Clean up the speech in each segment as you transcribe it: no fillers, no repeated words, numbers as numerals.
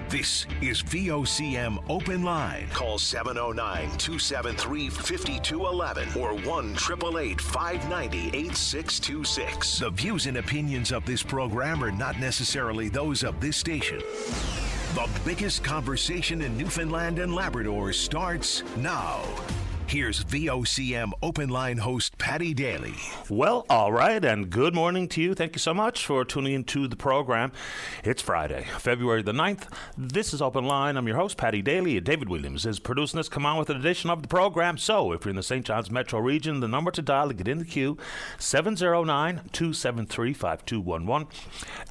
This is VOCM Open Line. Call 709-273-5211 or 1-888-590-8626. The views and opinions of this program are not necessarily those of this station. The biggest conversation in Newfoundland and Labrador starts now. Here's VOCM Open Line host Paddy Daly. Well, all right, and good morning to you. Thank you so much for tuning into the program. It's Friday, February the 9th. This is Open Line. I'm your host, Paddy Daly. David Williams is producing us. Come on with an edition of the program. So, if you're in the St. John's metro region, the number to dial to get in the queue, 709-273-5211.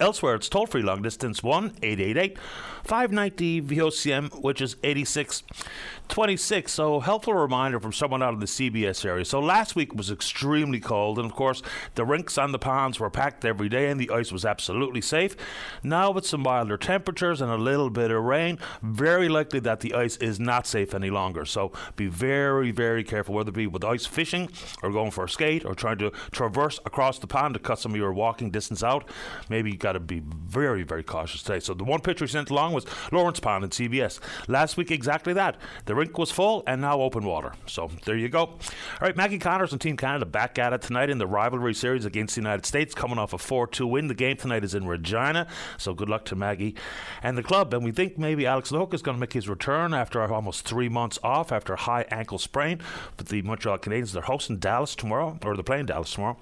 Elsewhere, it's toll-free long distance, 1-888-590-VOCM, which is 8626. So, helpful reminder from someone out of the CBS area. So last week was extremely cold, and of course the rinks and the ponds were packed every day and the ice was absolutely safe. Now with some milder temperatures and a little bit of rain, very likely that the ice is not safe any longer. So be very, very careful, whether it be with ice fishing or going for a skate or trying to traverse across the pond to cut some of your walking distance out. Maybe you got to be very, very cautious today. So the one picture he sent along was Lawrence Pond in CBS. Last week exactly that. The rink was full and now open water. So there you go. All right, Maggie Connors and Team Canada back at it tonight in the rivalry series against the United States, coming off a 4-2 win. The game tonight is in Regina, so good luck to Maggie and the club. And we think maybe Alex Lehook is going to make his return after almost 3 months off after a high ankle sprain. But the Montreal Canadiens, they're hosting Dallas tomorrow, or they're playing Dallas tomorrow.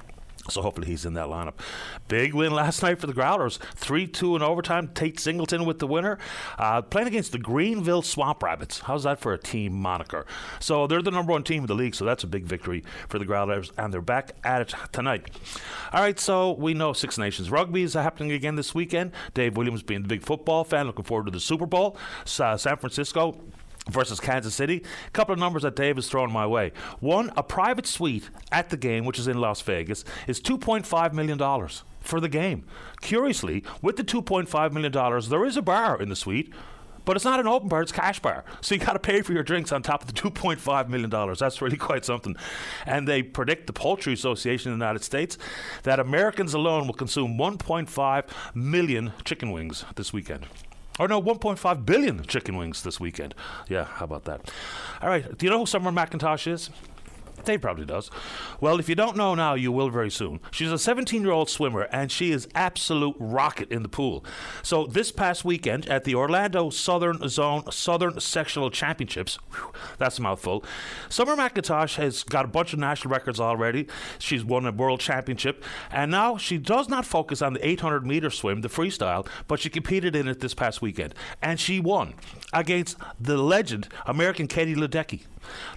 So hopefully he's in that lineup. Big win last night for the Growlers. 3-2 in overtime. Tate Singleton with the winner. Playing against the Greenville Swamp Rabbits. How's that for a team moniker? So they're the number one team in the league, so that's a big victory for the Growlers, and they're back at it tonight. All right, so we know Six Nations Rugby is happening again this weekend. Dave Williams being the big football fan, looking forward to the Super Bowl. San Francisco versus Kansas City. A couple of numbers that Dave has thrown my way. One, a private suite at the game, which is in Las Vegas, is $2.5 million for the game. Curiously, with the $2.5 million, there is a bar in the suite, but it's not an open bar, it's cash bar. So you got to pay for your drinks on top of the $2.5 million. That's really quite something. And they predict, the Poultry Association in the United States, that Americans alone will consume 1.5 million chicken wings this weekend. Or no, 1.5 billion chicken wings this weekend. Yeah, how about that? All right, do you know who Summer McIntosh is? Dave probably does. Well, if you don't know now, you will very soon. She's a 17-year-old swimmer, and she is absolute rocket in the pool. So this past weekend at the Orlando Southern Zone Southern Sectional Championships, that's a mouthful, Summer McIntosh has got a bunch of national records already. She's won a world championship, and now she does not focus on the 800-meter swim, the freestyle, but she competed in it this past weekend, and she won against the legend American Katie Ledecky.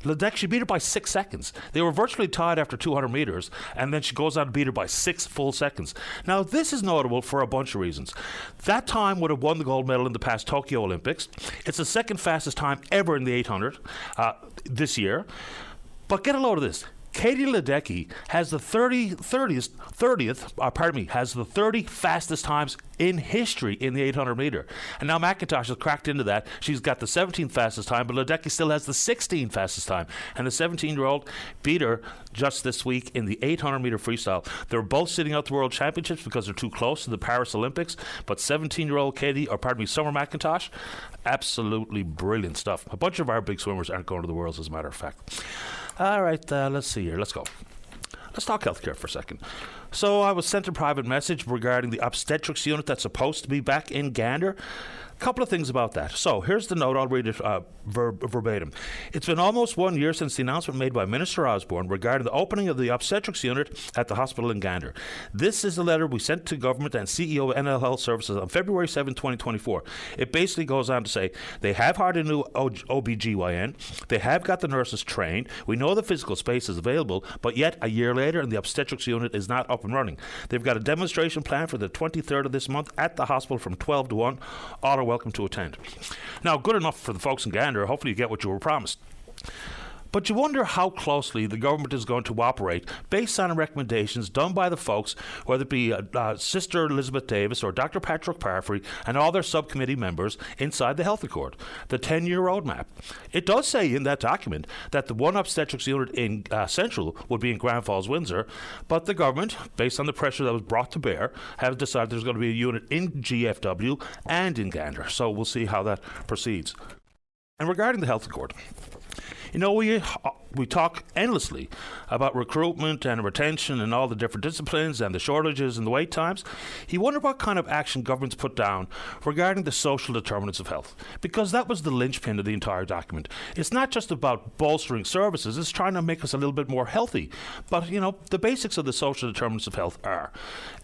Ledecky, she beat her by 6 seconds. They were virtually tied after 200 meters, and then she goes on to beat her by 6 full seconds. Now, this is notable for a bunch of reasons. That time would have won the gold medal in the past Tokyo Olympics. It's the second fastest time ever in the 800 this year. But get a load of this. Katie Ledecky has the 30 fastest times in history in the 800 meter. And now McIntosh has cracked into that. She's got the 17th fastest time, but Ledecky still has the 16th fastest time. And the 17-year-old beat her just this week in the 800 meter freestyle. They're both sitting out the World Championships because they're too close to the Paris Olympics. But 17-year-old Summer McIntosh, absolutely brilliant stuff. A bunch of our big swimmers aren't going to the Worlds, as a matter of fact. All right, let's see here. Let's go. Let's talk healthcare for a second. So I was sent a private message regarding the obstetrics unit that's supposed to be back in Gander. A couple of things about that. So here's the note. I'll read it verbatim. It's been almost 1 year since the announcement made by Minister Osborne regarding the opening of the obstetrics unit at the hospital in Gander. This is a letter we sent to government and CEO of NL Health Services on February 7, 2024. It basically goes on to say they have hired a new OBGYN. They have got the nurses trained. We know the physical space is available, but yet a year later and the obstetrics unit is not up and running. They've got a demonstration plan for the 23rd of this month at the hospital from 12 to 1. All welcome to attend. Now, good enough for the folks in Gander. Hopefully you get what you were promised. But you wonder how closely the government is going to operate based on recommendations done by the folks, whether it be Sister Elizabeth Davis or Dr. Patrick Parfrey and all their subcommittee members inside the Health Accord, the 10-year roadmap. It does say in that document that the one obstetrics unit in Central would be in Grand Falls, Windsor, but the government, based on the pressure that was brought to bear, have decided there's going to be a unit in GFW and in Gander. So we'll see how that proceeds. And regarding the Health Accord, you know, we talk endlessly about recruitment and retention and all the different disciplines and the shortages and the wait times. You wonder what kind of action governments put down regarding the social determinants of health, because that was the linchpin of the entire document. It's not just about bolstering services, it's trying to make us a little bit more healthy. But, you know, the basics of the social determinants of health are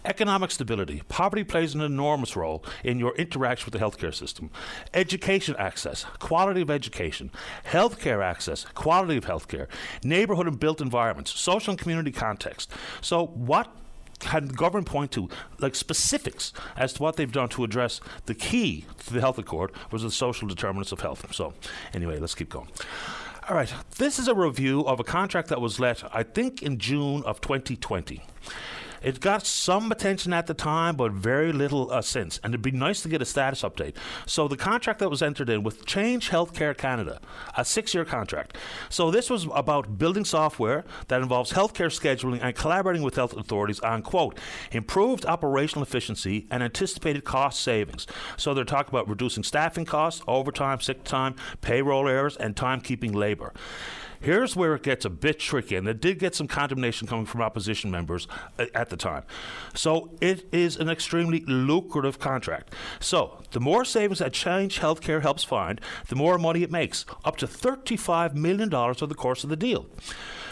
economic stability. Poverty plays an enormous role in your interaction with the healthcare system. Education access, quality of education, healthcare access, quality of healthcare, neighborhood and built environments, social and community context. So what can the government point to, like specifics as to what they've done to address the key to the Health Accord was the social determinants of health. So anyway, let's keep going. All right, this is a review of a contract that was let, I think, in June of 2020. It got some attention at the time, but very little since. And it'd be nice to get a status update. So the contract that was entered in with Change Healthcare Canada, a 6-year contract. So this was about building software that involves healthcare scheduling and collaborating with health authorities on, quote, improved operational efficiency and anticipated cost savings. So they're talking about reducing staffing costs, overtime, sick time, payroll errors, and timekeeping labor. Here's where it gets a bit tricky, and it did get some condemnation coming from opposition members at the time. So it is an extremely lucrative contract. So the more savings that Change Healthcare helps find, the more money it makes, up to $35 million over the course of the deal.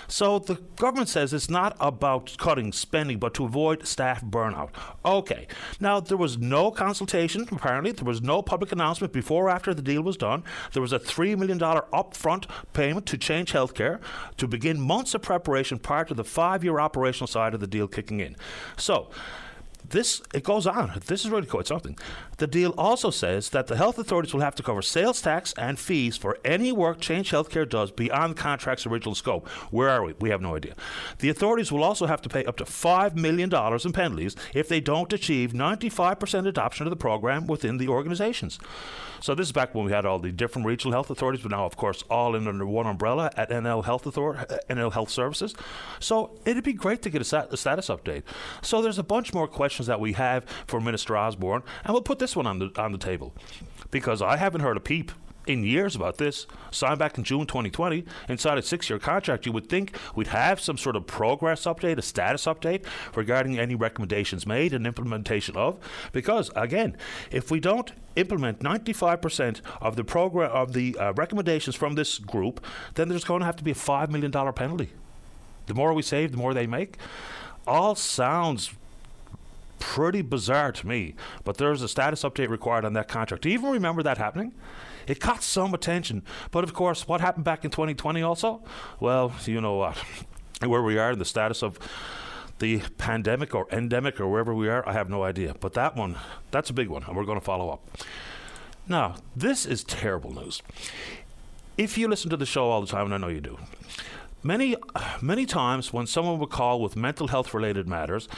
So the government says it's not about cutting spending, but to avoid staff burnout. Okay. Now, there was no consultation, apparently. There was no public announcement before or after the deal was done. There was a $3 million upfront payment to Change Healthcare to begin months of preparation prior to the 5-year operational side of the deal kicking in. So it goes on. This is really quite something. The deal also says that the health authorities will have to cover sales tax and fees for any work Change Healthcare does beyond the contract's original scope. Where are we? We have no idea. The authorities will also have to pay up to $5 million in penalties if they don't achieve 95% adoption of the program within the organizations. So this is back when we had all the different regional health authorities, but now, of course, all in under one umbrella at NL Health Services. So it'd be great to get a status update. So there's a bunch more questions that we have for Minister Osborne, and we'll put this one on the table, because I haven't heard a peep in years about this. Signed back in June 2020 inside a 6-year contract. You would think we'd have some sort of progress update, a status update regarding any recommendations made and implementation of, because again, if we don't implement 95% of the program of the recommendations from this group, then there's going to have to be a $5 million penalty. The more we save, the more they make. All sounds pretty bizarre to me, but there's a status update required on that contract. Do you even remember that happening? It caught some attention, but of course, what happened back in 2020 also? Well, you know what, where we are in the status of the pandemic or endemic or wherever we are, I have no idea. But that's a big one, and we're going to follow up. Now, this is terrible news. If you listen to the show all the time, and I know you do, many times when someone would call with mental health related matters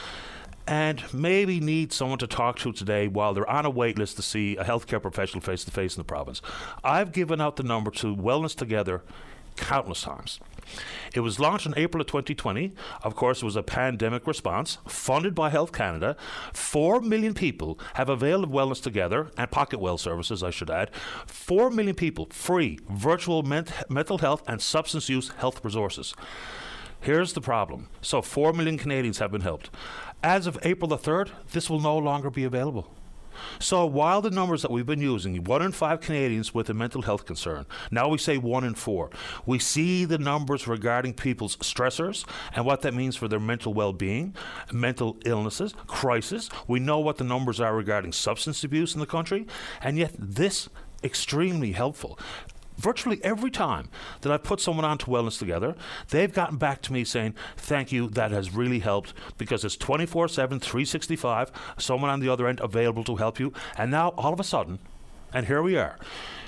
and maybe need someone to talk to today while they're on a wait list to see a healthcare professional face to face in the province, I've given out the number to Wellness Together countless times. It was launched in April of 2020. Of course, it was a pandemic response funded by Health Canada. 4 million people have availed of Wellness Together and Pocket Well services, I should add. 4 million people free virtual mental health and substance use health resources. Here's the problem. So 4 million Canadians have been helped. As of April the 3rd, this will no longer be available. So while the numbers that we've been using, 1 in 5 Canadians with a mental health concern, now we say 1 in 4, we see the numbers regarding people's stressors and what that means for their mental well-being, mental illnesses, crisis. We know what the numbers are regarding substance abuse in the country, and yet this extremely helpful. Virtually every time that I've put someone on to Wellness Together, they've gotten back to me saying, thank you, that has really helped, because it's 24/7, 365, someone on the other end available to help you. And now, all of a sudden, and here we are,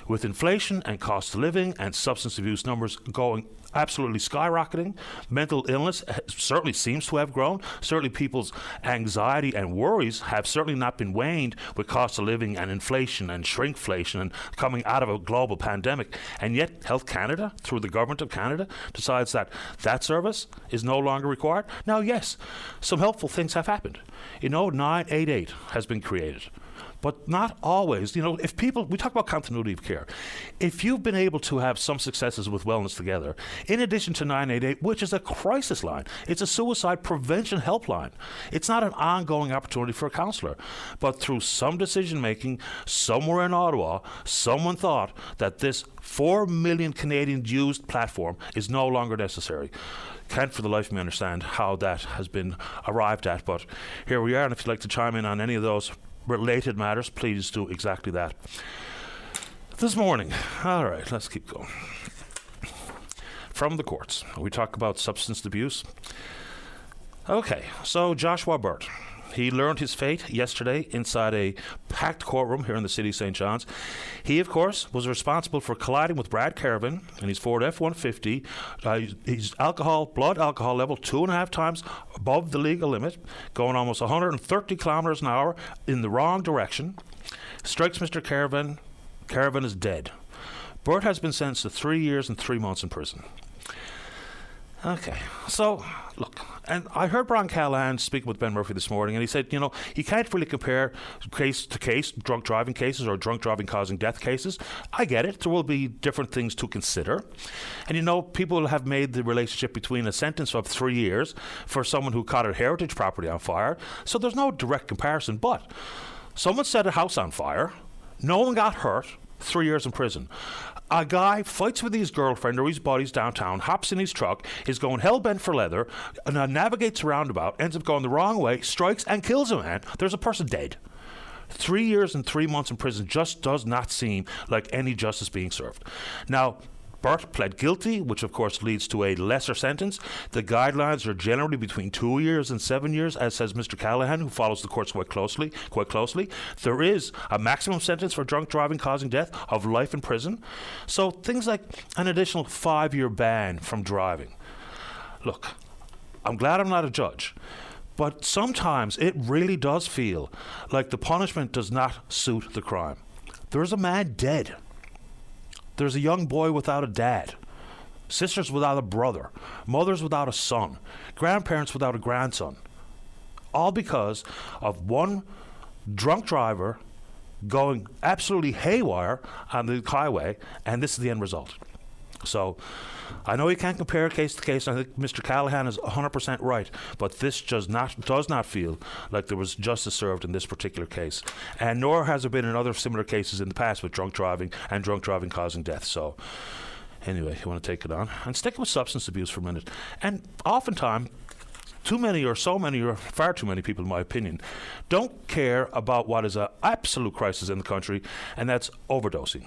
With inflation and cost of living and substance abuse numbers going absolutely skyrocketing, mental illness certainly seems to have grown. Certainly people's anxiety and worries have certainly not been waned with cost of living and inflation and shrinkflation and coming out of a global pandemic. And yet Health Canada, through the government of Canada, decides that that service is no longer required. Now, yes, some helpful things have happened. 988 has been created. But not always. If people, we talk about continuity of care. If you've been able to have some successes with Wellness Together, in addition to 988, which is a crisis line, it's a suicide prevention helpline. It's not an ongoing opportunity for a counsellor. But through some decision making somewhere in Ottawa, someone thought that this 4 million Canadian used platform is no longer necessary. Can't for the life of me understand how that has been arrived at, but here we are. And if you'd like to chime in on any of those related matters, please do exactly that. This morning, all right, let's keep going. From the courts, we talk about substance abuse. Okay, so Joshua Burt, he learned his fate yesterday inside a packed courtroom here in the city of St. John's. He, of course, was responsible for colliding with Brad Caravan in his Ford F-150. His blood alcohol level 2.5 times above the legal limit, going almost 130 kilometers an hour in the wrong direction. Strikes Mr. Caravan. Caravan is dead. Burt has been sentenced to 3 years and 3 months in prison. Okay, so look, and I heard Brian Callahan speaking with Ben Murphy this morning, and he said, you can't really compare case to case drunk driving cases or drunk driving causing death cases. I get it. There will be different things to consider. And, people have made the relationship between a sentence of 3 years for someone who caught a heritage property on fire. So there's no direct comparison. But someone set a house on fire. No one got hurt. 3 years in prison. A guy fights with his girlfriend or his buddies downtown, hops in his truck, is going hell-bent for leather, and navigates a roundabout, ends up going the wrong way, strikes and kills a man. There's a person dead. 3 years and 3 months in prison just does not seem like any justice being served. Now, Burt pled guilty, which of course leads to a lesser sentence. The guidelines are generally between 2 years and 7 years, as says Mr. Callahan, who follows the courts quite closely. There is a maximum sentence for drunk driving causing death of life in prison. So things like an additional 5-year ban from driving. Look, I'm glad I'm not a judge, but sometimes it really does feel like the punishment does not suit the crime. There is a man dead. There's a young boy without a dad, sisters without a brother, mothers without a son, grandparents without a grandson, all because of one drunk driver going absolutely haywire on the highway, and this is the end result. So I know you can't compare case to case. I think Mr. Callahan is 100% right, but this does not feel like there was justice served in this particular case, and nor has there been in other similar cases in the past with drunk driving and drunk driving causing death. So anyway, you want to take it on and stick with substance abuse for a minute. And oftentimes, far too many people, in my opinion, don't care about what is an absolute crisis in the country, and that's overdosing.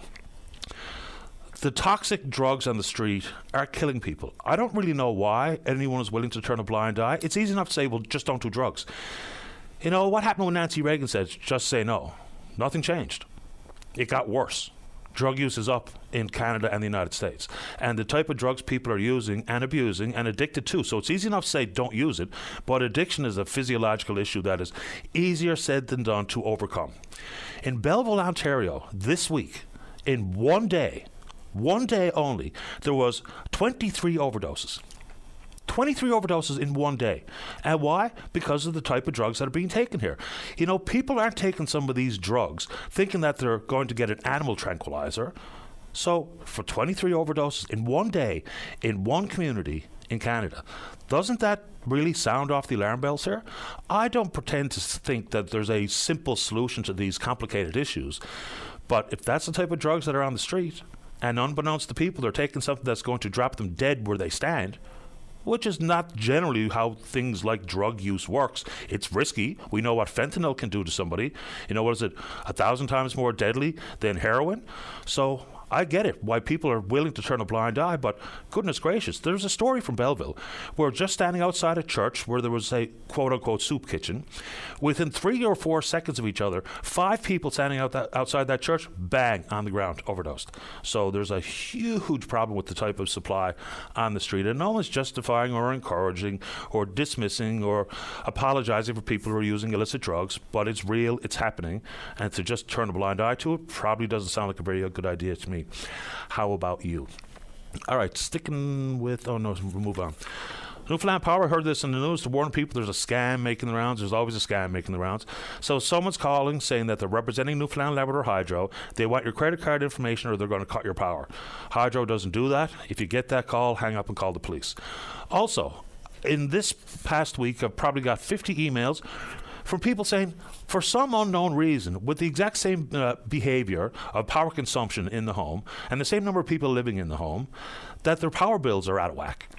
The toxic drugs on the street are killing people. I don't really know why anyone is willing to turn a blind eye. It's easy enough to say, well, just don't do drugs. What happened when Nancy Reagan said, just say no? Nothing changed. It got worse. Drug use is up in Canada and the United States. And the type of drugs people are using and abusing and addicted to. So it's easy enough to say don't use it, but addiction is a physiological issue that is easier said than done to overcome. In Belleville, Ontario, this week, in one day only, there was 23 overdoses. 23 overdoses in one day. And why? Because of the type of drugs that are being taken here. People aren't taking some of these drugs thinking that they're going to get an animal tranquilizer. So for 23 overdoses in one day, in one community in Canada, doesn't that really sound off the alarm bells here? I don't pretend to think that there's a simple solution to these complicated issues. But if that's the type of drugs that are on the street, and unbeknownst to people, they're taking something that's going to drop them dead where they stand, which is not generally how things like drug use works. It's risky. We know what fentanyl can do to somebody. What is it, 1,000 times more deadly than heroin? So I get it, why people are willing to turn a blind eye, but goodness gracious, there's a story from Belleville. We're just standing outside a church where there was a quote-unquote soup kitchen. Within 3 or 4 seconds of each other, 5 people standing outside that church, bang, on the ground, overdosed. So there's a huge problem with the type of supply on the street, and no one's justifying or encouraging or dismissing or apologizing for people who are using illicit drugs, but it's real, it's happening, and to just turn a blind eye to it probably doesn't sound like a very good idea to me. How about you? All right, sticking with, we'll move on. Newfoundland Power, I heard this in the news to warn people there's a scam making the rounds. There's always a scam making the rounds. So someone's calling saying that they're representing Newfoundland Labrador Hydro. They want your credit card information or they're going to cut your power. Hydro doesn't do that. If you get that call, hang up and call the police. Also, in this past week, I've probably got 50 emails from people saying, for some unknown reason, with the exact same behavior of power consumption in the home and the same number of people living in the home, that their power bills are out of whack.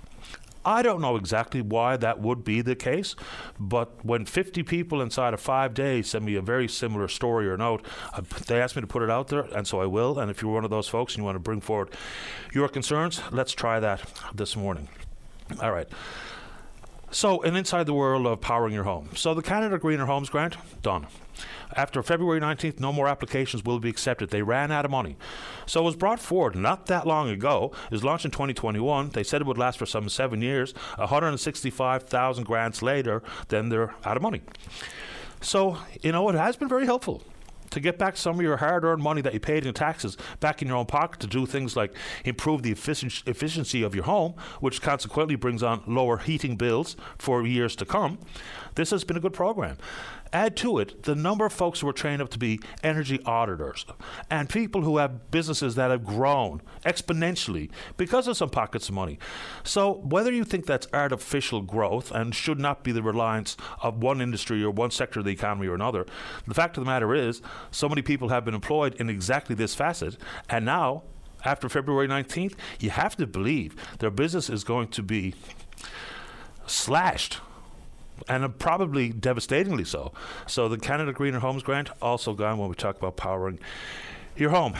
I don't know exactly why that would be the case, but when 50 people inside of 5 days send me a very similar story or note, they asked me to put it out there, and so I will. And if you're one of those folks and you want to bring forward your concerns, let's try that this morning. All right. So, and inside the world of powering your home. So the Canada Greener Homes Grant, done. After February 19th, no more applications will be accepted. They ran out of money. So it was brought forward not that long ago. It was launched in 2021. They said it would last for some 7 years. 165,000 grants later, then they're out of money. So, it has been very helpful to get back some of your hard-earned money that you paid in taxes back in your own pocket to do things like improve the efficiency of your home, which consequently brings on lower heating bills for years to come. This has been a good program. Add to it the number of folks who are trained up to be energy auditors and people who have businesses that have grown exponentially because of some pockets of money. So whether you think that's artificial growth and should not be the reliance of one industry or one sector of the economy or another, the fact of the matter is so many people have been employed in exactly this facet, and now, after February 19th, you have to believe their business is going to be slashed. And probably devastatingly so. So the Canada Greener Homes Grant also gone when we talk about powering your home.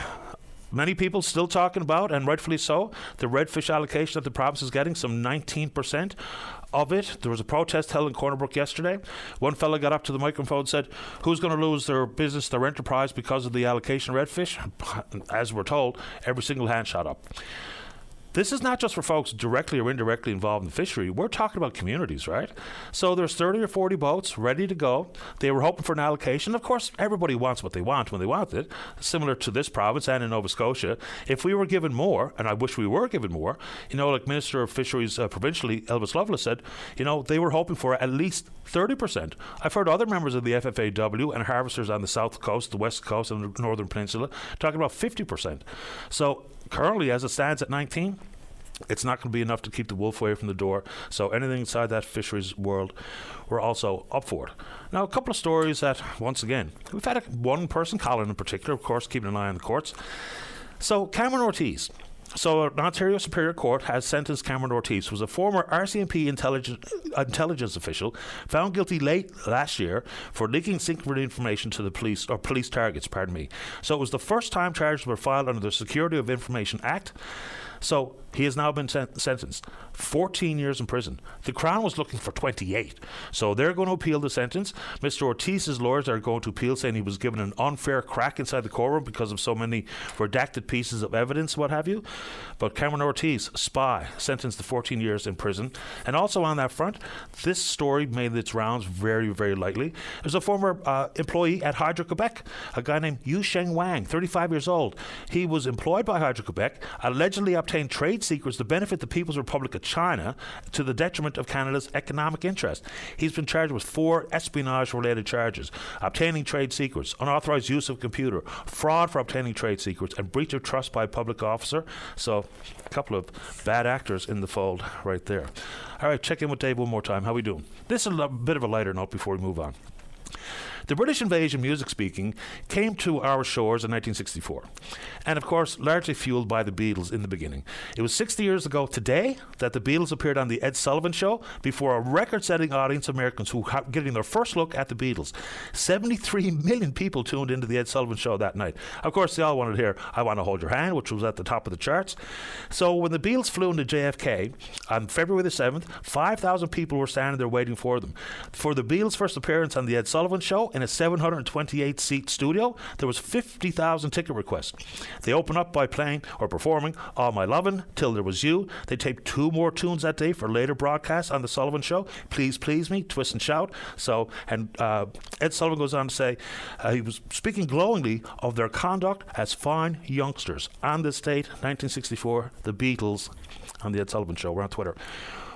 Many people still talking about, and rightfully so, the redfish allocation that the province is getting, some 19% of it. There was a protest held in Corner Brook yesterday. One fellow got up to the microphone and said, who's going to lose their business, their enterprise because of the allocation of redfish? As we're told, every single hand shot up. This is not just for folks directly or indirectly involved in the fishery. We're talking about communities, right? So there's 30 or 40 boats ready to go. They were hoping for an allocation. Of course, everybody wants what they want when they want it, similar to this province and in Nova Scotia. If we were given more, and I wish we were given more, like Minister of Fisheries provincially, Elvis Lovelace said, they were hoping for at least 30%. I've heard other members of the FFAW and harvesters on the south coast, the west coast, and the northern peninsula talking about 50%. So currently, as it stands at 19, it's not going to be enough to keep the wolf away from the door. So anything inside that fisheries world, we're also up for it. Now, a couple of stories that, once again, we've had one person, Colin in particular, of course, keeping an eye on the courts. So Cameron Ortiz. So an Ontario Superior Court has sentenced Cameron Ortiz, who was a former RCMP intelligence official, found guilty late last year for leaking secret information to the police, or police targets, pardon me. So it was the first time charges were filed under the Security of Information Act. So he has now been sentenced 14 years in prison. The Crown was looking for 28. So they're going to appeal the sentence. Mr. Ortiz's lawyers are going to appeal, saying he was given an unfair crack inside the courtroom because of so many redacted pieces of evidence, what have you. But Cameron Ortiz, spy, sentenced to 14 years in prison. And also on that front, this story made its rounds very, very lightly. There's a former employee at Hydro-Quebec, a guy named Yu Sheng Wang, 35 years old. He was employed by Hydro-Quebec, allegedly obtained trade secrets to benefit the People's Republic of China to the detriment of Canada's economic interest. He's been charged with 4 espionage-related charges: obtaining trade secrets, unauthorized use of a computer, fraud for obtaining trade secrets, and breach of trust by a public officer. So a couple of bad actors in the fold right there. All right, check in with Dave one more time. How we doing? This is a bit of a lighter note before we move on. The British invasion, music speaking, came to our shores in 1964. And of course, largely fueled by the Beatles in the beginning. It was 60 years ago today that the Beatles appeared on the Ed Sullivan Show before a record-setting audience of Americans who were getting their first look at the Beatles. 73 million people tuned into the Ed Sullivan Show that night. Of course, they all wanted to hear I Want to Hold Your Hand, which was at the top of the charts. So when the Beatles flew into JFK on February the 7th, 5,000 people were standing there waiting for them. For the Beatles' first appearance on the Ed Sullivan Show in a 728-seat studio, there was 50,000 ticket requests. They opened up by playing or performing All My Lovin', Till There Was You. They taped 2 more tunes that day for later broadcasts on the Sullivan Show, Please Please Me, Twist and Shout. Ed Sullivan goes on to say he was speaking glowingly of their conduct as fine youngsters. On this date, 1964, the Beatles on the Ed Sullivan Show. We're on Twitter.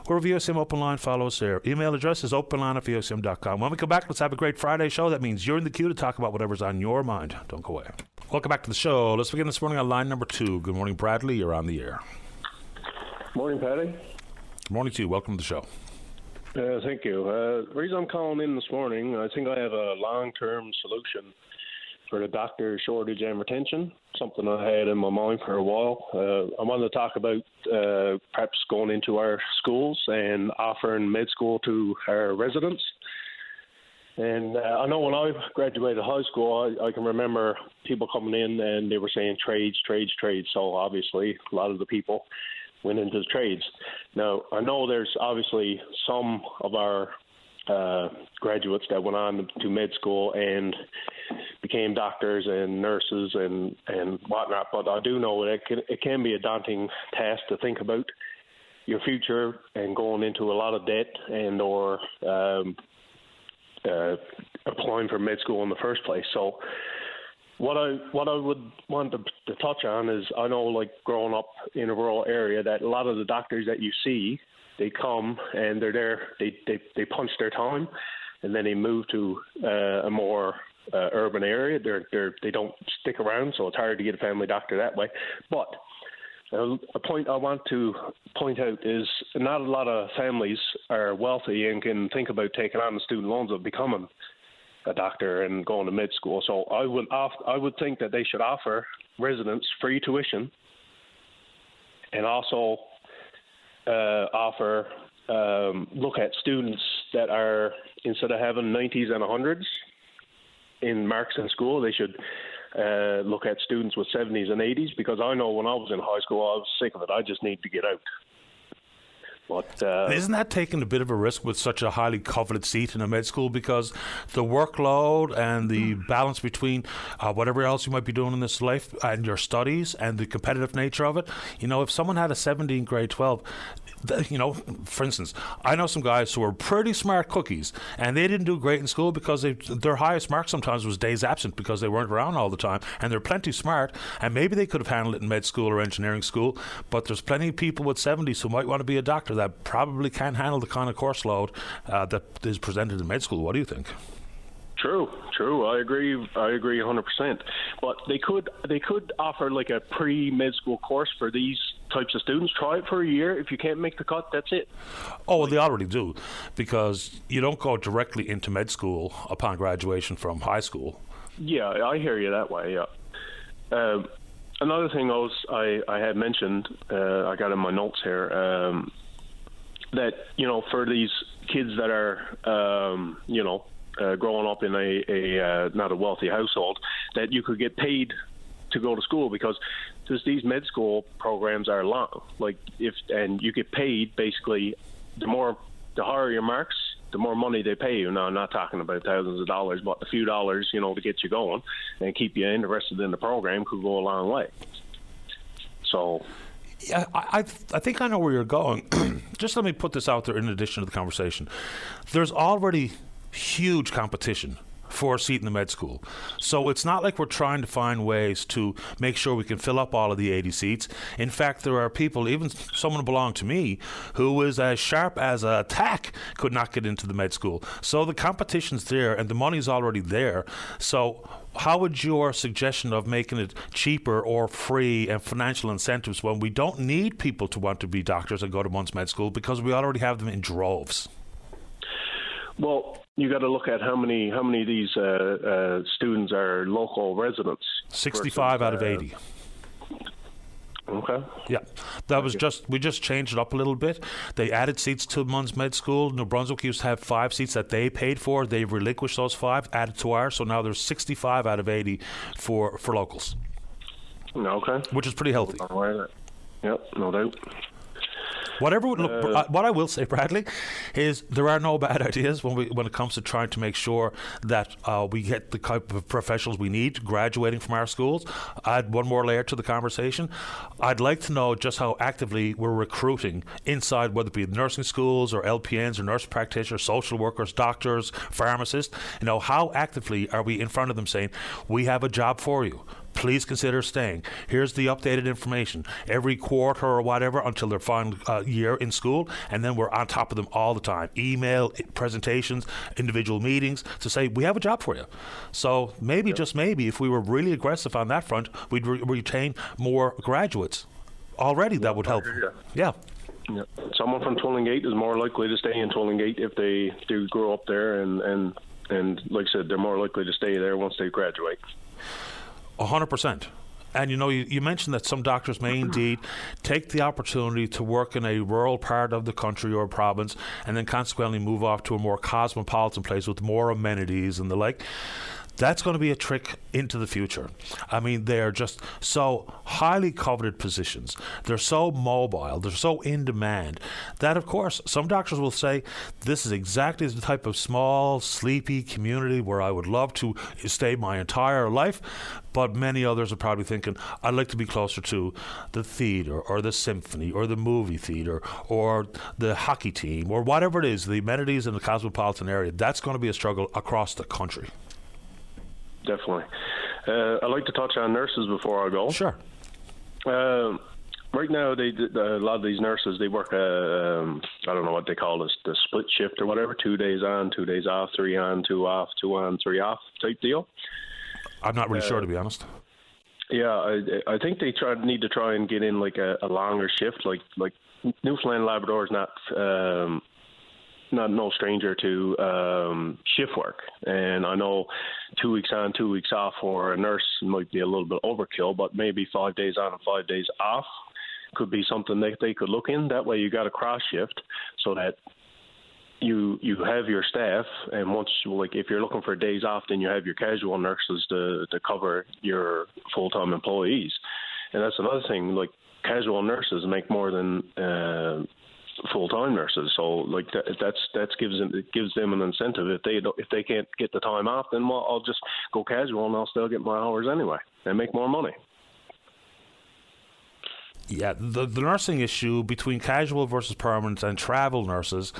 We're VOCM Open Line. Follow us there. Email address is openline@vocm.com. When we come back, let's have a great Friday show. That means you're in the queue to talk about whatever's on your mind. Don't go away. Welcome back to the show. Let's begin this morning on line number 2. Good morning, Bradley. You're on the air. Morning, Patty. Good morning to you. Welcome to the show. Thank you. The reason I'm calling in this morning, I think I have a long-term solution for the doctor shortage and retention, something I had in my mind for a while. I wanted to talk about perhaps going into our schools and offering med school to our residents. And I know when I graduated high school, I can remember people coming in and they were saying trades. So obviously a lot of the people went into the trades. Now, I know there's obviously some of our graduates that went on to med school and became doctors and nurses and whatnot, but I do know that it can be a daunting task to think about your future and going into a lot of debt and or applying for med school in the first place. So what I would want to touch on is, I know, like, growing up in a rural area, that a lot of the doctors that you see, they come and they're there, they punch their time, and then they move to a more urban area. They don't stick around, so it's hard to get a family doctor that way. But a point I want to point out is not a lot of families are wealthy and can think about taking on the student loans of becoming a doctor and going to med school. So I would think that they should offer residents free tuition, and also look at students that are, instead of having 90s and 100s in marks in school, they should look at students with 70s and 80s, because I know when I was in high school, I was sick of it. I just need to get out. But isn't that taking a bit of a risk with such a highly coveted seat in a med school, because the workload and the balance between whatever else you might be doing in this life and your studies and the competitive nature of it? You know, if someone had a 70 in grade 12, for instance, I know some guys who were pretty smart cookies, and they didn't do great in school because their highest mark sometimes was days absent because they weren't around all the time, and they're plenty smart, and maybe they could have handled it in med school or engineering school, but there's plenty of people with 70s who might want to be a doctor that probably can't handle the kind of course load that is presented in med school. What do you think? True. I agree 100%. But they could offer like a pre-med school course for these types of students. Try it for a year. If you can't make the cut, that's it. Oh, well, they already do, because you don't go directly into med school upon graduation from high school. Yeah, I hear you that way, yeah. Another thing I had mentioned, I got in my notes here, that, for these kids that are, growing up in a not a wealthy household, that you could get paid to go to school, because these med school programs are long. And you get paid basically the higher your marks, the more money they pay you. Now, I'm not talking about thousands of dollars, but a few dollars, to get you going and keep you interested in the program could go a long way. So, yeah, I think I know where you're going. Just let me put this out there in addition to the conversation. There's already huge competition for a seat in the med school. So it's not like we're trying to find ways to make sure we can fill up all of the 80 seats. In fact, there are people, even someone who belonged to me, who is as sharp as a tack, could not get into the med school. So the competition's there and the money's already there. So how would your suggestion of making it cheaper or free and financial incentives, when we don't need people to want to be doctors and go to one's med school because we already have them in droves? Well, you got to look at how many of these students are local residents. 65 out of 80. Okay. Yeah, we just changed it up a little bit. They added seats to Munns Med School. New Brunswick used to have 5 seats that they paid for. They've relinquished those 5, added to ours. So now there's 65 out of 80 for locals. Okay. Which is pretty healthy. Yep, no doubt. What I will say, Bradley, is there are no bad ideas when it comes to trying to make sure that we get the type of professionals we need graduating from our schools. Add one more layer to the conversation. I'd like to know just how actively we're recruiting inside, whether it be nursing schools or LPNs or nurse practitioners, social workers, doctors, pharmacists. How actively are we in front of them saying, we have a job for you. Please consider staying. Here's the updated information every quarter or whatever until their final year in school, and then we're on top of them all the time. Email, presentations, individual meetings to say, we have a job for you. So maybe, just maybe, if we were really aggressive on that front, we'd retain more graduates. Already that would help. Yeah. Someone from Tullingate is more likely to stay in Tullingate if they do grow up there, and like I said, they're more likely to stay there once they graduate. 100%. And you mentioned that some doctors may indeed take the opportunity to work in a rural part of the country or province and then consequently move off to a more cosmopolitan place with more amenities and the like. That's going to be a trick into the future. I mean, they're just so highly coveted positions. They're so mobile. They're so in demand that, of course, some doctors will say, this is exactly the type of small, sleepy community where I would love to stay my entire life. But many others are probably thinking, I'd like to be closer to the theater or the symphony or the movie theater or the hockey team or whatever it is, the amenities in the cosmopolitan area. That's going to be a struggle across the country. Definitely. I'd like to touch on nurses before I go. Sure. Right now, a lot of these nurses, they work, I don't know what they call this, the split shift or whatever, 2 days on, 2 days off, 3 on, 2 off, 2 on, 3 off type deal. I'm not really sure, to be honest. Yeah, I think they need to try and get in like a longer shift. Like Newfoundland Labrador is not no stranger to shift work, and I know 2 weeks on, 2 weeks off for a nurse might be a little bit overkill, but maybe 5 days on and 5 days off could be something that they could look in. That way you got a cross shift so that you have your staff, and once, like, if you're looking for days off, then you have your casual nurses to cover your full-time employees. And that's another thing, like, casual nurses make more than full-time nurses, so like that gives them an incentive. If they can't get the time off, then I'll just go casual and I'll still get my hours anyway and make more money. Yeah, the nursing issue between casual versus permanent and travel nurses,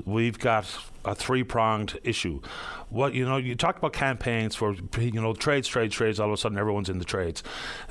we've got a 3-pronged issue. What you talked about campaigns for trades. All of a sudden, everyone's in the trades.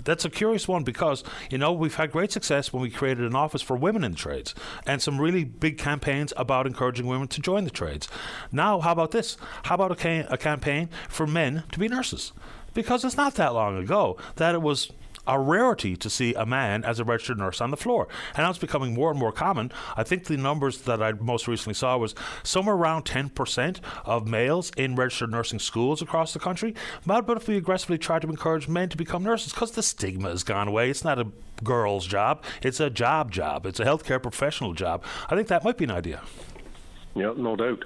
That's a curious one because we've had great success when we created an office for women in the trades and some really big campaigns about encouraging women to join the trades. Now, how about this? How about a campaign for men to be nurses? Because it's not that long ago that it was a rarity to see a man as a registered nurse on the floor. And now it's becoming more and more common. I think the numbers that I most recently saw was somewhere around 10% of males in registered nursing schools across the country. But if we aggressively try to encourage men to become nurses, because the stigma has gone away, it's not a girl's job, it's a job. It's a healthcare professional job. I think that might be an idea. Yeah, no doubt.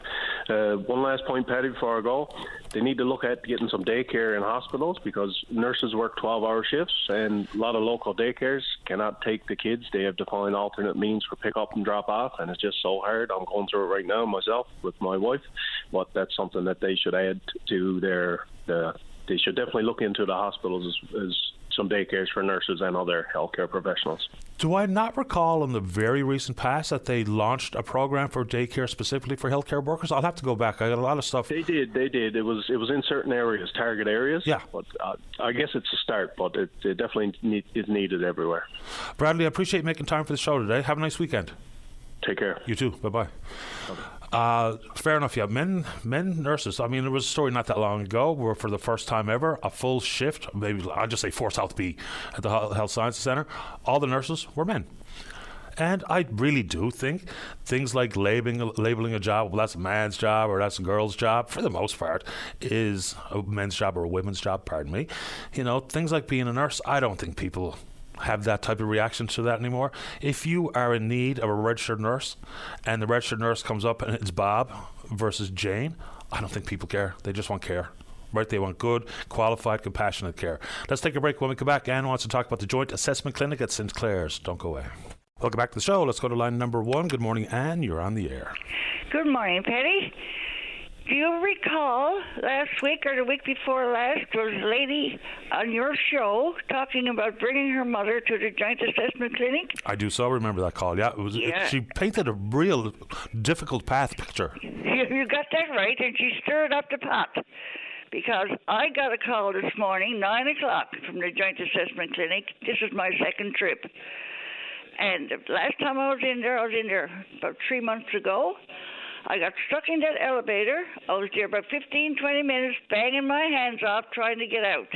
One last point, Paddy, before I go. They need to look at getting some daycare in hospitals because nurses work 12-hour shifts, and a lot of local daycares cannot take the kids. They have to find alternate means for pick up and drop off, and it's just so hard. I'm going through it right now myself with my wife, but that's something that they should add to they should definitely look into the hospitals as some daycares for nurses and other healthcare professionals. Do I not recall in the very recent past that they launched a program for daycare specifically for healthcare workers? I'll have to go back. I got a lot of stuff. They did. It was in certain areas, target areas. Yeah. But I guess it's a start, but it definitely is needed everywhere. Bradley, I appreciate making time for the show today. Have a nice weekend. Take care. You too. Bye-bye. Fair enough, yeah. Men nurses. I mean, there was a story not that long ago where for the first time ever, a full shift, maybe I'll just say 4 South B at the Health Sciences Centre, all the nurses were men. And I really do think things like labeling a job, well, that's a man's job or that's a girl's job, for the most part, is a men's job or a women's job, pardon me. You know, things like being a nurse, I don't think people have that type of reaction to that anymore. If you are in need of a registered nurse and the registered nurse comes up and it's Bob versus Jane, I don't think people care. They just want care. Right? They want good, qualified, compassionate care. Let's take a break. When we come back, Anne wants to talk about the Joint Assessment Clinic at St. Clair's. Don't go away. Welcome back to the show. Let's go to line number 1. Good morning, Anne. You're on the air. Good morning, Patty. Do you recall last week or the week before last, there was a lady on your show talking about bringing her mother to the Joint Assessment Clinic? I do so remember that call. Yeah, she painted a real difficult path picture. You got that right, and she stirred up the pot. Because I got a call this morning, 9 o'clock, from the Joint Assessment Clinic. This is my second trip. And the last time I was in there about 3 months ago. I got stuck in that elevator. I was there about 15, 20 minutes, banging my hands off, trying to get out.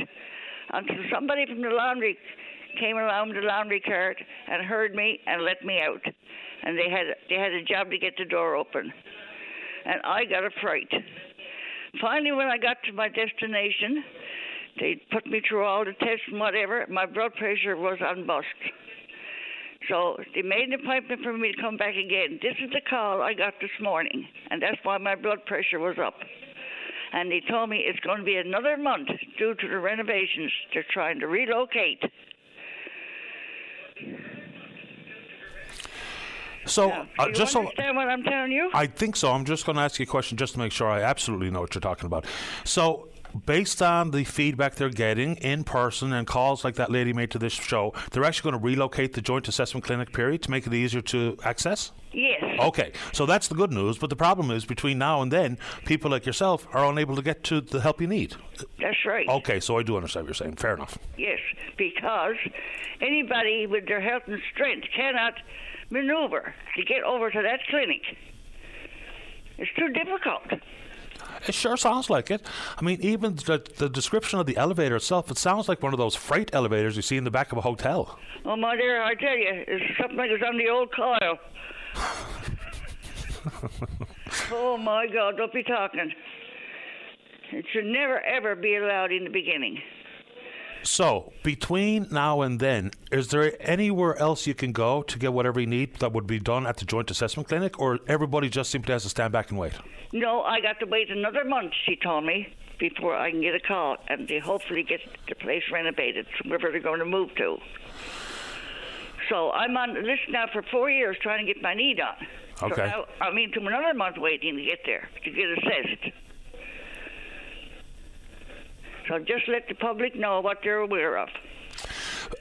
Until somebody from the laundry came around with the laundry cart and heard me and let me out. And they had a job to get the door open. And I got a fright. Finally, when I got to my destination, they put me through all the tests and whatever. My blood pressure was on bust. So they made an appointment for me to come back again. This is the call I got this morning, and that's why my blood pressure was up. And they told me it's going to be another month due to the renovations. They're trying to relocate. So, do you understand what I'm telling you? I think so. I'm just going to ask you a question just to make sure I absolutely know what you're talking about. So, based on the feedback they're getting in person and calls like that lady made to this show, they're actually going to relocate the Joint Assessment Clinic period to make it easier to access? Yes. Okay, so that's the good news, but the problem is between now and then, people like yourself are unable to get to the help you need. That's right. Okay, so I do understand what you're saying. Fair enough. Yes, because anybody with their health and strength cannot maneuver to get over to that clinic. It's too difficult. It sure sounds like it. I mean, even the description of the elevator itself, it sounds like one of those freight elevators you see in the back of a hotel. Oh, my dear, I tell you, it's something like it's on the old coil. Oh, my God, don't be talking. It should never, ever be allowed in the beginning. So, between now and then, is there anywhere else you can go to get whatever you need that would be done at the Joint Assessment Clinic, or everybody just simply has to stand back and wait? No, I got to wait another month, she told me, before I can get a call, and they hopefully get the place renovated, wherever they're going to move to. So I'm on the list now for 4 years trying to get my knee done. Okay. So now, to another month waiting to get there, to get assessed. So just let the public know what they're aware of.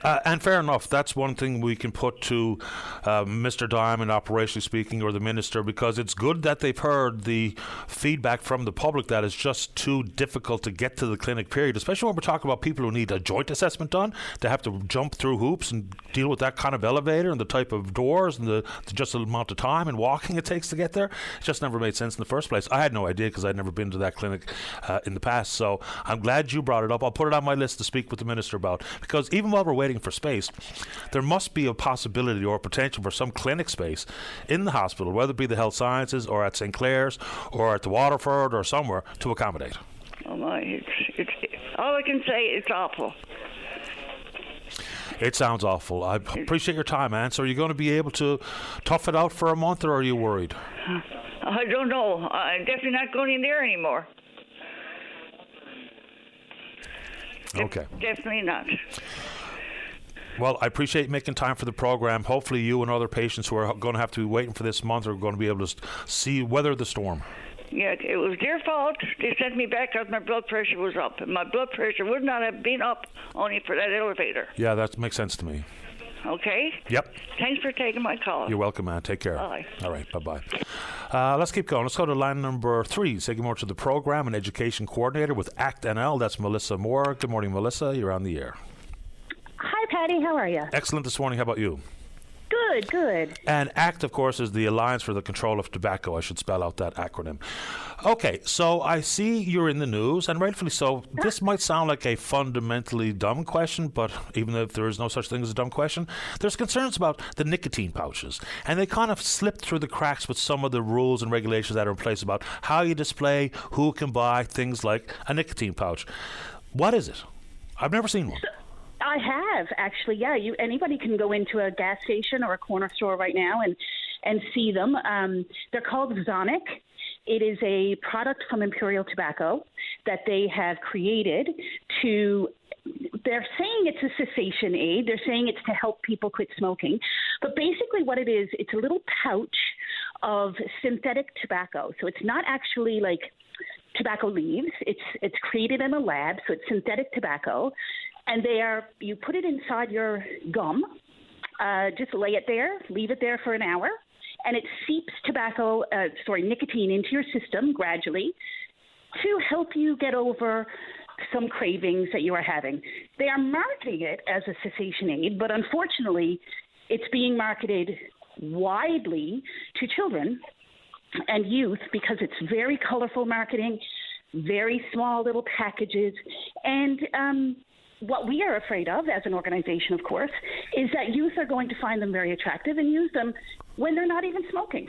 And fair enough, that's one thing we can put to Mr. Diamond, operationally speaking, or the minister, because it's good that they've heard the feedback from the public that it's just too difficult to get to the clinic period, especially when we're talking about people who need a joint assessment done. They have to jump through hoops and deal with that kind of elevator and the type of doors and the just the amount of time and walking it takes to get there. It just never made sense in the first place. I had no idea because I'd never been to that clinic in the past, so I'm glad you brought it up. I'll put it on my list to speak with the minister about, because even while we're waiting for space, there must be a possibility or potential for some clinic space in the hospital, whether it be the Health Sciences or at St. Clair's or at the Waterford or somewhere, to accommodate. Oh my, it's all I can say, it's awful. It sounds awful. I appreciate your time, Anne. So are you going to be able to tough it out for a month, or are you worried? I don't know. I'm definitely not going in there anymore. Okay. Definitely not. Well, I appreciate making time for the program. Hopefully you and other patients who are going to have to be waiting for this month are going to be able to weather the storm. Yeah, it was their fault. They sent me back because my blood pressure was up. And my blood pressure would not have been up only for that elevator. Yeah, that makes sense to me. Okay? Yep. Thanks for taking my call. You're welcome, man. Take care. Bye. All right, bye-bye. Let's keep going. Let's go to line number 3. Say good morning to the program and education coordinator with ACT NL. That's Melissa Moore. Good morning, Melissa. You're on the air. Hi, Patty. How are you? Excellent this morning. How about you? Good. Good. And ACT, of course, is the Alliance for the Control of Tobacco. I should spell out that acronym. Okay, so I see you're in the news, and rightfully so. This might sound like a fundamentally dumb question, but even if there is no such thing as a dumb question, there's concerns about the nicotine pouches. And they kind of slipped through the cracks with some of the rules and regulations that are in place about how you display, who can buy, things like a nicotine pouch. What is it? I've never seen one. I have, actually, yeah. Anybody can go into a gas station or a corner store right now and see them. They're called Zonic. It is a product from Imperial Tobacco that they have created to, they're saying it's a cessation aid. They're saying it's to help people quit smoking. But basically what it is, it's a little pouch of synthetic tobacco. So it's not actually like tobacco leaves. It's created in a lab, so it's synthetic tobacco. And you put it inside your gum, just lay it there, leave it there for an hour, and it seeps nicotine into your system gradually to help you get over some cravings that you are having. They are marketing it as a cessation aid, but unfortunately, it's being marketed widely to children and youth because it's very colorful marketing, very small little packages, and what we are afraid of as an organization, of course, is that youth are going to find them very attractive and use them when they're not even smoking.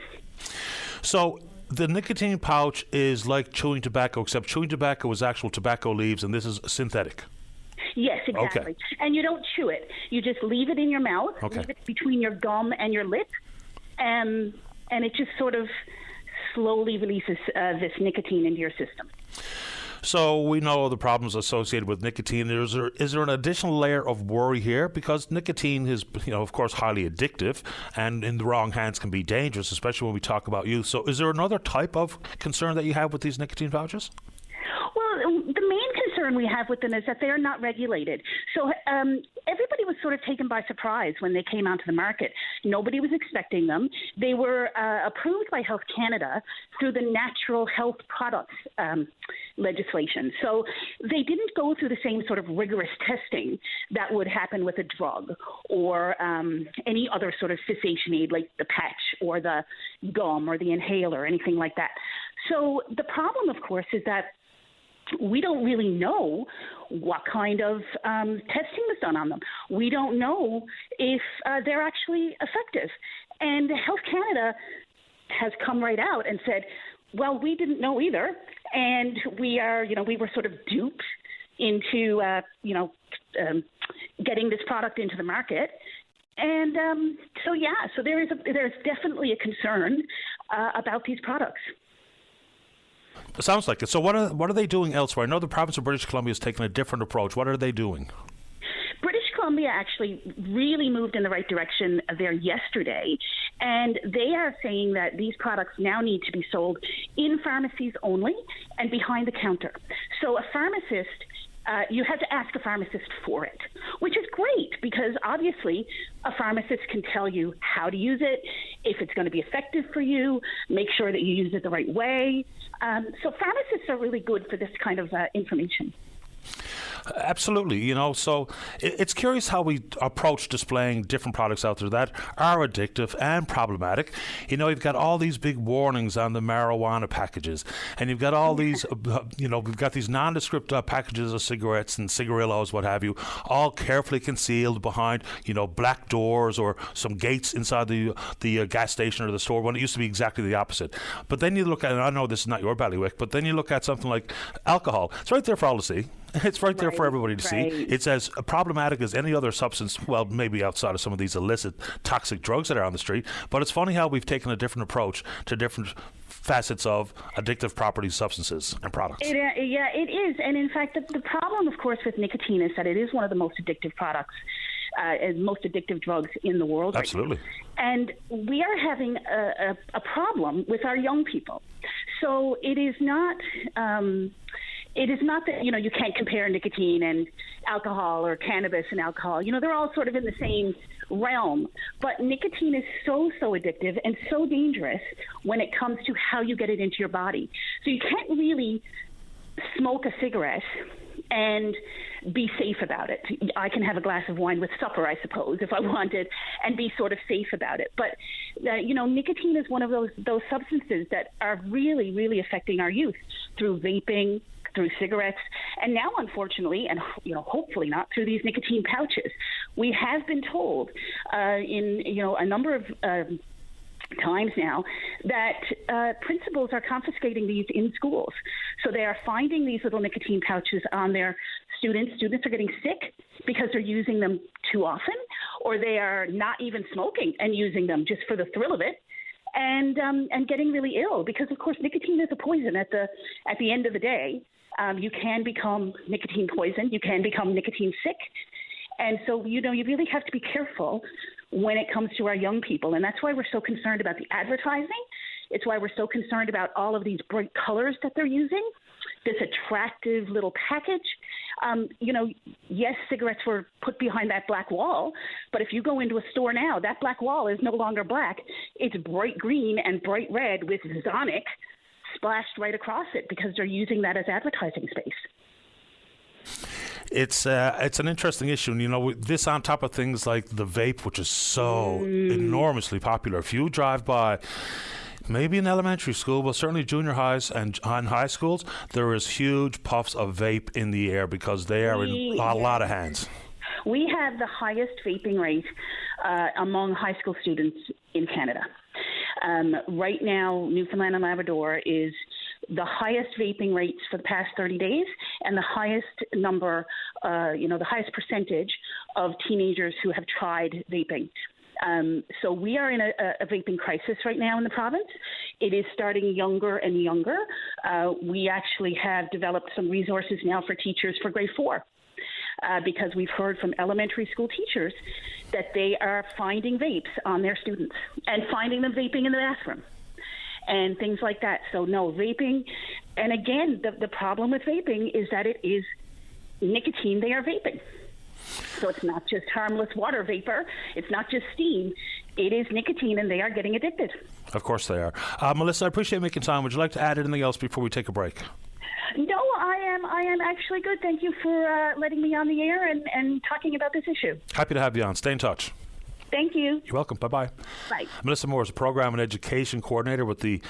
So the nicotine pouch is like chewing tobacco, except chewing tobacco is actual tobacco leaves and this is synthetic. Yes, exactly. Okay. And you don't chew it. You just leave it in your mouth, leave it between your gum and your lip, and it just sort of slowly releases this nicotine into your system. So we know the problems associated with nicotine. Is there an additional layer of worry here? Because nicotine is, of course, highly addictive and in the wrong hands can be dangerous, especially when we talk about youth. So is there another type of concern that you have with these nicotine pouches? Well, the main concern we have with them is that they are not regulated. So everybody was sort of taken by surprise when they came onto the market. Nobody was expecting them. They were approved by Health Canada through the Natural Health Products legislation. So they didn't go through the same sort of rigorous testing that would happen with a drug or any other sort of cessation aid like the patch or the gum or the inhaler or anything like that. So the problem, of course, is that we don't really know what kind of testing was done on them. We don't know if they're actually effective. And Health Canada has come right out and said, well, we didn't know either. And we were sort of duped into, getting this product into the market. And so there's definitely a concern about these products. It sounds like it. So what are they doing elsewhere? I know the province of British Columbia has taken a different approach. What are they doing? British Columbia actually really moved in the right direction there yesterday, and they are saying that these products now need to be sold in pharmacies only and behind the counter. So a pharmacist, you have to ask a pharmacist for it, which is great because obviously a pharmacist can tell you how to use it, if it's going to be effective for you, make sure that you use it the right way. So pharmacists are really good for this kind of information. Absolutely, so it's curious how we approach displaying different products out there that are addictive and problematic. You've got all these big warnings on the marijuana packages, and you've got all these, we've got these nondescript packages of cigarettes and cigarillos, what have you, all carefully concealed behind, black doors or some gates inside the gas station or the store, when it used to be exactly the opposite. But then you look at, and I know this is not your bailiwick, but then you look at something like alcohol. It's right there for all to see. It's right there for everybody to see. It's as problematic as any other substance, well, maybe outside of some of these illicit toxic drugs that are on the street. But it's funny how we've taken a different approach to different facets of addictive properties, substances, and products. It is. And in fact, the problem, of course, with nicotine is that it is one of the most addictive products, most addictive drugs in the world. Absolutely. Right now. And we are having a problem with our young people. So it is not... It is not that, you can't compare nicotine and alcohol or cannabis and alcohol. They're all sort of in the same realm. But nicotine is so addictive and so dangerous when it comes to how you get it into your body. So you can't really smoke a cigarette and be safe about it. I can have a glass of wine with supper, I suppose, if I wanted, and be sort of safe about it. But, nicotine is one of those substances that are really, really affecting our youth through vaping, through cigarettes, and now, unfortunately, and hopefully not, through these nicotine pouches. We have been told in a number of times now that principals are confiscating these in schools. So they are finding these little nicotine pouches on their students. Students are getting sick because they're using them too often, or they are not even smoking and using them just for the thrill of it. And getting really ill because, of course, nicotine is a poison. At the end of the day, you can become nicotine poisoned. You can become nicotine sick. And so, you really have to be careful when it comes to our young people. And that's why we're so concerned about the advertising. It's why we're so concerned about all of these bright colors that they're using, this attractive little package. Yes, cigarettes were put behind that black wall, but if you go into a store now, that black wall is no longer black. It's bright green and bright red with Zonic splashed right across it because they're using that as advertising space. It's an interesting issue, and this on top of things like the vape, which is so enormously popular. If you drive by, maybe in elementary school, but certainly junior highs and high schools, there is huge puffs of vape in the air because they are in a lot of hands. We have the highest vaping rate among high school students in Canada. Right now, Newfoundland and Labrador is the highest vaping rates for the past 30 days and the highest number, the highest percentage of teenagers who have tried vaping. So we are in a vaping crisis right now in the province. It is starting younger and younger. We actually have developed some resources now for teachers for grade 4 because we've heard from elementary school teachers that they are finding vapes on their students and finding them vaping in the bathroom and things like that. So no, vaping, and again, the problem with vaping is that it is nicotine they are vaping. So it's not just harmless water vapor. It's not just steam. It is nicotine, and they are getting addicted. Of course they are. Melissa, I appreciate making time. Would you like to add anything else before we take a break? No, I am actually good. Thank you for letting me on the air and talking about this issue. Happy to have you on. Stay in touch. Thank you. You're welcome. Bye-bye. Bye. Melissa Moore is a Program and Education Coordinator with the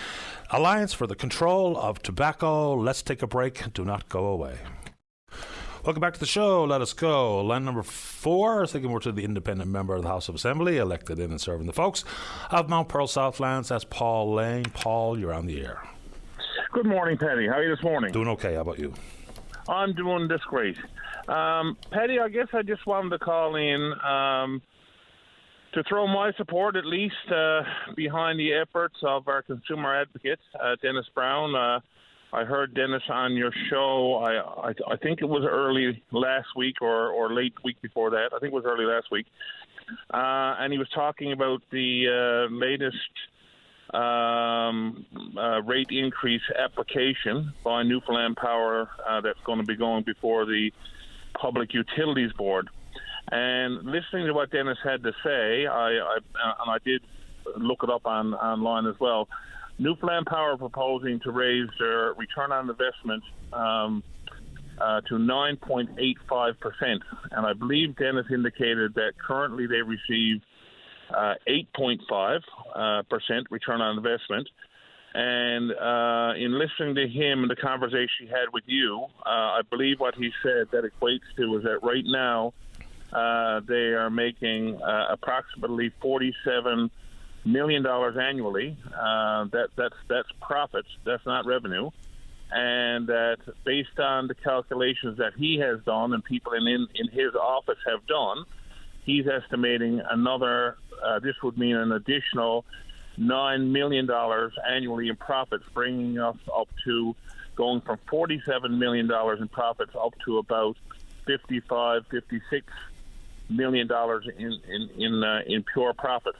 Alliance for the Control of Tobacco. Let's take a break. Do not go away. Welcome back to the show. Let us go. Line number 4, thinking we're to the independent member of the House of Assembly, elected in and serving the folks of Mount Pearl Southlands. That's Paul Lane. Paul, you're on the air. Good morning, Paddy. How are you this morning? Doing okay. How about you? I'm doing this great. Paddy, I guess I just wanted to call in to throw my support, at least, behind the efforts of our consumer advocate, Dennis Brown. I heard Dennis on your show. I think it was early last week or late week before that. I think it was early last week. And he was talking about the latest rate increase application by Newfoundland Power that's going to be going before the Public Utilities Board. And listening to what Dennis had to say, I did look it up online as well. Newfoundland Power proposing to raise their return on investment to 9.85%. And I believe Dennis indicated that currently they receive 8.5% return on investment. And in listening to him and the conversation he had with you, I believe what he said that equates to is that right now they are making approximately $47 million annually. That's profits. That's not revenue. And that based on the calculations that he has done and people in his office have done, he's estimating another, this would mean an additional $9 million annually in profits, bringing us up to going from $47 million in profits up to about $55, $56 million in pure profit.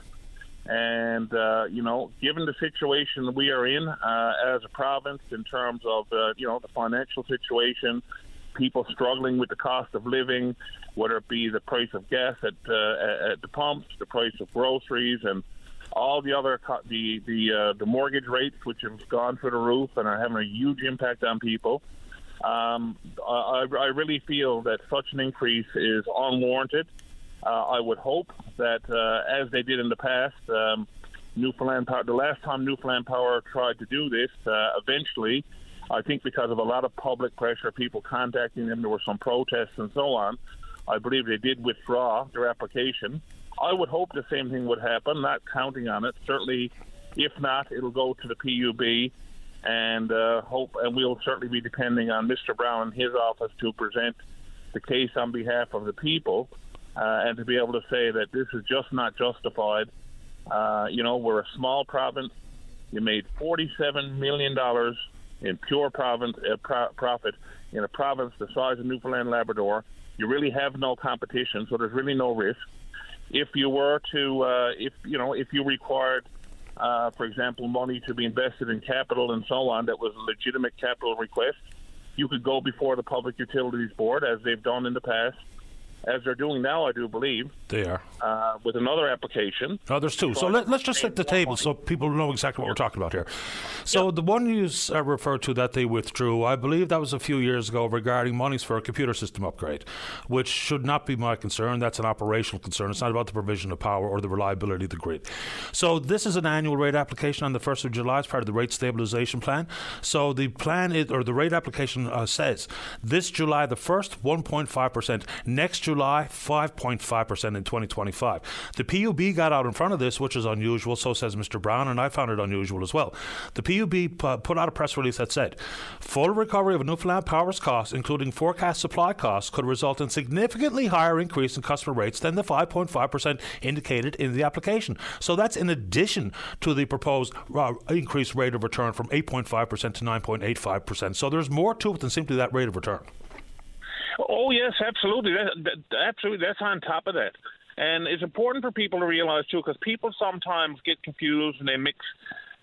And, given the situation we are in as a province in terms of, the financial situation, people struggling with the cost of living, whether it be the price of gas at the pumps, the price of groceries, and all the other, the mortgage rates, which have gone through the roof and are having a huge impact on people. I really feel that such an increase is unwarranted. I would hope that, as they did in the past, Newfoundland Power, the last time Newfoundland Power tried to do this, eventually, I think because of a lot of public pressure, people contacting them, there were some protests and so on, I believe they did withdraw their application. I would hope the same thing would happen, not counting on it. Certainly, if not, it'll go to the PUB, and we'll certainly be depending on Mr. Brown and his office to present the case on behalf of the people, and to be able to say that this is just not justified. We're a small province. You made $47 million in pure profit in a province the size of Newfoundland Labrador. You really have no competition, so there's really no risk. If you were to, if you required, for example, money to be invested in capital and so on, that was a legitimate capital request, you could go before the Public Utilities Board, as they've done in the past, as they're doing now, I do believe. They are. With another application. Oh, there's two. So let's just set the table so people know exactly what we're talking about here. So the one you referred to that they withdrew, I believe that was a few years ago regarding monies for a computer system upgrade, which should not be my concern. That's an operational concern. It's not about the provision of power or the reliability of the grid. So this is an annual rate application on the 1st of July as part of the rate stabilization plan. So the plan is, or the rate application says, this July the 1st, 1.5%. Next July, 5.5% in 2025. The PUB got out in front of this, which is unusual, so says Mr. Brown, and I found it unusual as well. The PUB put out a press release that said, full recovery of Newfoundland Power's costs, including forecast supply costs, could result in significantly higher increase in customer rates than the 5.5% indicated in the application. So that's in addition to the proposed increased rate of return from 8.5% to 9.85%. So there's more to it than simply that rate of return. Oh, yes, absolutely. Absolutely. That's on top of that. And it's important for people to realize, too, because people sometimes get confused and they mix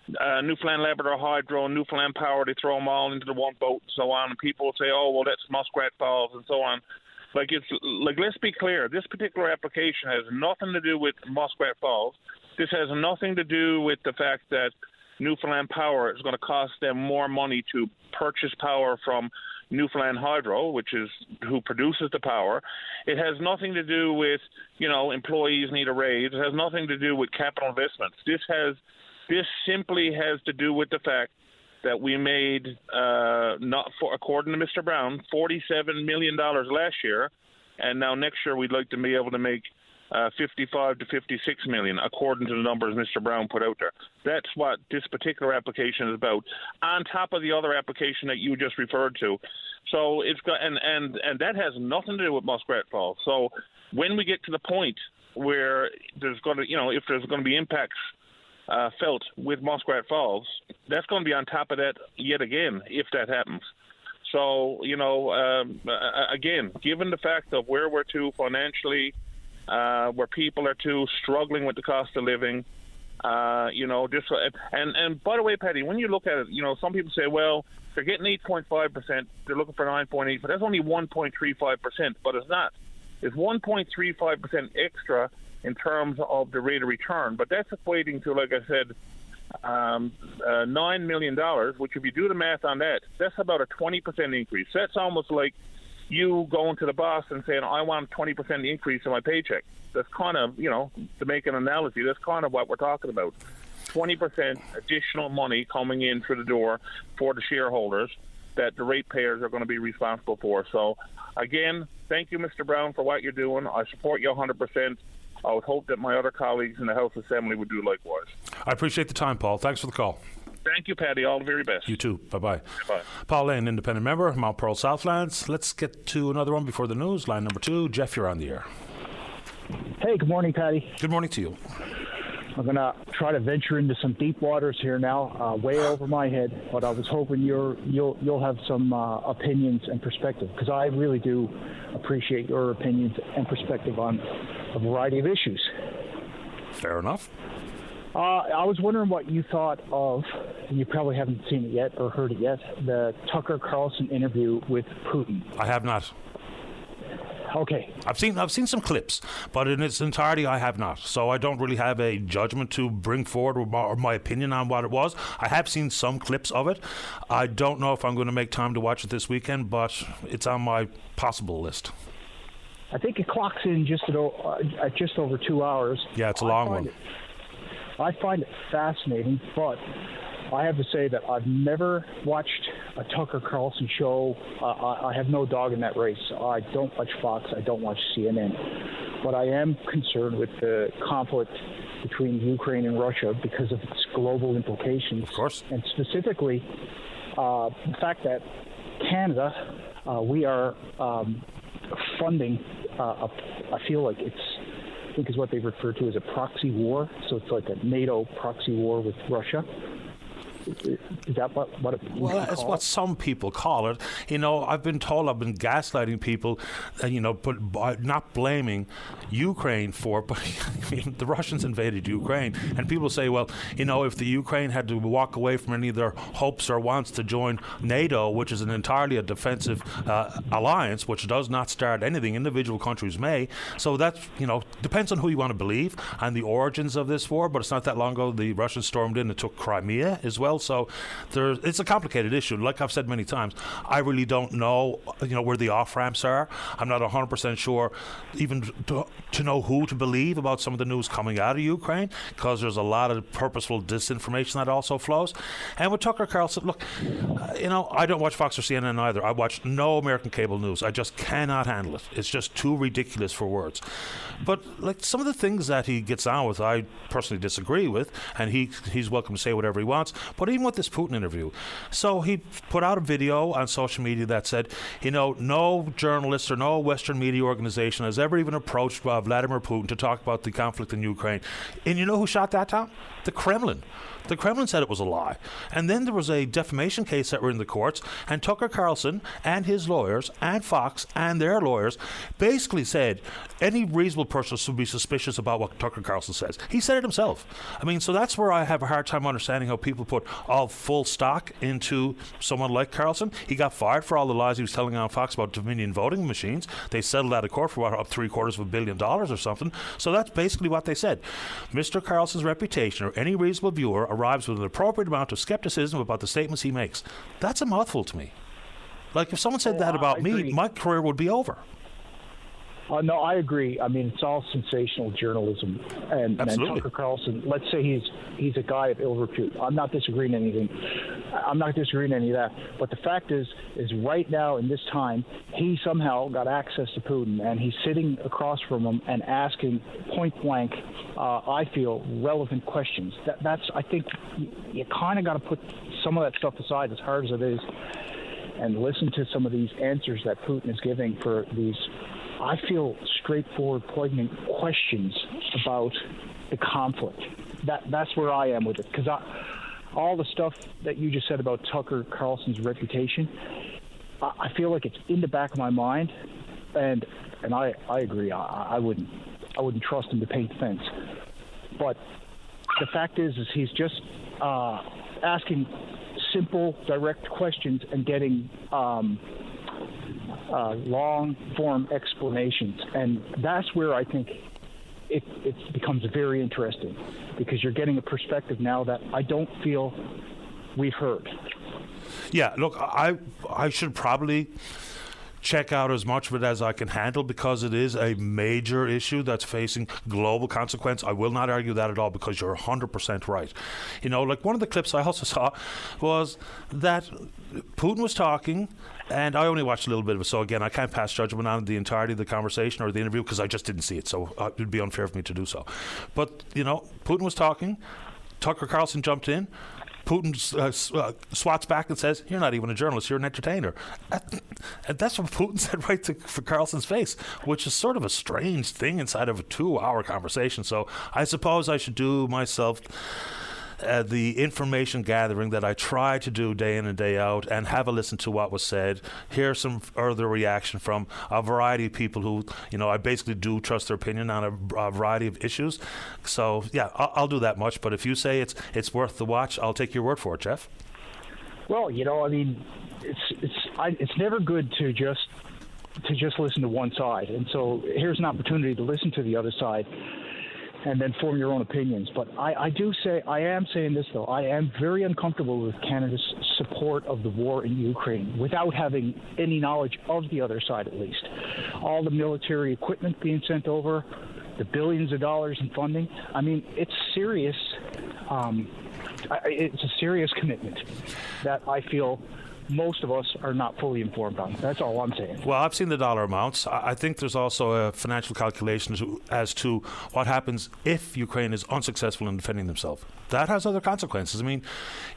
Newfoundland Labrador Hydro and Newfoundland Power. They throw them all into the one boat and so on. And people will say, oh, well, that's Muskrat Falls and so on. Let's be clear. This particular application has nothing to do with Muskrat Falls. This has nothing to do with the fact that Newfoundland Power is going to cost them more money to purchase power from Newfoundland Hydro, which is who produces the power. It has nothing to do with, employees need a raise. It has nothing to do with capital investments. This simply has to do with the fact that we made, according to Mr. Brown, $47 million last year, and now next year we'd like to be able to make 55 to 56 million, according to the numbers Mr. Brown put out there. That's what this particular application is about, on top of the other application that you just referred to. So it's got, and that has nothing to do with Muskrat Falls. So when we get to the point where there's going to, if there's going to be impacts felt with Muskrat Falls, that's going to be on top of that yet again, if that happens. So, again, given the fact of where we're to financially, where people are too struggling with the cost of living, and by the way, Patty, when you look at it, some people say, well, they're getting 8.5%, they're looking for 9.8%, but that's only 1.35%, but it's not. It's 1.35% extra in terms of the rate of return, but that's equating to, like I said, $9 million, which if you do the math on that, that's about a 20% increase. That's almost like you going to the boss and saying, I want a 20% increase in my paycheck. That's kind of, to make an analogy, that's kind of what we're talking about. 20% additional money coming in through the door for the shareholders that the ratepayers are going to be responsible for. So, again, thank you, Mr. Brown, for what you're doing. I support you 100%. I would hope that my other colleagues in the House Assembly would do likewise. I appreciate the time, Paul. Thanks for the call. Thank you, Patty. All the very best. You too. Bye-bye. Bye. Paul Lane, independent member, Mount Pearl Southlands. Let's get to another one before the news. Line number 2. Jeff, you're on the air. Hey, good morning, Patty. Good morning to you. I'm going to try to venture into some deep waters here now, way over my head, but I was hoping you'll have some opinions and perspective, because I really do appreciate your opinions and perspective on a variety of issues. Fair enough. I was wondering what you thought of, and you probably haven't seen it yet or heard it yet, the Tucker Carlson interview with Putin. I have not. Okay. I've seen some clips, but in its entirety I have not. So I don't really have a judgment to bring forward or my opinion on what it was. I have seen some clips of it. I don't know if I'm going to make time to watch it this weekend, but it's on my possible list. I think it clocks in just over 2 hours. Yeah, it's a long one. I find it fascinating, but I have to say that I've never watched a Tucker Carlson show. I have no dog in that race. I don't watch Fox. I don't watch CNN. But I am concerned with the conflict between Ukraine and Russia because of its global implications. Of course. And specifically, the fact that Canada, we are funding, I feel like I think is what they refer to as a proxy war. So it's like a NATO proxy war with Russia. Is that what it Well, that's what some people call it. You know, I've been told I've been gaslighting people, but by not blaming Ukraine for it. But I mean, the Russians invaded Ukraine, and people say, well, if the Ukraine had to walk away from any of their hopes or wants to join NATO, which is entirely a defensive alliance, which does not start anything, individual countries may. So that's, depends on who you want to believe and the origins of this war. But it's not that long ago the Russians stormed in and took Crimea as well. So it's a complicated issue. Like I've said many times, I really don't know, where the off-ramps are. I'm not 100% sure even to know who to believe about some of the news coming out of Ukraine, because there's a lot of purposeful disinformation that also flows. And with Tucker Carlson, look, I don't watch Fox or CNN either. I watch no American cable news. I just cannot handle it. It's just too ridiculous for words. But like some of the things that he gets on with, I personally disagree with, and he's welcome to say whatever he wants. But even with this Putin interview, so he put out a video on social media that said, no journalist or no Western media organization has ever even approached Vladimir Putin to talk about the conflict in Ukraine. And you know who shot that down? The Kremlin. The Kremlin said it was a lie. And then there was a defamation case that were in the courts, and Tucker Carlson and his lawyers and Fox and their lawyers basically said any reasonable person should be suspicious about what Tucker Carlson says. He said it himself. I mean, so that's where I have a hard time understanding how people put all full stock into someone like Carlson. He got fired for all the lies he was telling on Fox about Dominion voting machines. They settled out of court for up $750 million or something. So that's basically what they said. Mr. Carlson's reputation, or any reasonable viewer, arrives with an appropriate amount of skepticism about the statements he makes. That's a mouthful to me. Like if someone said that about me, my career would be over. No, I agree. I mean, it's all sensational journalism. And Tucker Carlson, let's say he's a guy of ill repute. I'm not disagreeing anything. I'm not disagreeing any of that. But the fact is right now in this time, he somehow got access to Putin, and he's sitting across from him and asking point blank, I feel, relevant questions. I think you kind of got to put some of that stuff aside, as hard as it is, and listen to some of these answers that Putin is giving for these, I feel, straightforward, poignant questions about the conflict. That's where I am with it, because all the stuff that you just said about Tucker Carlson's reputation, I feel like it's in the back of my mind, and I agree. I wouldn't trust him to paint the fence. But the fact is he's just asking simple, direct questions and getting long-form explanations, and that's where I think it becomes very interesting, because you're getting a perspective now that I don't feel we've heard. Yeah, look, I should probably check out as much of it as I can handle, because it is a major issue that's facing global consequence. I will not argue that at all, because you're 100% right. Like one of the clips I also saw was that Putin was talking, and I only watched a little bit of it, so again, I can't pass judgment on the entirety of the conversation or the interview, because I just didn't see it, so it would be unfair for me to do so. But, Putin was talking, Tucker Carlson jumped in, Putin swats back and says, "You're not even a journalist, you're an entertainer." And that's what Putin said right for Carlson's face, which is sort of a strange thing inside of a 2-hour conversation. So I suppose I should do myself the information gathering that I try to do day in and day out, and have a listen to what was said, hear some further reaction from a variety of people who, I basically do trust their opinion on a variety of issues. So, yeah, I'll do that much. But if you say it's worth the watch, I'll take your word for it, Jeff. Well, I mean, it's never good to just to just listen to one side. And so here's an opportunity to listen to the other side and then form your own opinions. But I am saying this, though. I am very uncomfortable with Canada's support of the war in Ukraine without having any knowledge of the other side, at least. All the military equipment being sent over, the billions of dollars in funding. I mean, it's serious. It's a serious commitment that I feel most of us are not fully informed on. That's all I'm saying. Well, I've seen the dollar amounts. I think there's also a financial calculation as to what happens if Ukraine is unsuccessful in defending themselves. That has other consequences. I mean,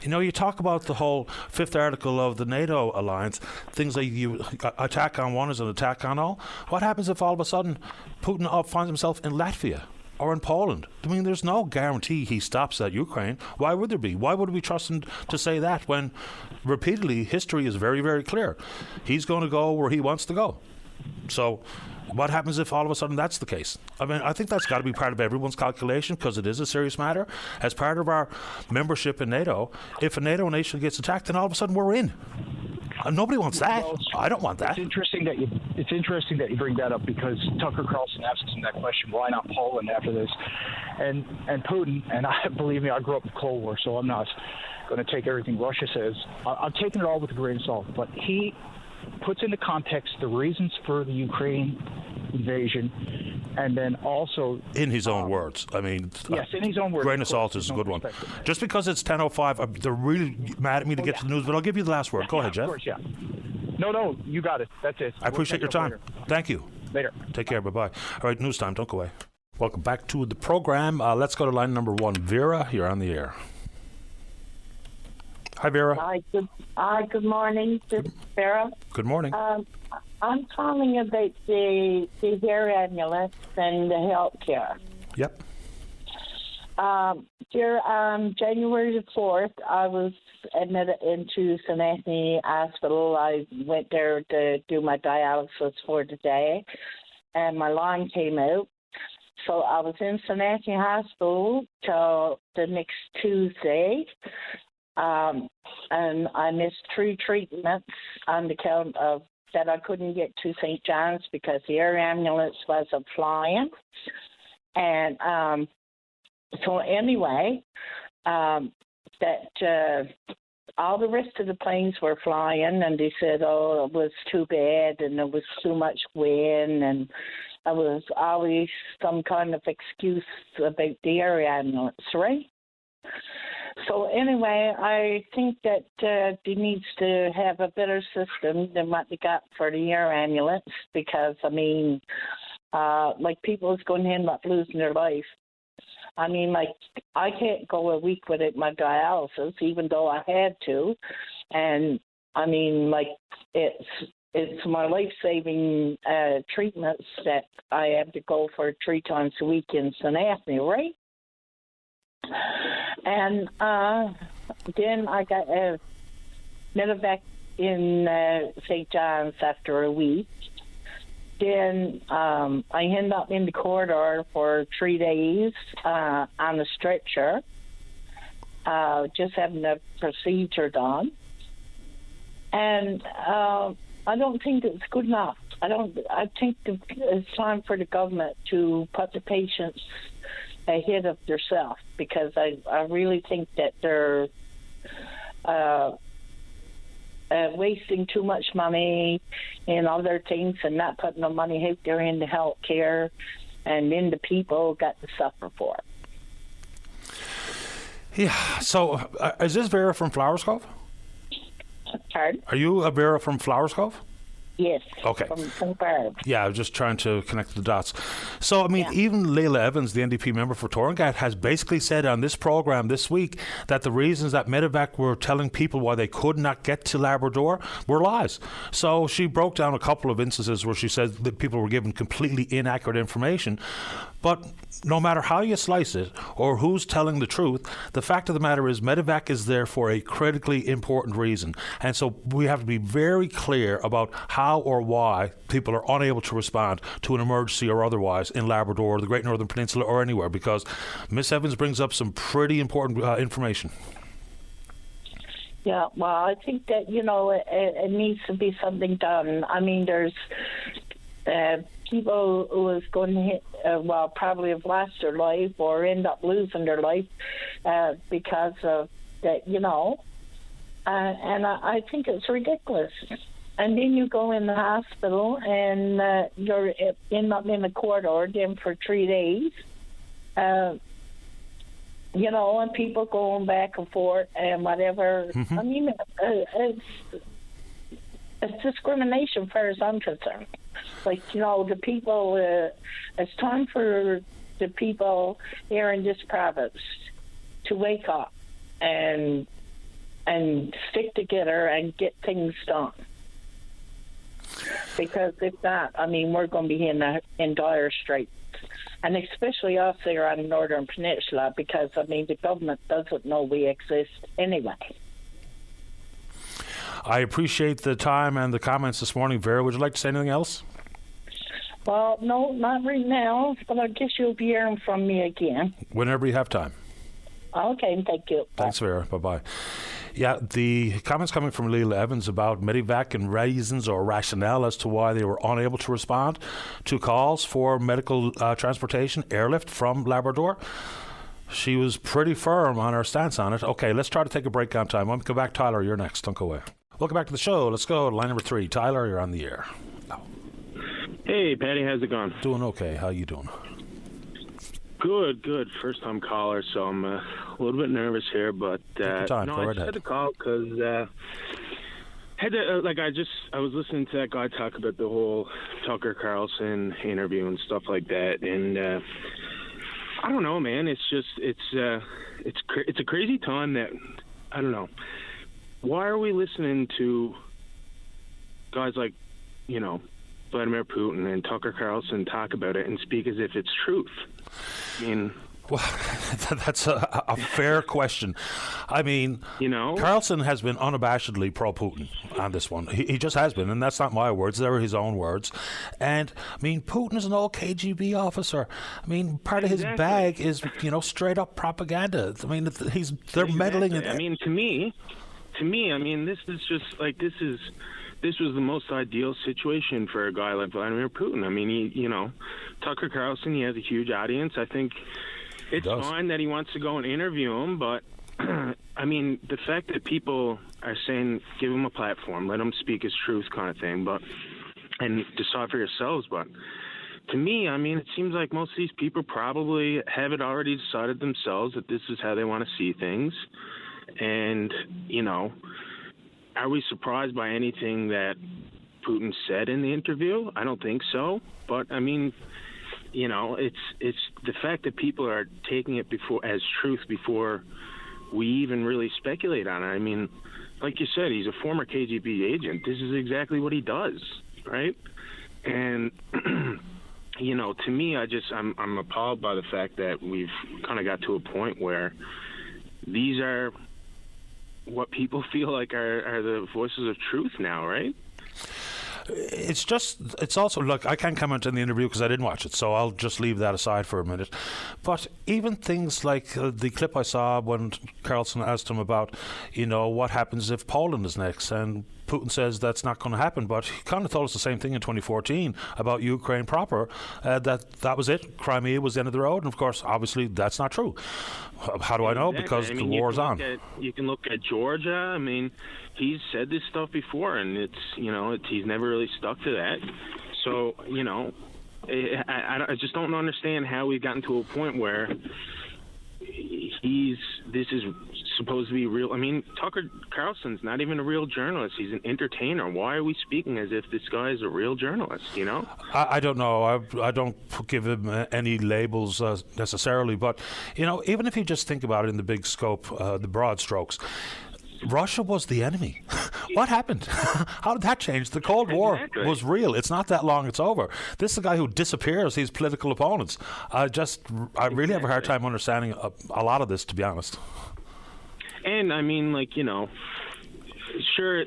you talk about the whole fifth article of the NATO alliance, things like you attack on one is an attack on all. What happens if all of a sudden Putin finds himself in Latvia or in Poland? I mean, there's no guarantee he stops at Ukraine. Why would there be? Why would we trust him to say that when repeatedly history is very, very clear? He's going to go where he wants to go. So what happens if all of a sudden that's the case? I mean, I think that's got to be part of everyone's calculation because it is a serious matter. As part of our membership in NATO, if a NATO nation gets attacked, then all of a sudden we're in. Nobody wants that. Well, I don't want that. It's interesting that you bring that up because Tucker Carlson asks him that question: why not Poland after this? And Putin, and believe me, I grew up in the Cold War, so I'm not going to take everything Russia says. I'm taking it all with a grain of salt. But he puts into context the reasons for the Ukraine invasion, and then also in his own words. I mean, yes, in his own words. Grain of salt is a good one. Just because it's 10:05, they're really mad at me to get to the news, but I'll give you the last word. Go ahead, Jeff. Of course, yeah. No, you got it. That's it. I appreciate your time. Thank you. Later. Take care. Bye-bye. All right, news time. Don't go away. Welcome back to the program. Let's go to line number 1. Vera, you're on the air. Hi, Vera. Hi, good morning. This is Vera. Good morning. I'm calling about the hair amulets and the health care. Yep. Dear, January the 4th, I was admitted into St. Anthony Hospital. I went there to do my dialysis for the day, and my line came out. So I was in St. Anthony Hospital till the next Tuesday. And I missed 3 treatments on account of that I couldn't get to St. John's because the air ambulance wasn't flying. And so anyway, that all the rest of the planes were flying, and they said, oh, it was too bad and there was too much wind, and there was always some kind of excuse about the air ambulance, right? So anyway, I think that they needs to have a better system than what they got for the air ambulance because, I mean, like people is going to end up losing their life. I mean, like, I can't go a week without my dialysis, even though I had to. And, I mean, like, it's my life-saving treatments that I have to go for 3 times a week in St. Anthony, right? And then I got a medevac in St. John's after a week. Then I ended up in the corridor for 3 days on a stretcher, just having a procedure done. And I don't think it's good enough. I think it's time for the government to put the patients ahead of themselves because I really think that they're wasting too much money in other things and not putting the money out there into health care, and then the people got to suffer for it. Yeah, so is this Vera from Flowers Cove? Pardon? Are you a Vera from Flowers Cove? Yes. Okay. From Barb. Yeah, I was just trying to connect the dots. So, I mean, even Leila Evans, the NDP member for Torringate, has basically said on this program this week that the reasons that Medevac were telling people why they could not get to Labrador were lies. So she broke down a couple of instances where she said that people were given completely inaccurate information. But no matter how you slice it or who's telling the truth, the fact of the matter is Medevac is there for a critically important reason. And so we have to be very clear about how or why people are unable to respond to an emergency or otherwise in Labrador, the Great Northern Peninsula, or anywhere, because Miss Evans brings up some pretty important information. Yeah, well, I think that, it needs to be something done. I mean, there's people who is going to hit, probably have lost their life or end up losing their life because of that, and I think it's ridiculous. And then you go in the hospital and you're end up in the court order for 3 days. And people going back and forth and whatever. Mm-hmm. I mean, it's discrimination as far as I'm concerned. Like, the people, it's time for the people here in this province to wake up and stick together and get things done. Because if not, I mean, we're going to be in dire straits. And especially us here on the Northern Peninsula, because, I mean, the government doesn't know we exist anyway. I appreciate the time and the comments this morning. Vera, would you like to say anything else? Well, no, not right now, but I guess you'll be hearing from me again. Whenever you have time. Okay, thank you. Thanks, Vera. Bye-bye. Yeah, the comments coming from Leila Evans about Medivac and reasons or rationale as to why they were unable to respond to calls for medical transportation airlift from Labrador. She was pretty firm on her stance on it. Okay, let's try to take a break on time. When we come back, Tyler, you're next. Don't go away. Welcome back to the show. Let's go to line number 3. Tyler, you're on the air. Oh. Hey, Patty, how's it going? Doing okay. How you doing? Good. First-time caller, so I'm a little bit nervous here, but I just had to call because I was listening to that guy talk about the whole Tucker Carlson interview and stuff like that, and I don't know, man. It's a crazy time that I don't know. Why are we listening to guys like Vladimir Putin and Tucker Carlson talk about it and speak as if it's truth? I mean, well, that's a fair question. I mean, Carlson has been unabashedly pro-Putin on this one. He just has been, and that's not my words. They were his own words. And, I mean, Putin is an old KGB officer. I mean, part of his bag is, straight-up propaganda. I mean, they're meddling in... I mean, to me, I mean, this is just, like, this was the most ideal situation for a guy like Vladimir Putin. I mean, Tucker Carlson, he has a huge audience. I think it's fine that he wants to go and interview him, but, I mean, the fact that people are saying, give him a platform, let him speak his truth kind of thing, and decide for yourselves, but to me, I mean, it seems like most of these people probably have it already decided themselves that this is how they want to see things, and, are we surprised by anything that Putin said in the interview? I don't think so. But, I mean, it's the fact that people are taking it as truth before we even really speculate on it. I mean, like you said, he's a former KGB agent. This is exactly what he does, right? And, to me, I'm appalled by the fact that we've kind of got to a point where these are what people feel like are the voices of truth now, right? It's also, look, I can't comment on the interview because I didn't watch it, so I'll just leave that aside for a minute. But even things like the clip I saw when Carlson asked him about, what happens if Poland is next, and Putin says that's not going to happen, but he kind of told us the same thing in 2014 about Ukraine proper, that was it. Crimea was the end of the road, and of course, obviously, that's not true. How do I know? Because the war's on. You can look at Georgia. I mean, he's said this stuff before, and he's never really stuck to that. So, I just don't understand how we've gotten to a point where this is supposed to be real. I mean, Tucker Carlson's not even a real journalist. He's an entertainer. Why are we speaking as if this guy is a real journalist, I don't know. I don't give him any labels necessarily. But, even if you just think about it in the big scope, the broad strokes, Russia was the enemy. What happened? How did that change? The Cold War was real. It's not that long. It's over. This is a guy who disappears his political opponents. I really have a hard time understanding a lot of this, to be honest. And, I mean, sure,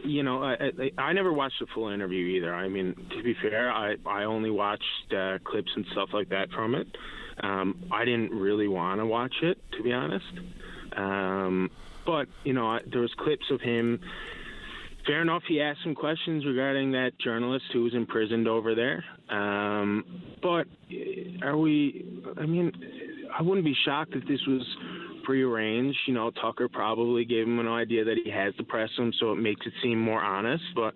I never watched the full interview either. I mean, to be fair, I only watched clips and stuff like that from it. I didn't really want to watch it, to be honest. But, there was clips of him. Fair enough, he asked some questions regarding that journalist who was imprisoned over there. But I wouldn't be shocked if this was prearranged. Tucker probably gave him an idea that he has to press him, so it makes it seem more honest. But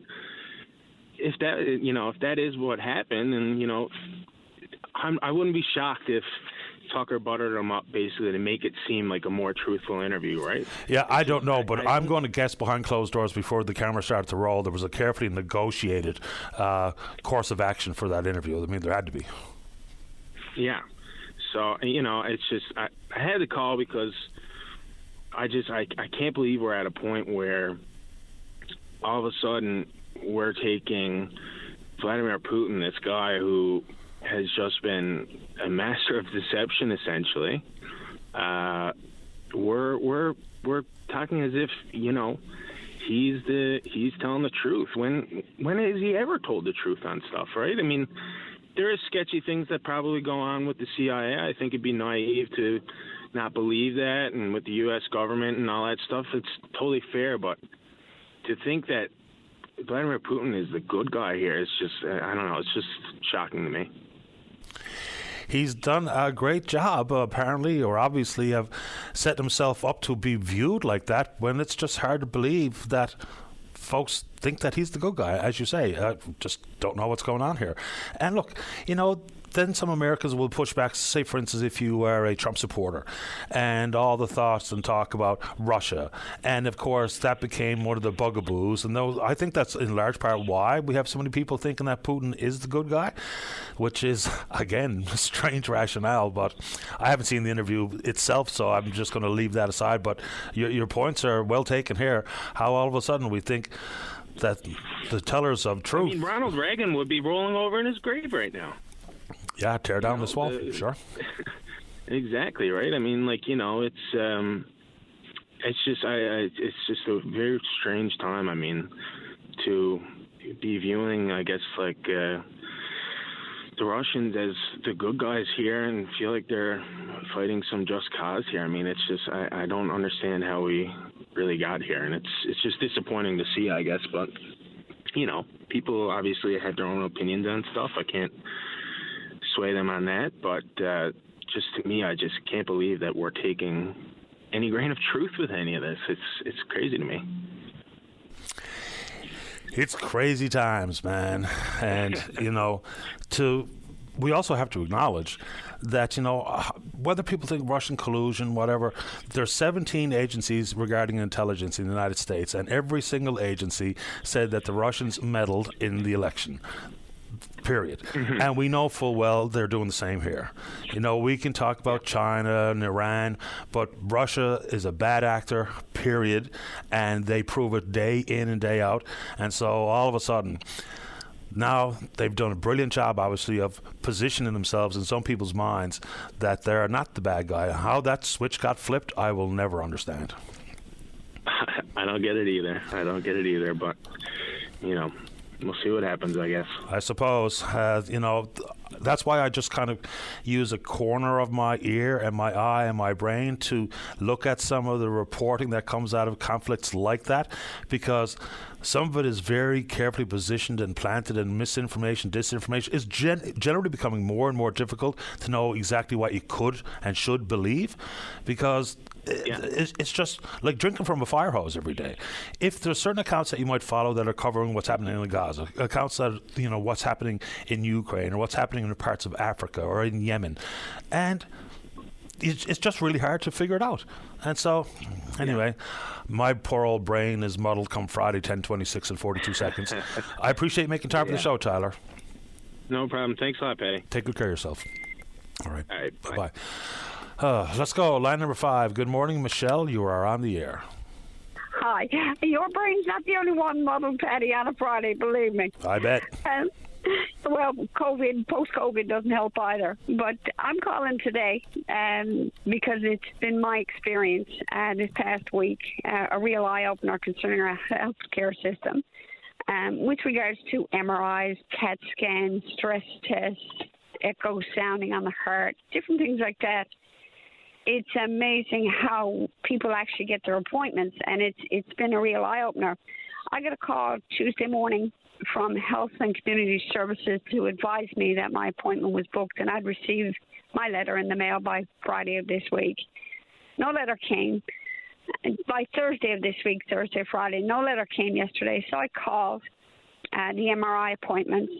if that is what happened, and, I wouldn't be shocked if Tucker buttered him up basically to make it seem like a more truthful interview, right? Yeah, I don't know, but I'm going to guess behind closed doors before the camera started to roll, there was a carefully negotiated course of action for that interview. I mean, there had to be. Yeah. So, it's just, I had to call because I can't believe we're at a point where all of a sudden we're taking Vladimir Putin, this guy who has just been a master of deception, essentially. We're talking as if he's telling the truth. When has he ever told the truth on stuff, right? I mean, there are sketchy things that probably go on with the CIA. I think it'd be naive to not believe that, and with the U.S. government and all that stuff, it's totally fair. But to think that Vladimir Putin is the good guy here, it's just, I don't know, it's just shocking to me. He's done a great job, apparently, or obviously have set himself up to be viewed like that when it's just hard to believe that folks think that he's the good guy, as you say. Just don't know what's going on here. And look, then some Americans will push back, say, for instance, if you are a Trump supporter, and all the thoughts and talk about Russia. And, of course, that became one of the bugaboos. And I think that's in large part why we have so many people thinking that Putin is the good guy, which is, again, a strange rationale. But I haven't seen the interview itself, so I'm just going to leave that aside. But your points are well taken here, how all of a sudden we think that the tellers of truth... I mean, Ronald Reagan would be rolling over in his grave right now. Yeah, tear down this wall, sure. Exactly, right? I mean, it's just a very strange time. I mean, to be viewing, I guess, the Russians as the good guys here and feel like they're fighting some just cause here. I mean, it's just I don't understand how we really got here, and it's just disappointing to see, I guess. But people obviously have their own opinions on stuff. I can't sway them on that, but just to me, I just can't believe that we're taking any grain of truth with any of this. It's crazy to me. It's crazy times, man. And we also have to acknowledge that, whether people think Russian collusion, whatever, there's 17 agencies regarding intelligence in the United States, and every single agency said that the Russians meddled in the election. Period. Mm-hmm. And we know full well they're doing the same here. We can talk about China and Iran, but Russia is a bad actor, period, and they prove it day in and day out. And so all of a sudden, now they've done a brilliant job, obviously, of positioning themselves in some people's minds that they're not the bad guy. How that switch got flipped, I will never understand. I don't get it either, but, we'll see what happens, I guess. I suppose. That's why I just kind of use a corner of my ear and my eye and my brain to look at some of the reporting that comes out of conflicts like that, because some of it is very carefully positioned and planted, and misinformation, disinformation is generally becoming more and more difficult to know exactly what you could and should believe, because it's just like drinking from a fire hose every day. If there's certain accounts that you might follow that are covering what's happening in Gaza, accounts that, what's happening in Ukraine or what's happening in parts of Africa or in Yemen, and it's just really hard to figure it out. And so, anyway, my poor old brain is muddled come Friday, 10:26 and 42 seconds. I appreciate making time for the show, Tyler. No problem. Thanks a lot, Patty. Take good care of yourself. All right. Bye-bye. Let's go. Line number 5. Good morning, Michelle. You are on the air. Hi. Your brain's not the only one muddled, Patty, on a Friday, believe me. I bet. Well, post-COVID doesn't help either. But I'm calling today because it's been my experience this past week, a real eye-opener concerning our healthcare system, with regards to MRIs, CAT scans, stress tests, echo sounding on the heart, different things like that. it's amazing how people actually get their appointments, and it's been a real eye-opener. I got a call Tuesday morning from Health and Community Services to advise me that my appointment was booked, and I'd received my letter in the mail by Friday of this week. No letter came. By Thursday of this week, Thursday, Friday, no letter came yesterday, so I called the MRI appointments.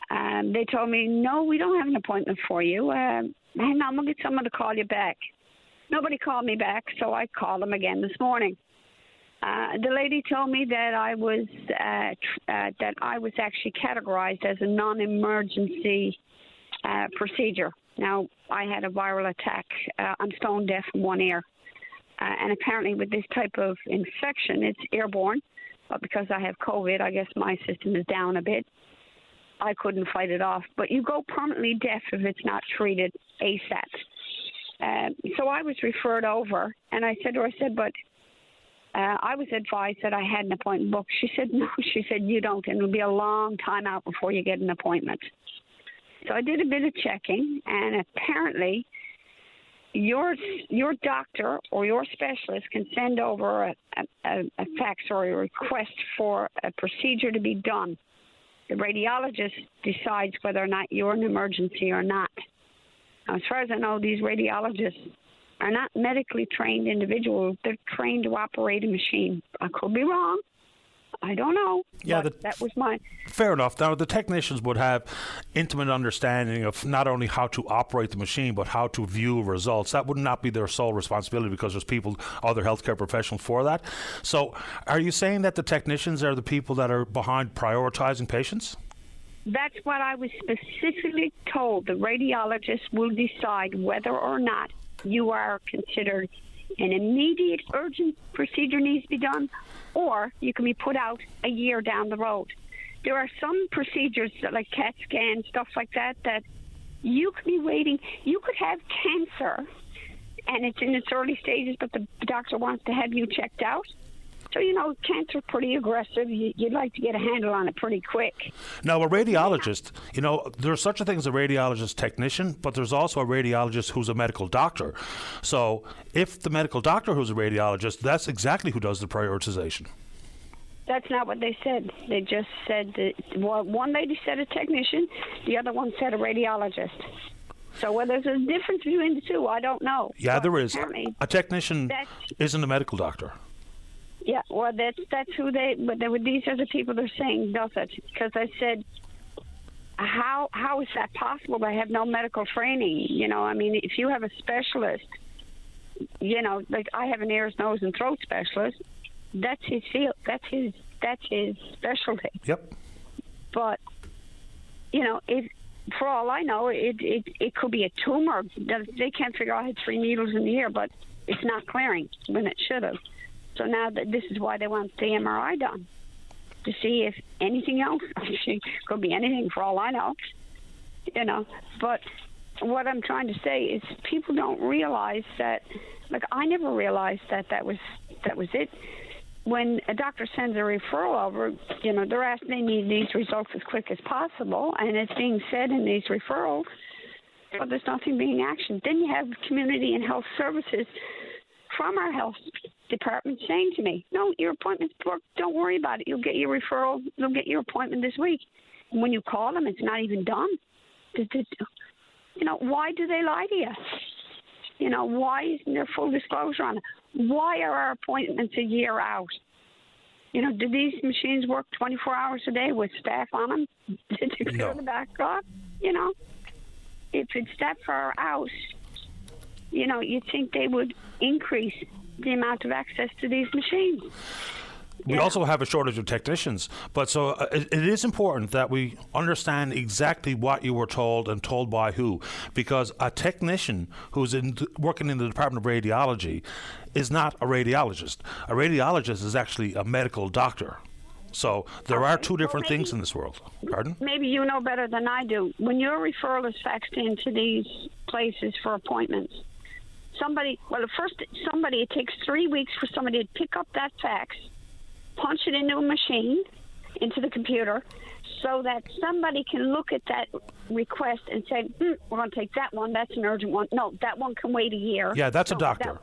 They told me, no, we don't have an appointment for you. And I'm going to get someone to call you back. Nobody called me back, so I called them again this morning. The lady told me that I was actually categorized as a non-emergency procedure. Now, I had a viral attack. I'm stone deaf in one ear. And apparently with this type of infection, it's airborne. But because I have COVID, I guess my system is down a bit. I couldn't fight it off. But you go permanently deaf if it's not treated ASAP. So I was referred over, and I said to her, but I was advised that I had an appointment booked. She said, no. She said, you don't, and it'll be a long time out before you get an appointment. So I did a bit of checking, and apparently your doctor or your specialist can send over a fax or a request for a procedure to be done. The radiologist decides whether or not you're an emergency or not. Now, as far as I know, these radiologists are not medically trained individuals. They're trained to operate a machine. I could be wrong. I don't know. Yeah, that was my... Fair enough. Now, the technicians would have intimate understanding of not only how to operate the machine, but how to view results. That would not be their sole responsibility because there's people, other healthcare professionals for that. So are you saying that the technicians are the people that are behind prioritizing patients? That's what I was specifically told. The radiologist will decide whether or not you are considered an immediate urgent procedure needs to be done, or you can be put out a year down the road. There are some procedures like CAT scan, stuff like that you could be waiting. You could have cancer, and it's in its early stages, but the doctor wants to have you checked out. So, cancer is pretty aggressive. You'd like to get a handle on it pretty quick. Now, a radiologist, there's such a thing as a radiologist technician, but there's also a radiologist who's a medical doctor. So if the medical doctor who's a radiologist, that's exactly who does the prioritization. That's not what they said. They just said that, one lady said a technician, the other one said a radiologist. So whether there's a difference between the two, I don't know. Yeah, there is. A technician isn't a medical doctor. Yeah, well, that's who these are the people they're saying does it. Because I said, how is that possible? They have no medical training. If you have a specialist, like I have an ears, nose, and throat specialist, that's his field. That's his specialty. Yep. But, if for all I know, it could be a tumor. They can't figure out I had 3 needles in the ear, but it's not clearing when it should have. So now this is why they want the MRI done, to see if anything else, could be anything for all I know, But what I'm trying to say is people don't realize that, like I never realized that was it. When a doctor sends a referral over, they're asking, they need these results as quick as possible, and it's being said in these referrals, but there's nothing being actioned. Then you have community and health services from our health department saying to me, no, your appointment's booked. Don't worry about it. You'll get your referral. You'll get your appointment this week. And when you call them, it's not even done. Why do they lie to you? Why isn't there full disclosure on it? Why are our appointments a year out? Do these machines work 24 hours a day with staff on them to clear the backlog? If it's that far out, you'd think they would increase the amount of access to these machines. We also have a shortage of technicians, but so it is important that we understand exactly what you were told and told by who, because a technician who's working in the Department of Radiology is not a radiologist. A radiologist is actually a medical doctor. So there are two different things in this world. Pardon? Maybe you know better than I do. When your referral is faxed into these places for appointments, it takes 3 weeks for somebody to pick up that fax, punch it into a machine, into the computer, so that somebody can look at that request and say, we're going to take that one. That's an urgent one. No, that one can wait a year. Yeah, that's a doctor.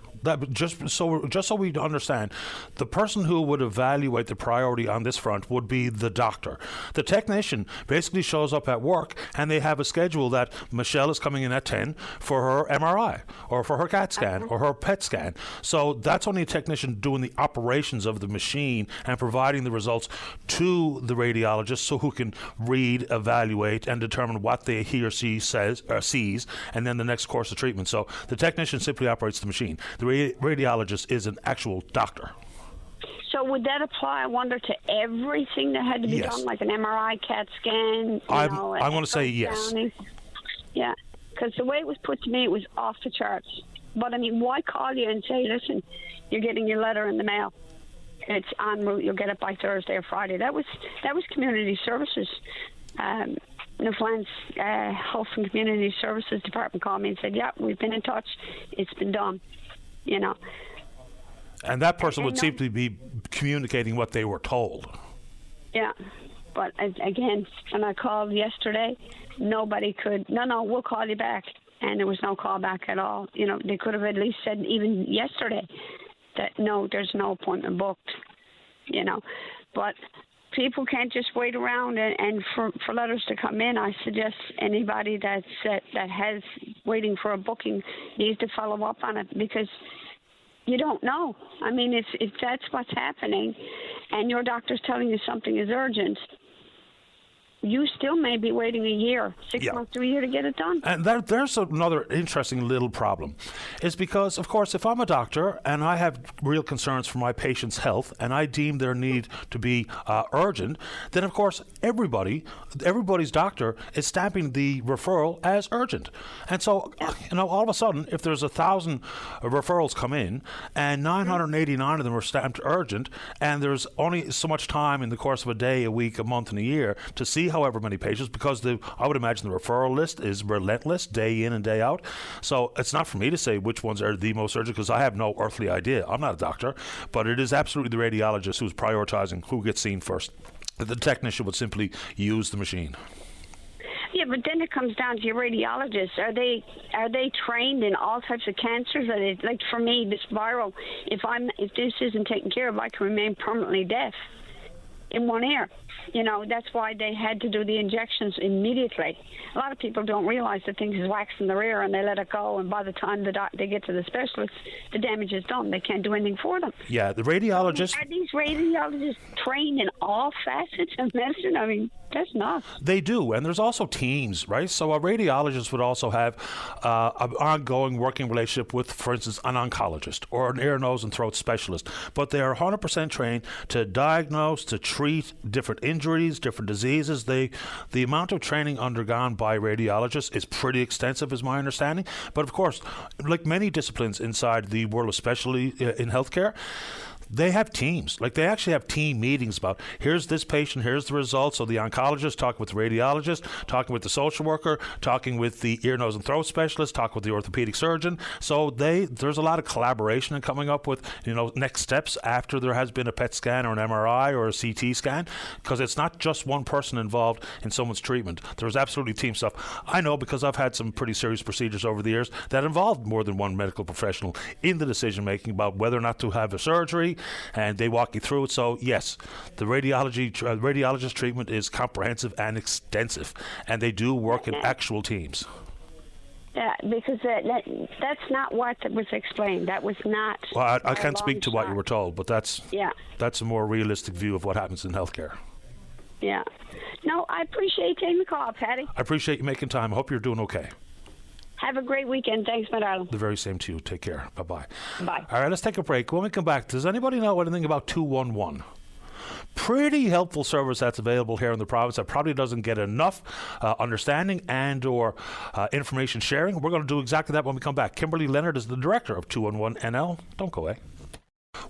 Just so we understand, the person who would evaluate the priority on this front would be the doctor. The technician basically shows up at work and they have a schedule that Michelle is coming in at 10 for her MRI or for her CAT scan or her PET scan. So that's only a technician doing the operations of the machine and providing the results to the radiologist so who can read, evaluate, and determine what he or she sees, and then the next course of treatment. So the technician simply operates the machine. The radiologist is an actual doctor. So would that apply, I wonder, to everything that had to be done, like an MRI, CAT scan? I'm going to say yes. Yeah, because the way it was put to me, it was off the charts. But, I mean, why call you and say, listen, you're getting your letter in the mail. It's en route. You'll get it by Thursday or Friday. That was community services. Newfoundland's Health and Community Services Department called me and said, yeah, we've been in touch. It's been done. You know. And that person would simply be communicating what they were told. Yeah. But again, when I called yesterday, nobody could, no, we'll call you back. And there was no call back at all. You know, they could have at least said even yesterday that, no, there's no appointment booked, you know. But people can't just wait around and for letters to come in. I suggest anybody that has waiting for a booking needs to follow up on it, because you don't know. I mean, if that's what's happening and your doctor's telling you something is urgent, you still may be waiting a year, 6 months to a year to get it done. And there's another interesting little problem. Is because, of course, if I'm a doctor and I have real concerns for my patient's health and I deem their need to be urgent, then, of course, everybody's doctor is stamping the referral as urgent. And so, all of a sudden, if there's 1,000 referrals come in and 989 of them are stamped urgent, and there's only so much time in the course of a day, a week, a month, and a year to see however many patients, because I would imagine the referral list is relentless day in and day out. So it's not for me to say which ones are the most urgent, because I have no earthly idea. I'm not a doctor, but it is absolutely the radiologist who's prioritizing who gets seen first. The technician would simply use the machine. Yeah, but then it comes down to your radiologists. Are they trained in all types of cancers? Are they, like for me, this viral, if this isn't taken care of, I can remain permanently deaf in one ear. You know, that's why they had to do the injections immediately. A lot of people don't realize that things is waxed in their ear and they let it go, and by the time they get to the specialist, the damage is done. They can't do anything for them. Yeah, the radiologist... Are these radiologists trained in all facets of medicine? I mean, that's nuts. They do, and there's also teams, right? So a radiologist would also have an ongoing working relationship with, for instance, an oncologist or an ear, nose, and throat specialist. But they are 100% trained to diagnose, to treat different injuries, different diseases. The amount of training undergone by radiologists is pretty extensive, is my understanding. But of course, like many disciplines inside the world of specialty in healthcare, they have teams. Like, they actually have team meetings about, here's this patient, here's the results. So the oncologist talking with the radiologist, talking with the social worker, talking with the ear, nose, and throat specialist, talking with the orthopedic surgeon. So there's a lot of collaboration and coming up with, next steps after there has been a PET scan or an MRI or a CT scan, because it's not just one person involved in someone's treatment. There's absolutely team stuff. I know, because I've had some pretty serious procedures over the years that involved more than one medical professional in the decision making about whether or not to have a surgery, and they walk you through it. So yes, the radiologist treatment is comprehensive and extensive, and they do work in actual teams. Yeah, because that's not what was explained. That was not. Well, I can't speak to what you were told, but that's a more realistic view of what happens in healthcare. Yeah. No, I appreciate you taking the call, Patty. I appreciate you making time. I hope you're doing okay. Have a great weekend. Thanks, my darling. The very same to you. Take care. Bye-bye. Bye. All right, let's take a break. When we come back, does anybody know anything about 211? Pretty helpful service that's available here in the province that probably doesn't get enough understanding and or information sharing. We're going to do exactly that when we come back. Kimberly Leonard is the director of 211 NL. Don't go away.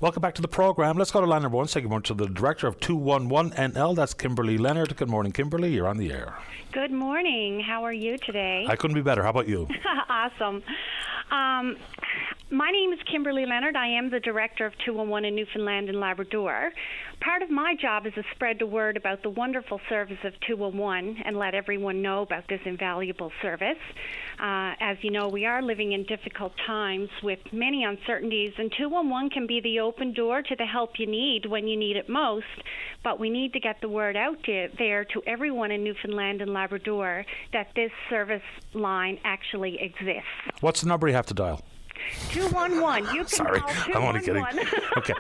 Welcome back to the program. Let's go to line number one. Say good morning to the director of 211 NL. That's Kimberly Leonard. Good morning, Kimberly. You're on the air. Good morning. How are you today? I couldn't be better. How about you? Awesome. My name is Kimberly Leonard. I am the director of 211 in Newfoundland and Labrador. Part of my job is to spread the word about the wonderful service of 211 and let everyone know about this invaluable service. As you know, we are living in difficult times with many uncertainties, and 211 can be the open door to the help you need when you need it most. But we need to get the word out there to everyone in Newfoundland and Labrador that this service line actually exists. What's the number you have to dial? 211. You can Sorry, call 211. I'm only kidding. Okay.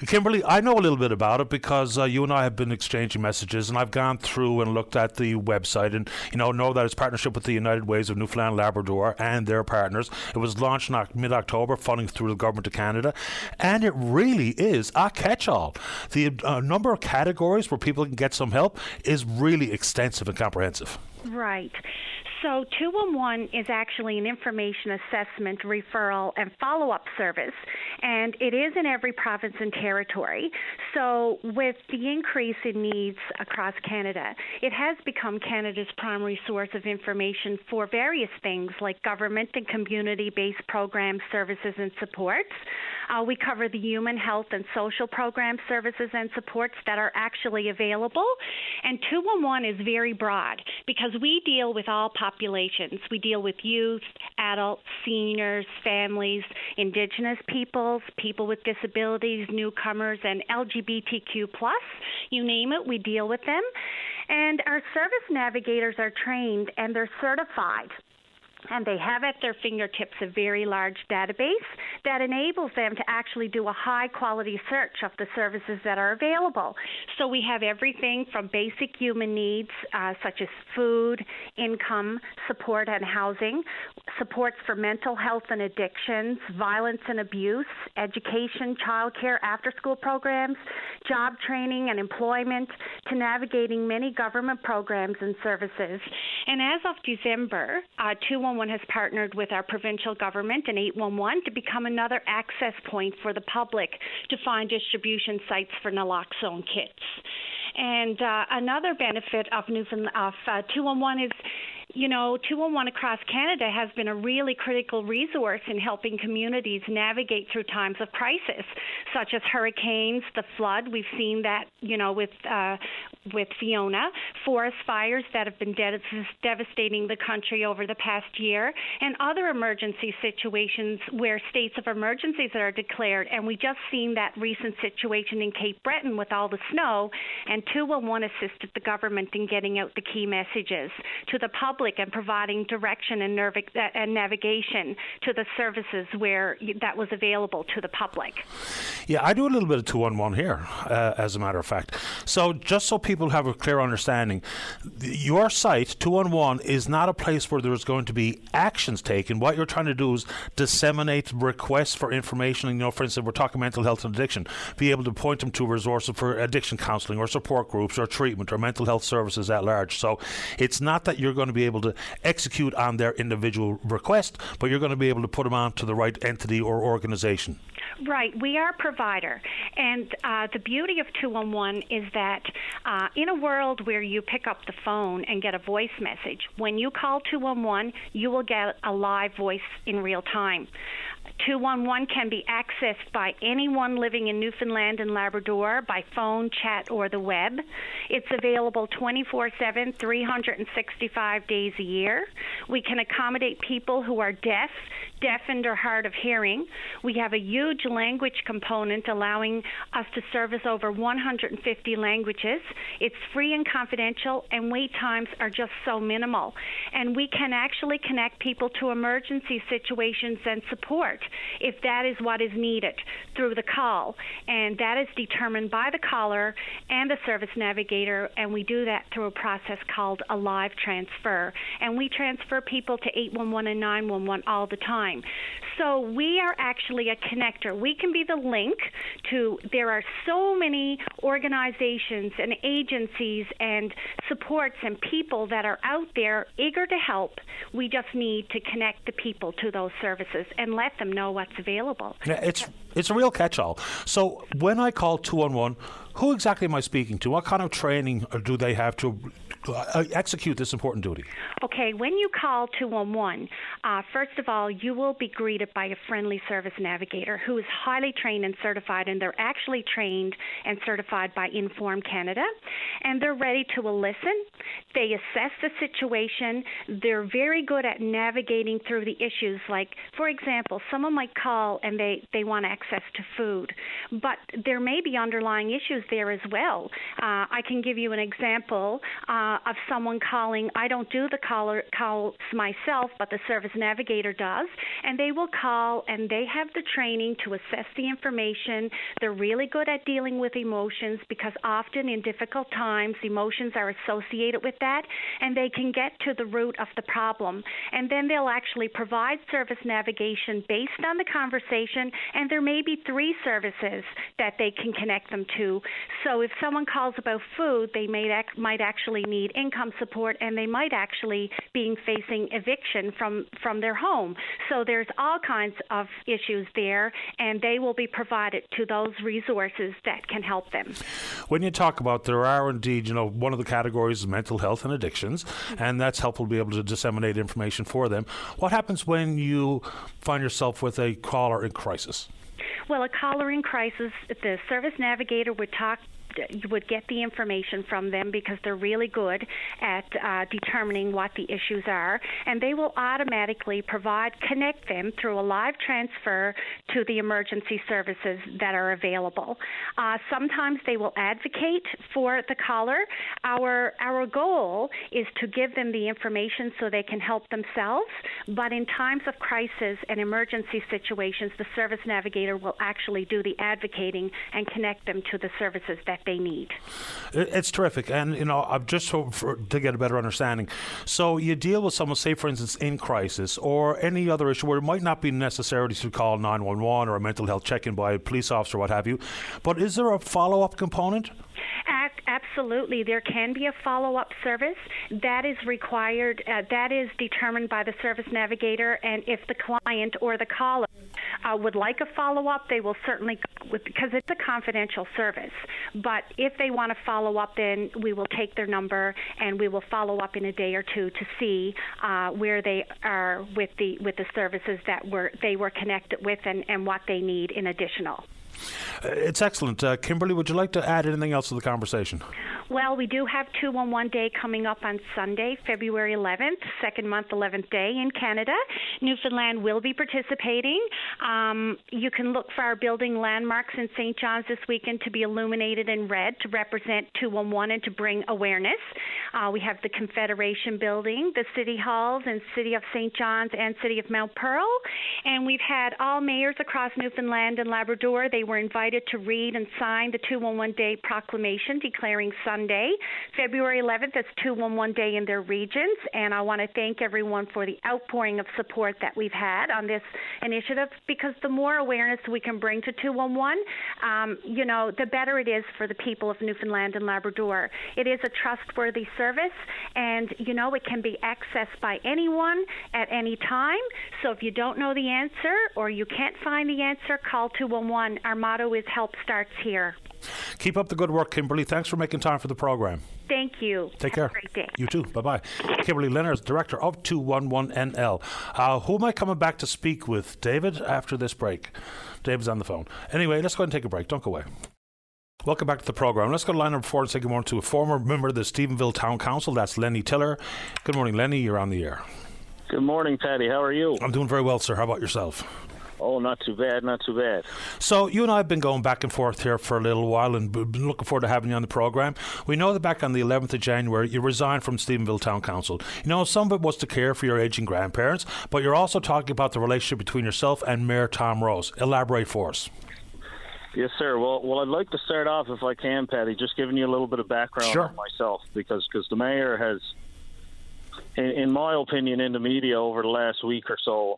Kimberly, I know a little bit about it because you and I have been exchanging messages, and I've gone through and looked at the website and, know that it's partnership with the United Ways of Newfoundland and Labrador and their partners. It was launched in mid-October, funding through the Government of Canada, and it really is a catch-all. The number of categories where people can get some help is really extensive and comprehensive. Right. So 211 is actually an information assessment, referral, and follow-up service, and it is in every province and territory. So with the increase in needs across Canada, it has become Canada's primary source of information for various things like government and community-based programs, services, and supports. We cover the human health and social programs, services, and supports that are actually available. And 211 is very broad because we deal with all populations. We deal with youth, adults, seniors, families, Indigenous peoples, people with disabilities, newcomers, and LGBTQ+. You name it, we deal with them. And our service navigators are trained and they're certified. And they have at their fingertips a very large database that enables them to actually do a high-quality search of the services that are available. So we have everything from basic human needs, such as food, income, support and housing, supports for mental health and addictions, violence and abuse, education, childcare, after-school programs, job training and employment, to navigating many government programs and services. And as of December, 211 has partnered with our provincial government and 811 to become another access point for the public to find distribution sites for naloxone kits. And another benefit of 211 is, 211 across Canada has been a really critical resource in helping communities navigate through times of crisis, such as hurricanes, the flood. We've seen that, with Fiona, forest fires that have been devastating the country over the past year, and other emergency situations where states of emergencies are declared. And we just seen that recent situation in Cape Breton with all the snow, and 211 assisted the government in getting out the key messages to the public and providing direction and navigation to the services where that was available to the public. Yeah, I do a little bit of 211 here, as a matter of fact. So just so people have a clear understanding, your site, 211, is not a place where there's going to be actions taken. What you're trying to do is disseminate requests for information. For instance, we're talking mental health and addiction, be able to point them to resources for addiction counselling or support groups or treatment or mental health services at large. So it's not that you're going to be able to execute on their individual request, but you're going to be able to put them on to the right entity or organization. Right. We are a provider. And the beauty of 211 is that in a world where you pick up the phone and get a voice message, when you call 211, you will get a live voice in real time. 211 can be accessed by anyone living in Newfoundland and Labrador by phone, chat, or the web. It's available 24/7, 365 days a year. We can accommodate people who are deafened or hard of hearing. We have a huge language component allowing us to service over 150 languages. It's free and confidential, and wait times are just so minimal. And we can actually connect people to emergency situations and support if that is what is needed through the call. And that is determined by the caller and the service navigator, and we do that through a process called a live transfer. And we transfer people to 811 and 911 all the time. So we are actually a connector. We can be the link to, there are so many organizations and agencies and supports and people that are out there eager to help. We just need to connect the people to those services and let them know what's available. Yeah, it's a real catch-all. So when I call 211, who exactly am I speaking to? What kind of training do they have to execute this important duty? Okay, when you call 211, first of all, you will be greeted by a friendly service navigator who is highly trained and certified, and they're actually trained and certified by Inform Canada, and they're ready to listen. They assess the situation. They're very good at navigating through the issues. Like, for example, someone might call and they want access to food, but there may be underlying issues there as well. I can give you an example of someone calling. I don't do the calls myself, but the service navigator does, and they will call and they have the training to assess the information. They're really good at dealing with emotions because often in difficult times, emotions are associated with that, and they can get to the root of the problem. And then they'll actually provide service navigation based on the conversation, and there may be 3 services that they can connect them to. So if someone calls about food, they might actually need income support, and they might actually be facing eviction from their home. So there's all kinds of issues there, and they will be provided to those resources that can help them. When you talk about, there are indeed, one of the categories is mental health and addictions, and that's helpful to be able to disseminate information for them. What happens when you find yourself with a caller in crisis? Well, a caller in crisis, the service navigator would get the information from them because they're really good at determining what the issues are, and they will automatically connect them through a live transfer to the emergency services that are available. Sometimes they will advocate for the caller. Our goal is to give them the information so they can help themselves, but in times of crisis and emergency situations, the service navigator will actually do the advocating and connect them to the services that they need. It's terrific, and I'm just to get a better understanding. So you deal with someone, say for instance, in crisis or any other issue where it might not be necessary to call 911 or a mental health check-in by a police officer, what have you. But is there a follow-up component? Absolutely. There can be a follow-up service that is required, that is determined by the service navigator, and if the client or the caller would like a follow-up, they will certainly, because it's a confidential service. But if they want to follow up, then we will take their number and we will follow up in a day or two to see where they are with the services that they were connected with and what they need in additional. It's excellent. Kimberly, would you like to add anything else to the conversation? Well, we do have 211 Day coming up on Sunday, February 11th, second month, 11th day in Canada. Newfoundland will be participating. You can look for our building landmarks in St. John's this weekend to be illuminated in red to represent 211 and to bring awareness. We have the Confederation Building, the City Halls in City of St. John's and City of Mount Pearl. And we've had all mayors across Newfoundland and Labrador. They were invited to read and sign the 211 Day proclamation declaring Sunday, February 11th, as 211 Day in their regions. And I want to thank everyone for the outpouring of support that we've had on this initiative, because the more awareness we can bring to 211, the better it is for the people of Newfoundland and Labrador. It is a trustworthy service, and, it can be accessed by anyone at any time. So if you don't know the answer or you can't find the answer, call 211. Our motto is help starts here. Keep up the good work, Kimberly. Thanks for making time for the program. Thank you. Take care. Have a great day. You too. Bye-bye. Kimberly Leonard, Director of 211NL. Who am I coming back to speak with? David, after this break. David's on the phone. Anyway, let's go ahead and take a break. Don't go away. Welcome back to the program. Let's go to line number 4 and say good morning to a former member of the Stephenville Town Council. That's Lenny Tiller. Good morning, Lenny. You're on the air. Good morning, Paddy. How are you? I'm doing very well, sir. How about yourself? Oh, not too bad, not too bad. So you and I have been going back and forth here for a little while and been looking forward to having you on the program. We know that back on the 11th of January, you resigned from Stephenville Town Council. Some of it was to care for your aging grandparents, but you're also talking about the relationship between yourself and Mayor Tom Rose. Elaborate for us. Yes, sir. Well, I'd like to start off, if I can, Paddy, just giving you a little bit of background on myself, because the mayor has, in my opinion, in the media over the last week or so,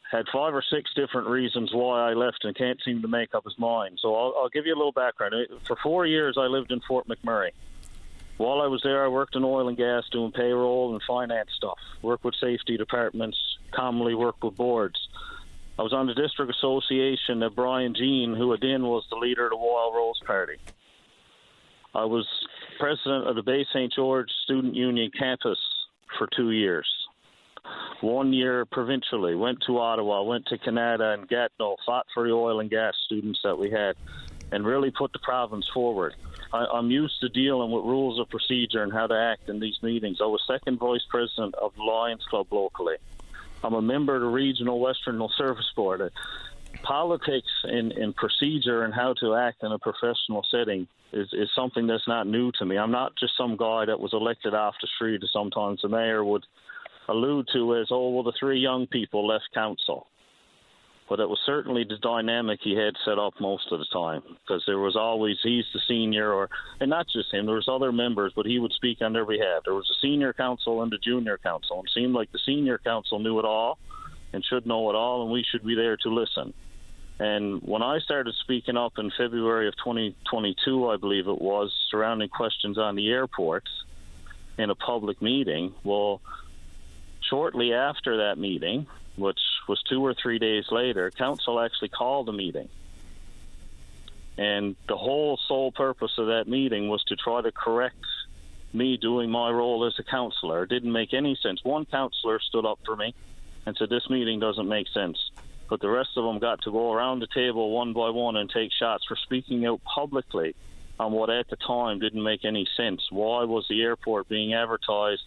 had 5 or 6 different reasons why I left and can't seem to make up his mind. So I'll give you a little background. For 4 years, I lived in Fort McMurray. While I was there, I worked in oil and gas, doing payroll and finance stuff, worked with safety departments, commonly worked with boards. I was on the district association of Brian Jean, who then was the leader of the Wild Rose Party. I was president of the Bay St. George Student Union campus for 2 years. 1 year provincially, went to Ottawa, went to Canada and Gatineau, fought for the oil and gas students that we had, and really put the province forward. I'm used to dealing with rules of procedure and how to act in these meetings. I was second vice president of the Lions Club locally. I'm a member of the Regional Western Service Board. Politics and procedure and how to act in a professional setting is something that's not new to me. I'm not just some guy that was elected off the street, as sometimes the mayor would allude to as, oh, well, the 3 young people left council. But it was certainly the dynamic he had set up most of the time, because there was always, he's the senior, and not just him, there was other members, but he would speak on their behalf. There was a senior council and a junior council, and it seemed like the senior council knew it all and should know it all, and we should be there to listen. And when I started speaking up in February of 2022, I believe it was, surrounding questions on the airport in a public meeting, well, shortly after that meeting, which was 2 or 3 days later, council actually called a meeting. And the whole sole purpose of that meeting was to try to correct me doing my role as a councillor. It didn't make any sense. One councillor stood up for me and said, this meeting doesn't make sense. But the rest of them got to go around the table one by one and take shots for speaking out publicly on what at the time didn't make any sense. Why was the airport being advertised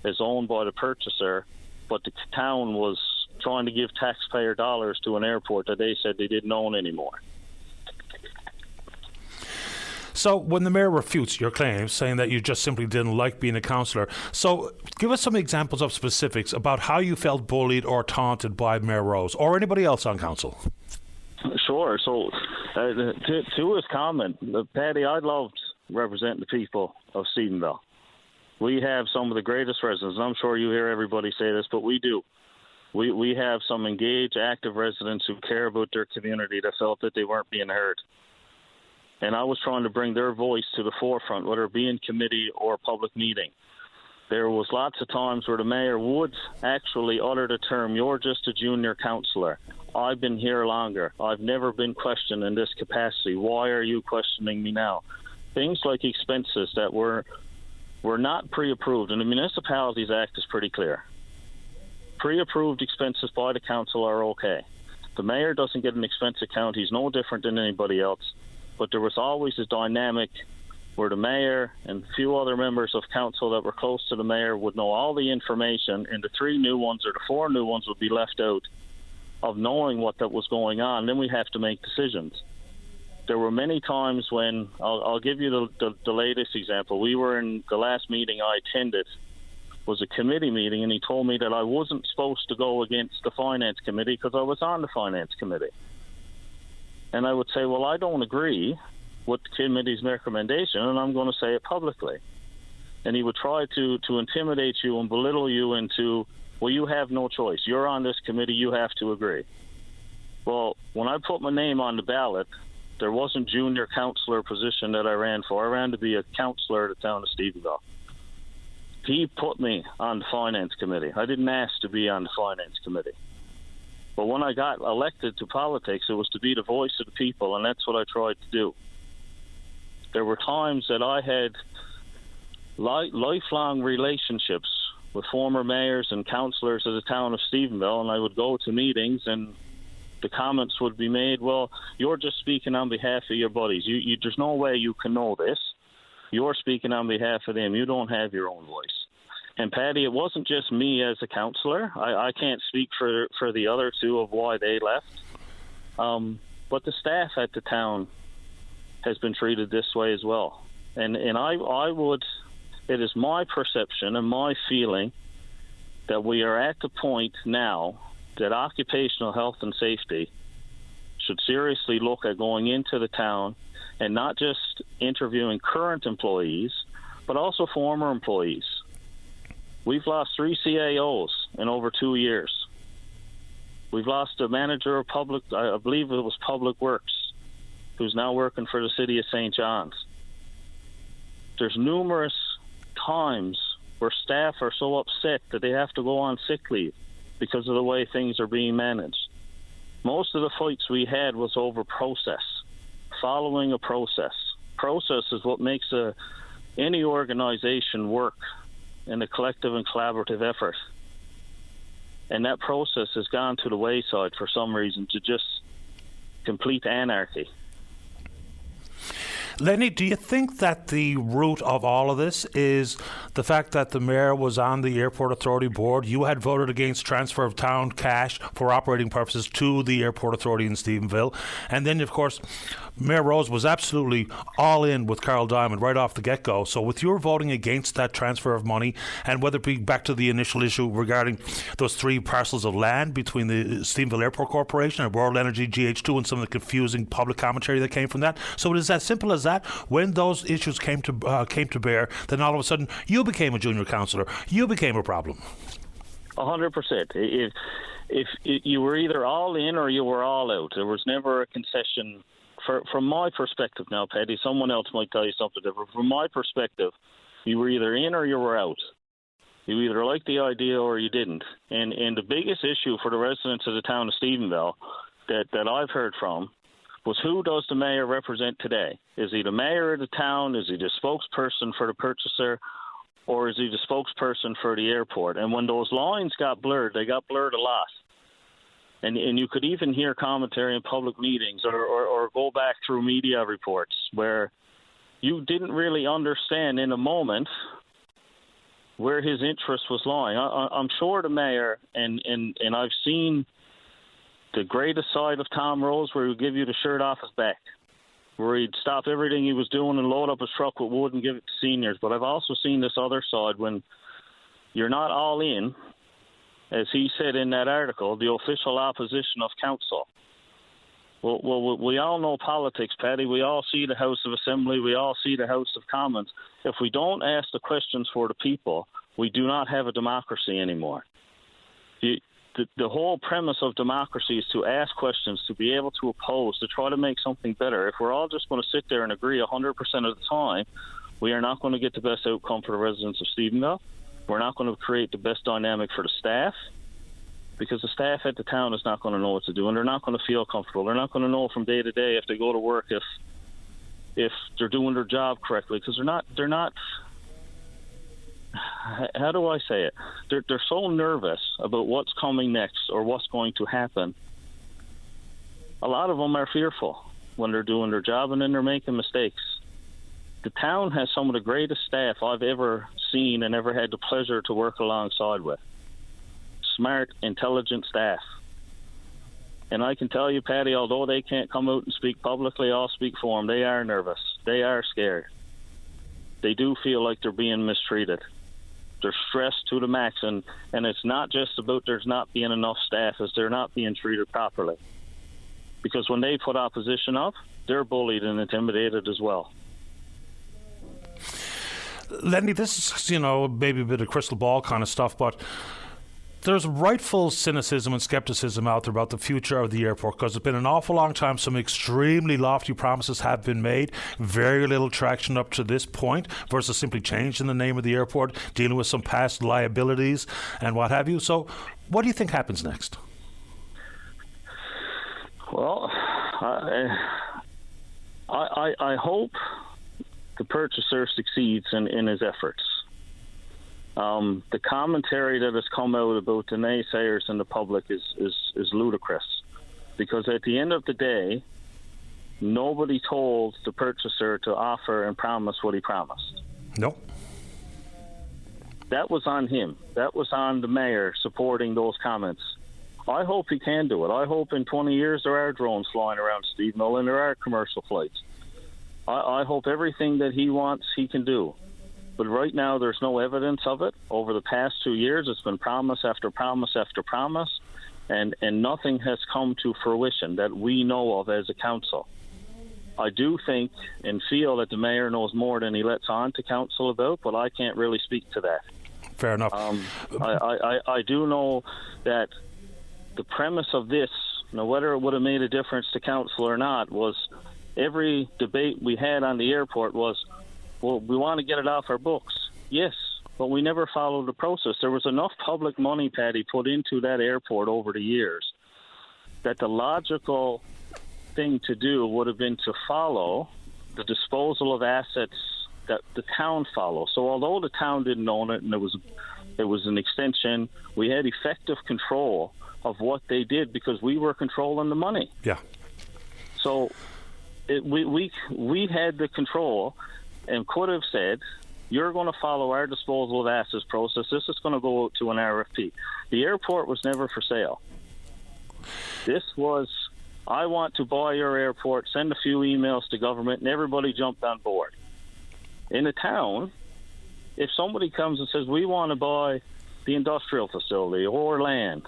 as owned by the purchaser, but the town was trying to give taxpayer dollars to an airport that they said they didn't own anymore? So when the mayor refutes your claims, saying that you just simply didn't like being a councillor, so give us some examples of specifics about how you felt bullied or taunted by Mayor Rose or anybody else on council. Sure. So to his comment, Paddy, I loved representing the people of Stephenville. We have some of the greatest residents, and I'm sure you hear everybody say this, but we do. We have some engaged, active residents who care about their community that felt that they weren't being heard. And I was trying to bring their voice to the forefront, whether it be in committee or public meeting. There was lots of times where the mayor would actually utter the term, you're just a junior councillor. I've been here longer. I've never been questioned in this capacity. Why are you questioning me now? Things like expenses that were not pre-approved, and the Municipalities Act is pretty clear. Pre-approved expenses by the council are okay. The mayor doesn't get an expense account. He's no different than anybody else. But there was always a dynamic where the mayor and a few other members of council that were close to the mayor would know all the information, and the 3 new ones or the 4 new ones would be left out of knowing what that was going on. Then we have to make decisions. There were many times when, I'll give you the latest example. We were in the last meeting I attended, was a committee meeting, and he told me that I wasn't supposed to go against the finance committee because I was on the finance committee. And I would say, well, I don't agree with the committee's recommendation, and I'm going to say it publicly. And he would try to intimidate you and belittle you into, well, you have no choice. You're on this committee. You have to agree. Well, when I put my name on the ballot, there wasn't junior councillor position that I ran for. I ran to be a councillor of the town of Stephenville. He put me on the finance committee. I didn't ask to be on the finance committee. But when I got elected to politics, it was to be the voice of the people, and that's what I tried to do. There were times that I had lifelong relationships with former mayors and councillors of the town of Stephenville, and I would go to meetings and the comments would be made, well, you're just speaking on behalf of your buddies. There's no way you can know this. You're speaking on behalf of them. You don't have your own voice. And Paddy, it wasn't just me as a councillor. I can't speak for the other 2 of why they left. But the staff at the town has been treated this way as well. And I would, it is my perception and my feeling that we are at the point now that occupational health and safety should seriously look at going into the town and not just interviewing current employees, but also former employees. We've lost 3 CAOs in over 2 years. We've lost a manager of public, I believe it was Public Works, who's now working for the city of St. John's. There's numerous times where staff are so upset that they have to go on sick leave because of the way things are being managed. Most of the fights we had was over process, following a process. Process is what makes a any organisation work in a collective and collaborative effort. And that process has gone to the wayside for some reason to just complete anarchy. Lenny, do you think that the root of all of this is the fact that the mayor was on the Airport Authority board? You had voted against transfer of town cash for operating purposes to the Airport Authority in Stephenville. And then, of course, Mayor Rose was absolutely all in with Carl Diamond right off the get-go. So with your voting against that transfer of money, and whether it be back to the initial issue regarding those 3 parcels of land between the Stephenville Airport Corporation and World Energy GH2 and some of the confusing public commentary that came from that. So it is as simple as that. When those issues came to bear, then all of a sudden you became a junior councillor. You became a problem. 100%. If you were either all in or you were all out. There was never a concession. From my perspective now, Paddy, someone else might tell you something different. From my perspective, you were either in or you were out. You either liked the idea or you didn't. And the biggest issue for the residents of the town of Stephenville that I've heard from was, who does the mayor represent today? Is he the mayor of the town? Is he the spokesperson for the purchaser? Or is he the spokesperson for the airport? And when those lines got blurred, they got blurred a lot. And you could even hear commentary in public meetings or go back through media reports where you didn't really understand in a moment where his interest was lying. I'm sure the mayor, and I've seen the greatest side of Tom Rose, where he would give you the shirt off his back, where he'd stop everything he was doing and load up his truck with wood and give it to seniors. But I've also seen this other side when you're not all in, as he said in that article, the official opposition of council. Well, we all know politics, Paddy. We all see the House of Assembly. We all see the House of Commons. If we don't ask the questions for the people, we do not have a democracy anymore. The whole premise of democracy is to ask questions, to be able to oppose, to try to make something better. If we're all just going to sit there and agree 100% of the time, we are not going to get the best outcome for the residents of Stephenville. We're not going to create the best dynamic for the staff, because the staff at the town is not going to know what to do, and they're not going to feel comfortable. They're not going to know from day to day if they go to work if they're doing their job correctly, because they're not. How do I say it? They're so nervous about what's coming next or what's going to happen. A lot of them are fearful when they're doing their job, and then they're making mistakes. The town has some of the greatest staff I've ever seen and ever had the pleasure to work alongside with. Smart, intelligent staff. And I can tell you, Paddy, although they can't come out and speak publicly, I'll speak for them. They are nervous. They are scared. They do feel like they're being mistreated. They're stressed to the max, and it's not just about there's not being enough staff, as they're not being treated properly. Because when they put opposition up, they're bullied and intimidated as well. Lenny, this is, maybe a bit of crystal ball kind of stuff, but there's rightful cynicism and skepticism out there about the future of the airport, because it's been an awful long time. Some extremely lofty promises have been made, very little traction up to this point, versus simply changing the name of the airport, dealing with some past liabilities and what have you. So what do you think happens next? Well, I hope the purchaser succeeds in his efforts. The commentary that has come out about the naysayers and the public is ludicrous, because at the end of the day, nobody told the purchaser to offer and promise what he promised. Nope. That was on him. That was on the mayor supporting those comments. I hope he can do it. I hope in 20 years there are drones flying around Stephenville and there are commercial flights. I hope everything that he wants he can do. But right now there's no evidence of it. Over the past 2 years, it's been promise after promise after promise, and nothing has come to fruition that we know of as a council. I do think and feel that the mayor knows more than he lets on to council about, but I can't really speak to that. Fair enough. I do know that the premise of this, whether it would have made a difference to council or not, was every debate we had on the airport was, well, we want to get it off our books. Yes, but we never followed the process. There was enough public money, Paddy, put into that airport over the years that the logical thing to do would have been to follow the disposal of assets that the town follow. So although the town didn't own it and it was an extension, we had effective control of what they did because we were controlling the money. Yeah. So we had the control and could have said, you're going to follow our disposal of assets process. This is going to go to an RFP. The airport was never for sale. This was, I want to buy your airport, send a few emails to government, and everybody jumped on board. In a town, if somebody comes and says, we want to buy the industrial facility or land,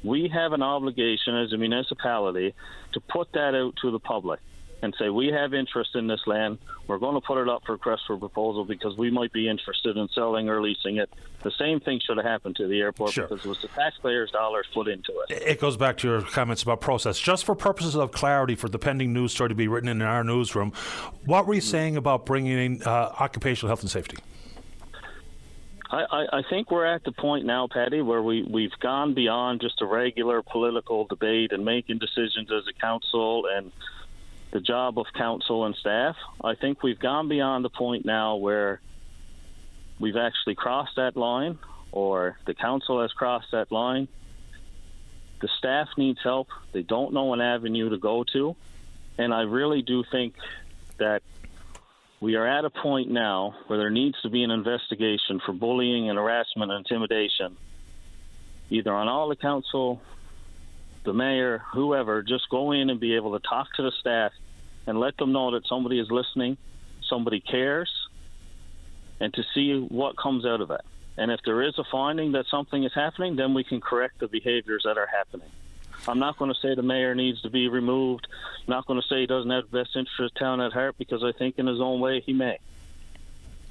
we have an obligation as a municipality to put that out to the public and say, we have interest in this land. We're going to put it up for request for proposal because we might be interested in selling or leasing it. The same thing should have happened to the airport because it was the taxpayers' dollars put into it. It goes back to your comments about process. Just for purposes of clarity for the pending news story to be written in our newsroom, what were you saying about bringing in occupational health and safety? I think we're at the point now, Paddy, where we've gone beyond just a regular political debate and making decisions as a council and the job of council and staff. I think we've gone beyond the point now where we've actually crossed that line, or the council has crossed that line. The staff needs help. They don't know an avenue to go to. And I really do think that we are at a point now where there needs to be an investigation for bullying and harassment and intimidation, either on all the council, the mayor, whoever. Just go in and be able to talk to the staff and let them know that somebody is listening, somebody cares, and to see what comes out of it. And if there is a finding that something is happening, then we can correct the behaviors that are happening. I'm not going to say the mayor needs to be removed. I'm not going to say he doesn't have the best interest of the town at heart, because I think in his own way he may.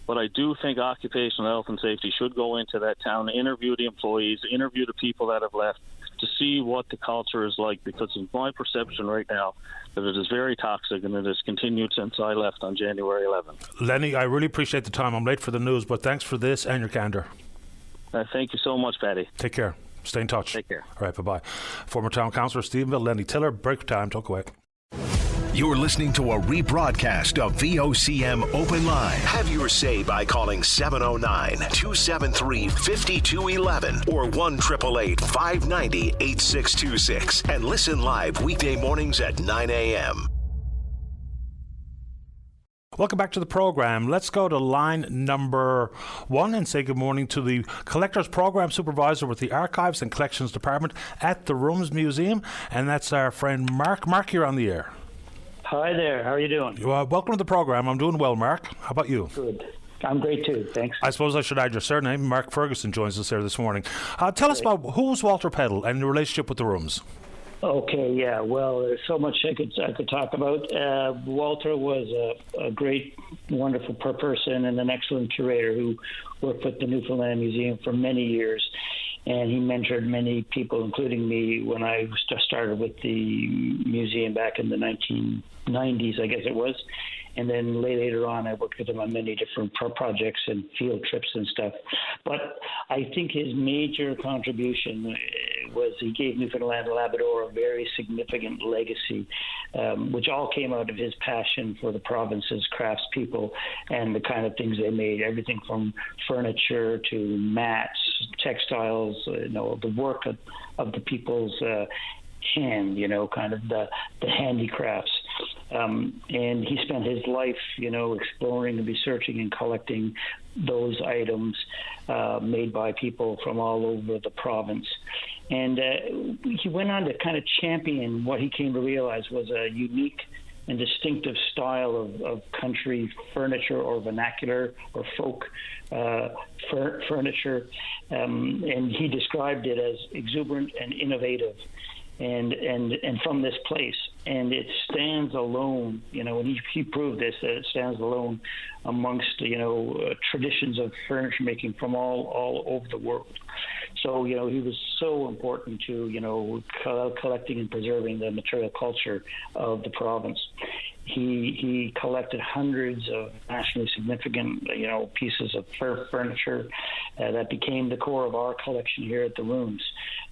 But I do think occupational health and safety should go into that town, interview the employees, interview the people that have left, to see what the culture is like, because it's my perception right now that it is very toxic, and it has continued since I left on January 11th. Lenny, I really appreciate the time. I'm late for the news, but thanks for this and your candor. Thank you so much, Paddy. Take care. Stay in touch. Take care. All right, bye-bye. Former Town Councillor Stephenville, Lenny Tiller. Break time. Talk away. You're listening to a rebroadcast of VOCM Open Line. Have your say by calling 709-273-5211 or 1-888-590-8626 and listen live weekday mornings at 9 a.m. Welcome back to the program. Let's go to line number 1 and say good morning to the Collectors Program Supervisor with the Archives and Collections Department at the Rooms Museum, and that's our friend Mark. Mark, you're on the air. Hi there. How are you doing? Welcome to the program. I'm doing well, Mark. How about you? Good. I'm great too. Thanks. I suppose I should add your surname. Mark Ferguson joins us here this morning. Tell us about who's Walter Peddle and your relationship with the Rooms. Okay, yeah. Well, there's so much I could talk about. Walter was a great, wonderful person and an excellent curator who worked with the Newfoundland Museum for many years. And he mentored many people, including me, when I started with the museum back in the 1990s, I guess it was. And then later on, I worked with him on many different projects and field trips and stuff. But I think his major contribution was he gave Newfoundland and Labrador a very significant legacy, which all came out of his passion for the province's craftspeople and the kind of things they made, everything from furniture to mats, textiles, the work of the people's hand, kind of the handicrafts. And he spent his life, exploring and researching and collecting those items made by people from all over the province. And he went on to kind of champion what he came to realize was a unique and distinctive style of country furniture or vernacular or folk furniture. And he described it as exuberant and innovative. And from this place, and it stands alone. And he proved this, that it stands alone amongst traditions of furniture making from all over the world. So he was so important to collecting and preserving the material culture of the province. He collected hundreds of nationally significant, pieces of furniture that became the core of our collection here at the Rooms,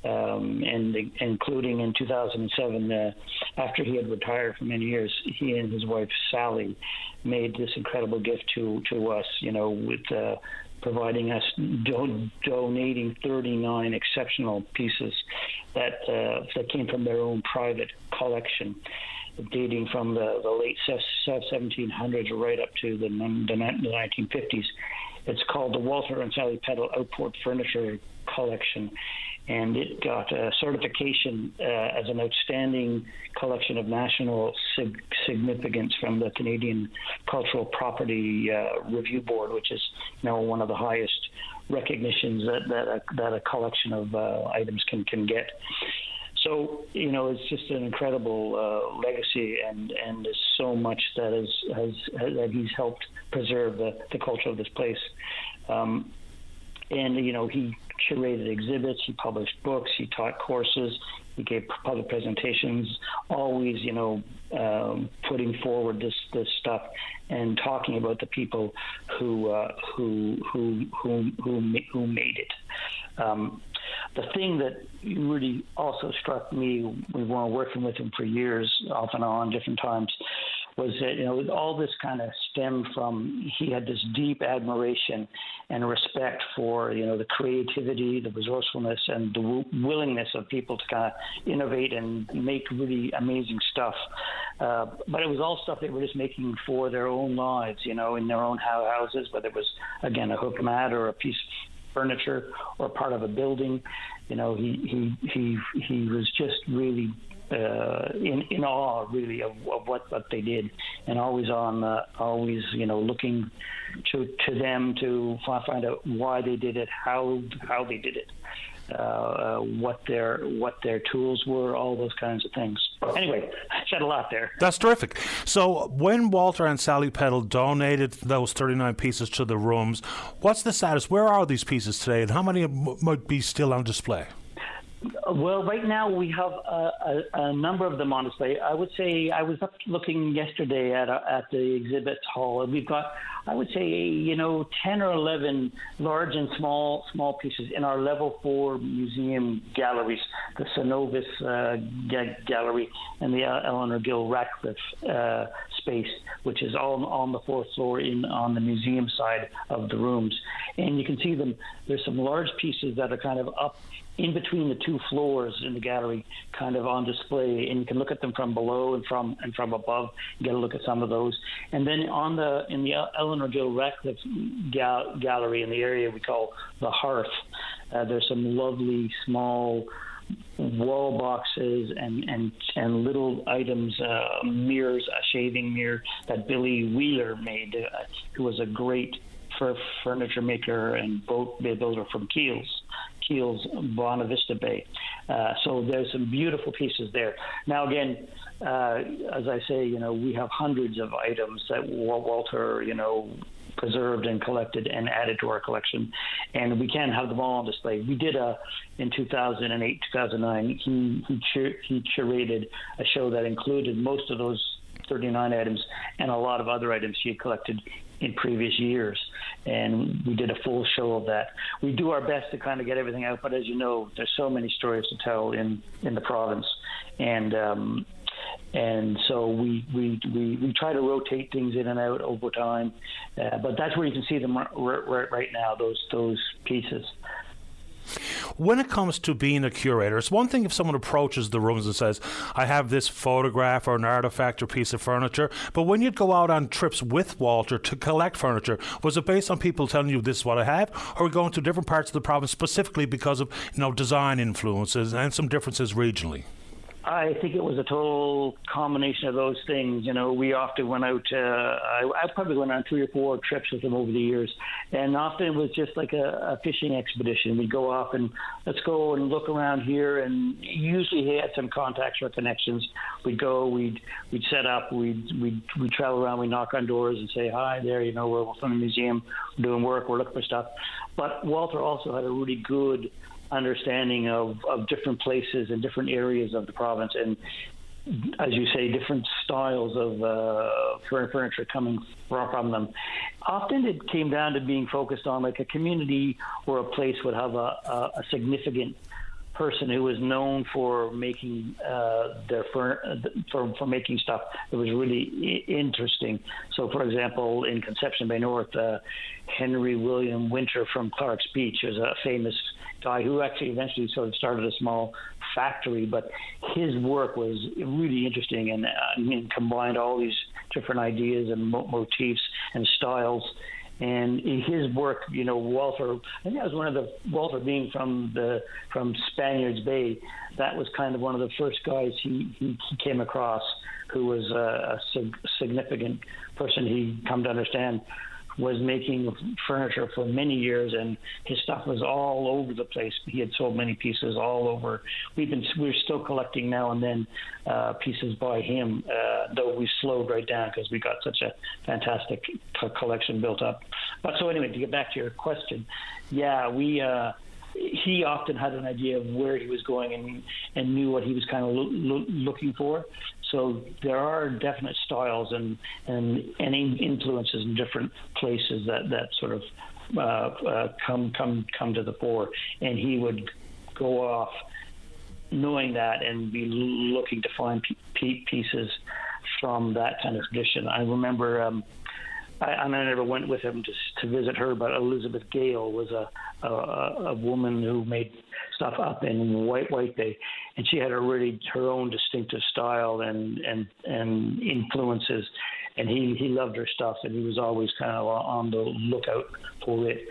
and including in 2007, after he had retired for many years, he and his wife Sally made this incredible gift to us, with providing us donating 39 exceptional pieces that came from their own private collection, dating from the late 1700s right up to the 1950s. It's called the Walter and Sally Peddle Outport Furniture Collection, and it got a certification as an outstanding collection of national significance from the Canadian Cultural Property Review Board, which is now one of the highest recognitions that a collection of items can get. So, it's just an incredible legacy, and there's so much that he's helped preserve the culture of this place. And, he curated exhibits, he published books, he taught courses, he gave public presentations, always, putting forward this stuff and talking about the people who made it. The thing that really also struck me, we were working with him for years, off and on, different times, was that, all this kind of stemmed from, he had this deep admiration and respect for, the creativity, the resourcefulness, and the willingness of people to kind of innovate and make really amazing stuff. But it was all stuff they were just making for their own lives, in their own houses, whether it was, again, a hook mat or a piece of furniture or part of a building. He was just really in awe, really, of what they did, and always looking to them to find out why they did it, how they did it, what their tools were, all those kinds of things. Anyway, I said a lot there. That's terrific. So when Walter and Sally Peddle donated those 39 pieces to the Rooms, what's the status? Where are these pieces today, and how many might be still on display? Well, right now we have a number of them on display. I would say I was up looking yesterday at the exhibit hall, and we've got, I would say, 10 or 11 large and small pieces in our level 4 museum galleries, the Synovus Gallery and the Eleanor Gill Ratcliffe space, which is all on the 4th floor on the museum side of the Rooms. And you can see them. There's some large pieces that are kind of up in between the two floors in the gallery, kind of on display, and you can look at them from below and from above. You get a look at some of those, and then in the Eleanor Gill Ratcliffe gallery in the area we call the Hearth, there's some lovely small wall boxes and little items, mirrors, a shaving mirror that Billy Wheeler made, who was a great furniture maker and boat builder from Kiel's Buena Vista Bay. So there's some beautiful pieces there. Now, again, as I say, we have hundreds of items that Walter, preserved and collected and added to our collection, and we can't have them all on display. We did in 2008, 2009, he curated a show that included most of those 39 items and a lot of other items he had collected in previous years, and we did a full show of that. We do our best to kind of get everything out, but as you know, there's so many stories to tell in the province, and so we try to rotate things in and out over time, but that's where you can see them right now, those pieces. When it comes to being a curator, it's one thing if someone approaches the Rooms and says, I have this photograph or an artifact or piece of furniture, but when you'd go out on trips with Walter to collect furniture, was it based on people telling you this is what I have, or are we going to different parts of the province specifically because of design influences and some differences regionally? I think it was a total combination of those things. We often went out, I probably went on 3 or 4 trips with him over the years, and often it was just like a fishing expedition. We'd go off and let's go and look around here, and usually he had some contacts or connections. We'd go, we'd set up, we'd travel around, we'd knock on doors and say, hi there, we're from the museum, we're doing work, we're looking for stuff. But Walter also had a really good understanding of different places and different areas of the province, and as you say, different styles of furniture coming from them. Often it came down to being focused on like a community or a place would have a significant person who was known for making for making stuff that was really interesting. So, for example, in Conception Bay North, Henry William Winter from Clark's Beach was a famous guy who actually eventually sort of started a small factory, but his work was really interesting and combined all these different ideas and motifs and styles. And in his work, Walter, I think that was one of Walter being from Spaniards Bay, that was kind of one of the first guys he came across who was a significant person he come to understand was making furniture for many years, and his stuff was all over the place. He had sold many pieces all over. We're still collecting now and then pieces by him, though we slowed right down because we got such a fantastic collection built up. But so anyway, to get back to your question, yeah, he often had an idea of where he was going and knew what he was kind of looking for. So there are definite styles and influences in different places that sort of come to the fore. And he would go off knowing that and be looking to find pieces from that kind of tradition. I remember. I never went with him to visit her, but Elizabeth Gale was a woman who made stuff up in White Bay, and she had her own distinctive style and influences, and he loved her stuff, and he was always kind of on the lookout for it.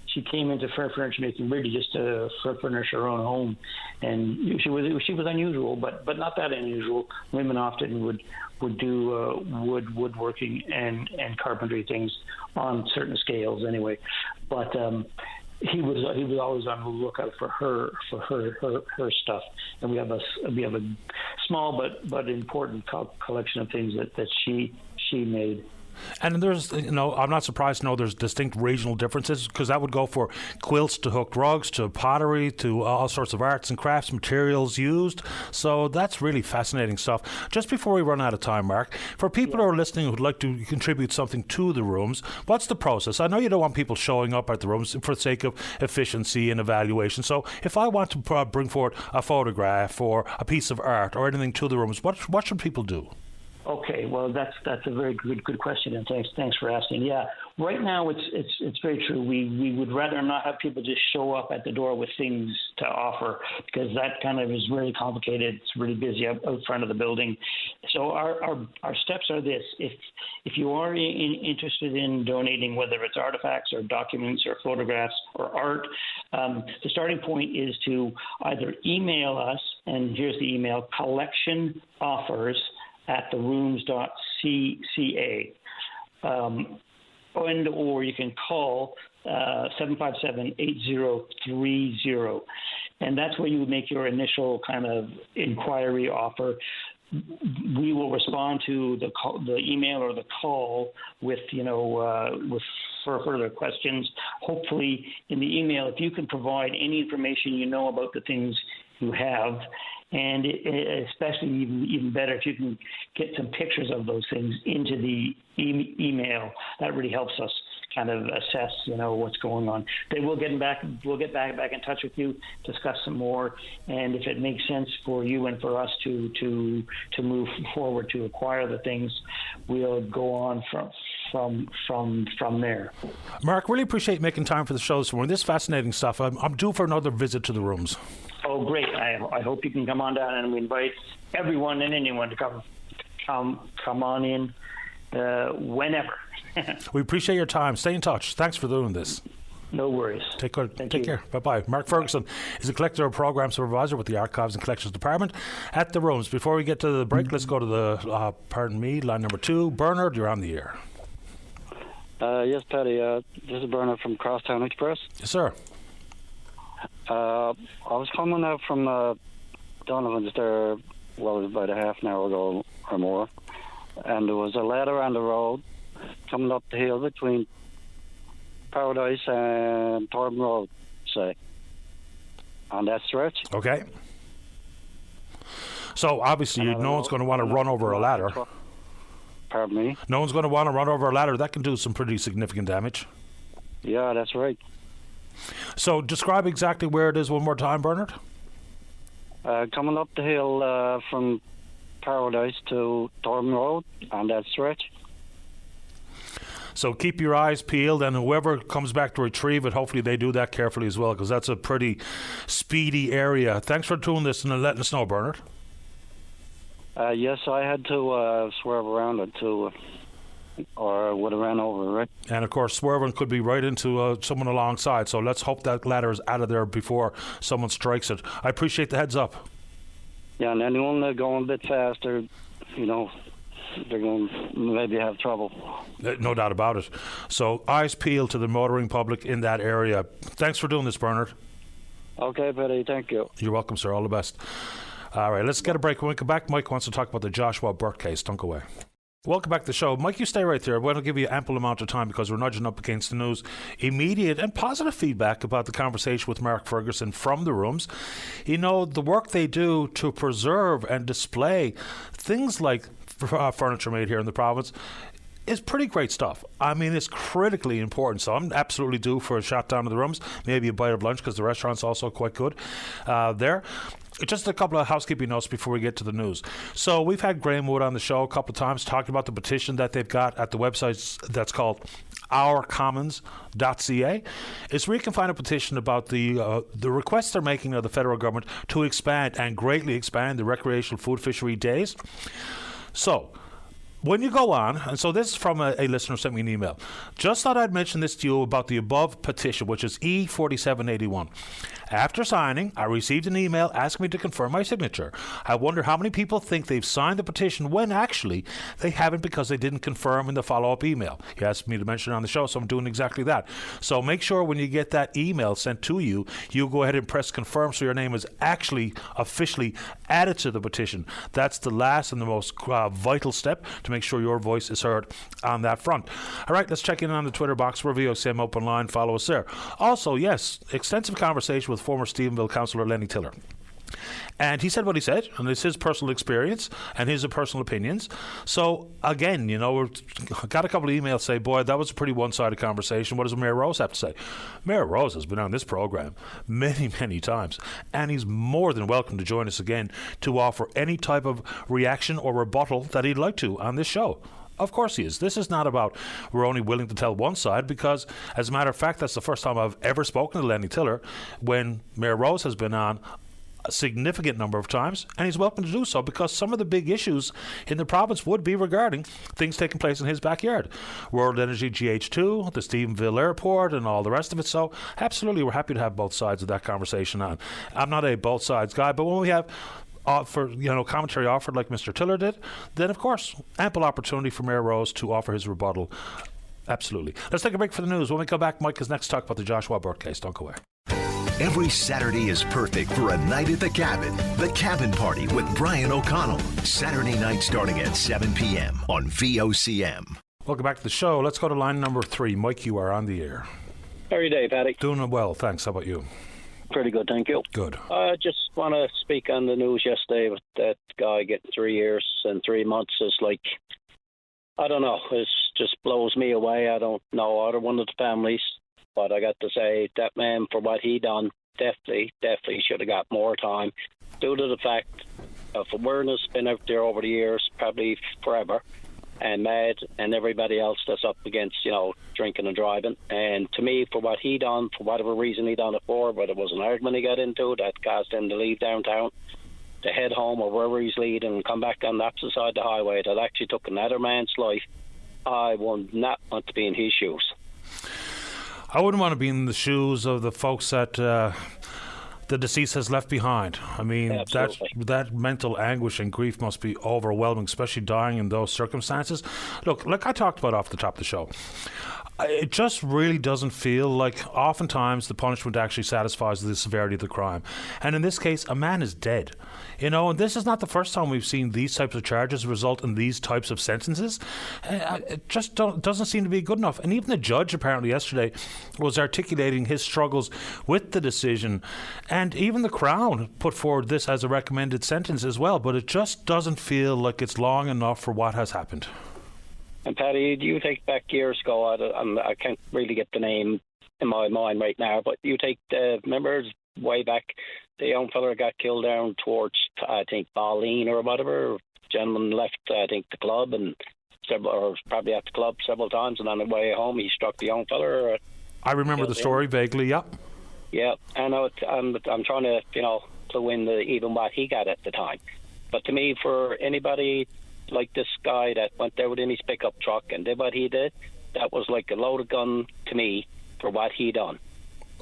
She came into furniture making really just to furnish her own home, and she was unusual, but not that unusual. Women often would do woodworking and carpentry things on certain scales anyway, but he was always on the lookout for her stuff, and we have a small but important collection of things that she made. And there's, I'm not surprised to know there's distinct regional differences, because that would go for quilts to hooked rugs to pottery to all sorts of arts and crafts materials used. So that's really fascinating stuff. Just before we run out of time, Mark, for people who are listening who'd like to contribute something to the rooms, what's the process? I know you don't want people showing up at the rooms for the sake of efficiency and evaluation. So if I want to bring forward a photograph or a piece of art or anything to the rooms, what should people do? Okay, well, that's a very good question, and thanks for asking. Yeah, right now it's very true. We would rather not have people just show up at the door with things to offer, because that kind of is really complicated. It's really busy out front of the building. So our steps are this: if you are interested in donating, whether it's artifacts or documents or photographs or art, the starting point is to either email us, and here's the email: collectionoffers@therooms.ca, or you can call 757-8030, and that's where you would make your initial kind of inquiry offer. We will respond to the email or the call with with further questions. Hopefully, in the email, if you can provide any information about the things you have, and especially even better if you can get some pictures of those things into the email. That really helps us kind of assess, what's going on. Then we'll get back in touch with you, discuss some more, and if it makes sense for you and for us to move forward to acquire the things, we'll go on from there. Mark, really appreciate making time for the show this morning. This is fascinating stuff. I'm due for another visit to the rooms. Oh, great! I hope you can come on down, and we invite everyone and anyone to come on in whenever. We appreciate your time. Stay in touch. Thanks for doing this. No worries. Take care. Bye-bye. Mark Ferguson is a collector and program supervisor with the Archives and Collections Department at the Rooms. Before we get to the break, let's go to the, line number 2. Bernard, you're on the air. Yes, Paddy. This is Bernard from Crosstown Express. Yes, sir. I was coming out from Donovan's there, it was about a half an hour ago or more, and there was a ladder on the road coming up the hill between Paradise and Torben Road, say, on that stretch. Okay. So obviously, no one's going to want to run over a ladder. Pardon me? No one's going to want to run over a ladder. That can do some pretty significant damage. Yeah, that's right. So describe exactly where it is one more time, Bernard. Coming up the hill from Paradise to Thornton Road on that stretch. So keep your eyes peeled, and whoever comes back to retrieve it, hopefully they do that carefully as well, because that's a pretty speedy area. Thanks for doing this and letting us know, Bernard. Yes, I had to swerve around it too, or I would have ran over, right? And of course, swerving could be right into someone alongside, so let's hope that ladder is out of there before someone strikes it. I appreciate the heads up. Yeah, and anyone going a bit faster, they're going to maybe have trouble. No doubt about it. So eyes peeled to the motoring public in that area. Thanks for doing this, Bernard. Okay, Petty, thank you. You're welcome, sir. All the best. All right, let's get a break. When we come back, Mike wants to talk about the Joshua Burke case. Don't go away. Welcome back to the show. Mike, you stay right there. We're going to give you ample amount of time because we're nudging up against the news. Immediate and positive feedback about the conversation with Mark Ferguson from the rooms. The work they do to preserve and display things like furniture made here in the province is pretty great stuff. I mean, it's critically important. So I'm absolutely due for a shot down to the rooms, maybe a bite of lunch because the restaurant's also quite good there. Just a couple of housekeeping notes before we get to the news. So we've had Graham Wood on the show a couple of times talking about the petition that they've got at the website that's called ourcommons.ca. It's where you can find a petition about the requests they're making of the federal government to expand and greatly expand the recreational food fishery days. So when you go on, and so this is from a listener who sent me an email. Just thought I'd mention this to you about the above petition, which is E4781. After signing, I received an email asking me to confirm my signature. I wonder how many people think they've signed the petition when actually they haven't because they didn't confirm in the follow-up email. He asked me to mention it on the show, so I'm doing exactly that. So make sure when you get that email sent to you, you go ahead and press confirm so your name is actually officially added to the petition. That's the last and the most vital step to make sure your voice is heard on that front. All right, let's check in on the Twitter box. We're VOCM Open Line. Follow us there. Also, yes, extensive conversation with former Stephenville councillor Lenny Tiller. And he said what he said, and it's his personal experience and his personal opinions. So, again, we've got a couple of emails say, boy, that was a pretty one-sided conversation. What does Mayor Rose have to say? Mayor Rose has been on this program many, many times, and he's more than welcome to join us again to offer any type of reaction or rebuttal that he'd like to on this show. Of course he is. This is not about we're only willing to tell one side because, as a matter of fact, that's the first time I've ever spoken to Lenny Tiller when Mayor Rose has been on a significant number of times, and he's welcome to do so because some of the big issues in the province would be regarding things taking place in his backyard. World Energy GH2, the Stephenville Airport, and all the rest of it. So absolutely, we're happy to have both sides of that conversation on. I'm not a both sides guy, but when we have commentary offered like Mr. Tiller did, then of course ample opportunity for Mayor Rose to offer his rebuttal. Absolutely. Let's take a break for the news. When we come back, Mike is next to talk about the Joshua Burke case. Don't go away. Every Saturday is perfect for a night at the cabin. The Cabin Party with Brian O'Connell. Saturday night starting at 7 p.m. on VOCM. Welcome back to the show. Let's go to line number 3. Mike, you are on the air. How are you doing, Paddy? Doing well, thanks. How about you? Pretty good, thank you. Good. I just want to speak on the news yesterday with that guy getting 3 years and 3 months. It's like, I don't know, it just blows me away. I don't know either one of the families, but I got to say that man, for what he done, definitely should have got more time due to the fact of awareness been out there over the years, probably forever, and Mad and everybody else that's up against, drinking and driving. And to me, for what he done, for whatever reason he done it for, whether it was an argument he got into that caused him to leave downtown, to head home or wherever he's leading and come back on the opposite side of the highway, that actually took another man's life, I would not want to be in his shoes. I wouldn't want to be in the shoes of the folks that the deceased has left behind. I mean, that mental anguish and grief must be overwhelming, especially dying in those circumstances. Look, like I talked about off the top of the show, It just really doesn't feel like oftentimes the punishment actually satisfies the severity of the crime. And in this case, a man is dead. And this is not the first time we've seen these types of charges result in these types of sentences. It just doesn't seem to be good enough. And even the judge apparently yesterday was articulating his struggles with the decision. And even the Crown put forward this as a recommended sentence as well. But it just doesn't feel like it's long enough for what has happened. And Paddy, do you take back years ago? I can't really get the name in my mind right now, but you take remember way back, the young fella got killed down towards, I think, Balleen or whatever. Gentleman left, I think, the club and probably at the club several times, and on the way home he struck the young fella. I remember the story vaguely. Yep. Yeah, I know. I'm trying to clue in even what he got at the time. But to me, for anybody like this guy that went there within his pickup truck and did what he did, that was like a loaded gun to me for what he done.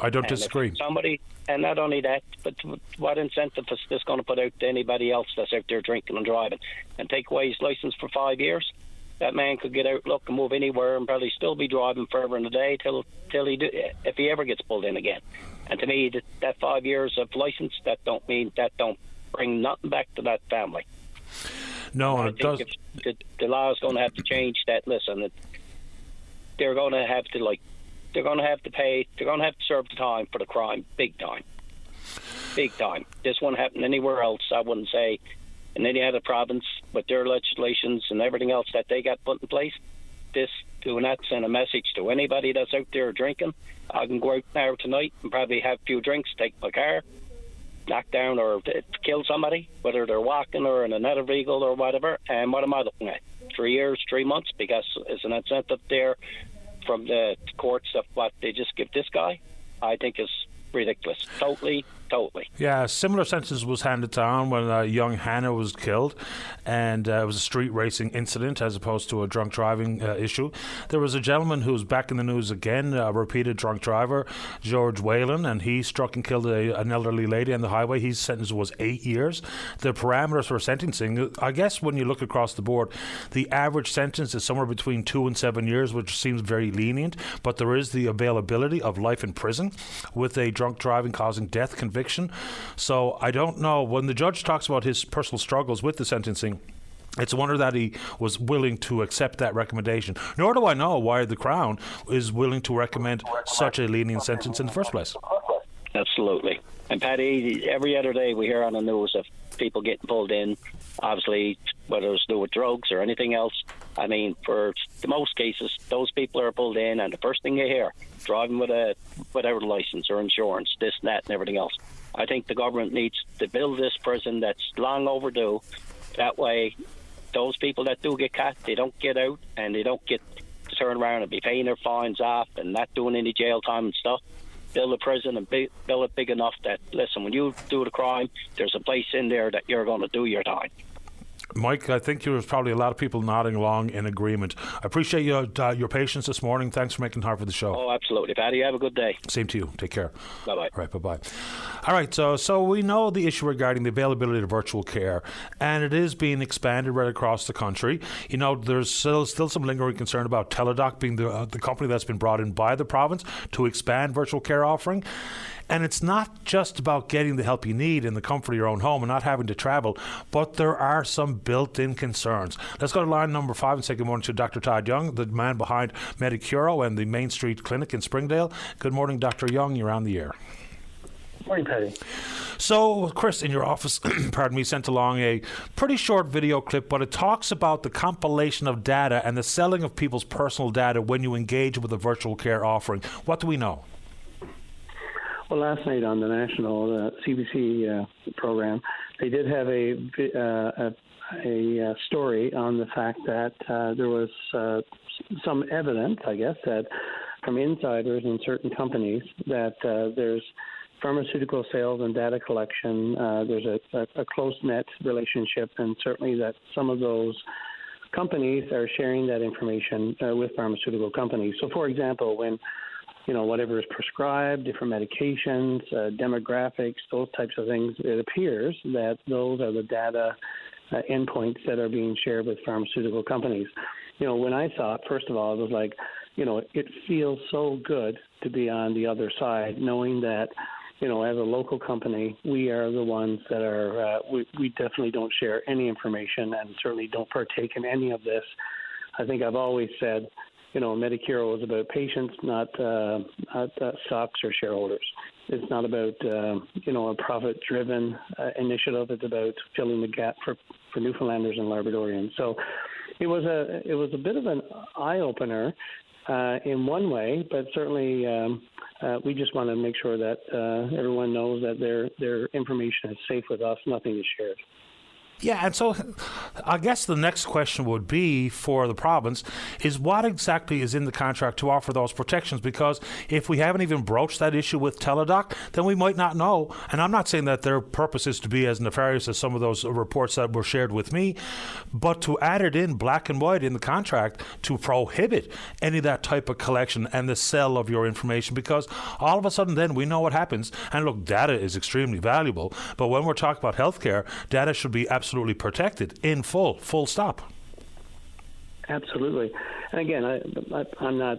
I don't disagree. Somebody, and not only that, but what incentive is this going to put out to anybody else that's out there drinking and driving and take away his license for 5 years? That man could get out, look, and move anywhere and probably still be driving forever in the day till if he ever gets pulled in again. And to me, that 5 years of license, that don't bring nothing back to that family. No, and it does. The law is going to have to change that. Listen, they're going to have to pay. They're going to have to serve the time for the crime, big time. This won't happen anywhere else. I wouldn't say in any other province with their legislations and everything else that they got put in place. This do not send a message to anybody that's out there drinking. I can go out now tonight and probably have a few drinks, take my car, knock down or kill somebody, whether they're walking or in another vehicle or whatever. And what am I looking at? 3 years, 3 months, because it's an incentive there from the courts of what they just give this guy. I think is ridiculous. Totally. Yeah, a similar sentence was handed down when young Hannah was killed, and it was a street racing incident as opposed to a drunk driving issue. There was a gentleman who was back in the news again, a repeated drunk driver, George Whalen, and he struck and killed an elderly lady on the highway. His sentence was 8 years. The parameters for sentencing, I guess when you look across the board, the average sentence is somewhere between 2 and 7 years, which seems very lenient, but there is the availability of life in prison with a drunk driving causing death conviction. So I don't know. When the judge talks about his personal struggles with the sentencing, it's a wonder that he was willing to accept that recommendation. Nor do I know why the Crown is willing to recommend such a lenient sentence in the first place. Absolutely. And Paddy, every other day we hear on the news of people getting pulled in, obviously, whether it's to do with drugs or anything else. I mean, for the most cases, those people are pulled in, and the first thing you hear, driving without a license or insurance, this, that, and everything else. I think the government needs to build this prison that's long overdue. That way, those people that do get caught, they don't get out, and they don't get to turn around and be paying their fines off and not doing any jail time and stuff. Build a prison and build it big enough that, listen, when you do the crime, there's a place in there that you're going to do your time. Mike, I think there's probably a lot of people nodding along in agreement. I appreciate your patience this morning. Thanks for making time for the show. Oh, absolutely, Paddy. Have a good day. Same to you. Take care. Bye-bye. All right, bye-bye. All right, so we know the issue regarding the availability of virtual care, and it is being expanded right across the country. There's still some lingering concern about Teladoc being the company that's been brought in by the province to expand virtual care offering. And it's not just about getting the help you need in the comfort of your own home and not having to travel, but there are some built-in concerns. Let's go to line number 5 and say good morning to Dr. Todd Young, the man behind Medicuro and the Main Street Clinic in Springdale. Good morning, Dr. Young. You're on the air. Morning, Paddy. So, Chris, in your office, sent along a pretty short video clip, but it talks about the compilation of data and the selling of people's personal data when you engage with a virtual care offering. What do we know? Well, last night on the national CBC program, they did have a story on the fact that there was some evidence, I guess, that from insiders in certain companies that there's pharmaceutical sales and data collection. There's a close-knit relationship, and certainly that some of those companies are sharing that information with pharmaceutical companies. So, for example, when whatever is prescribed, different medications, demographics, those types of things, it appears that those are the data endpoints that are being shared with pharmaceutical companies. When I saw it, first of all, it was like, it feels so good to be on the other side, knowing that, as a local company, we are the ones that are, we definitely don't share any information and certainly don't partake in any of this. I think I've always said, Medicare is about patients, not stocks or shareholders. It's not about, a profit-driven initiative. It's about filling the gap for Newfoundlanders and Labradorians. So it was a bit of an eye-opener in one way, but certainly we just want to make sure that everyone knows that their information is safe with us. Nothing is shared. Yeah, and so I guess the next question would be for the province is what exactly is in the contract to offer those protections? Because if we haven't even broached that issue with Teladoc, then we might not know. And I'm not saying that their purpose is to be as nefarious as some of those reports that were shared with me, but to add it in black and white in the contract to prohibit any of that type of collection and the sale of your information, because all of a sudden then we know what happens. And look, data is extremely valuable, but when we're talking about healthcare, data should be absolutely protected in full stop. Absolutely. And again, I'm not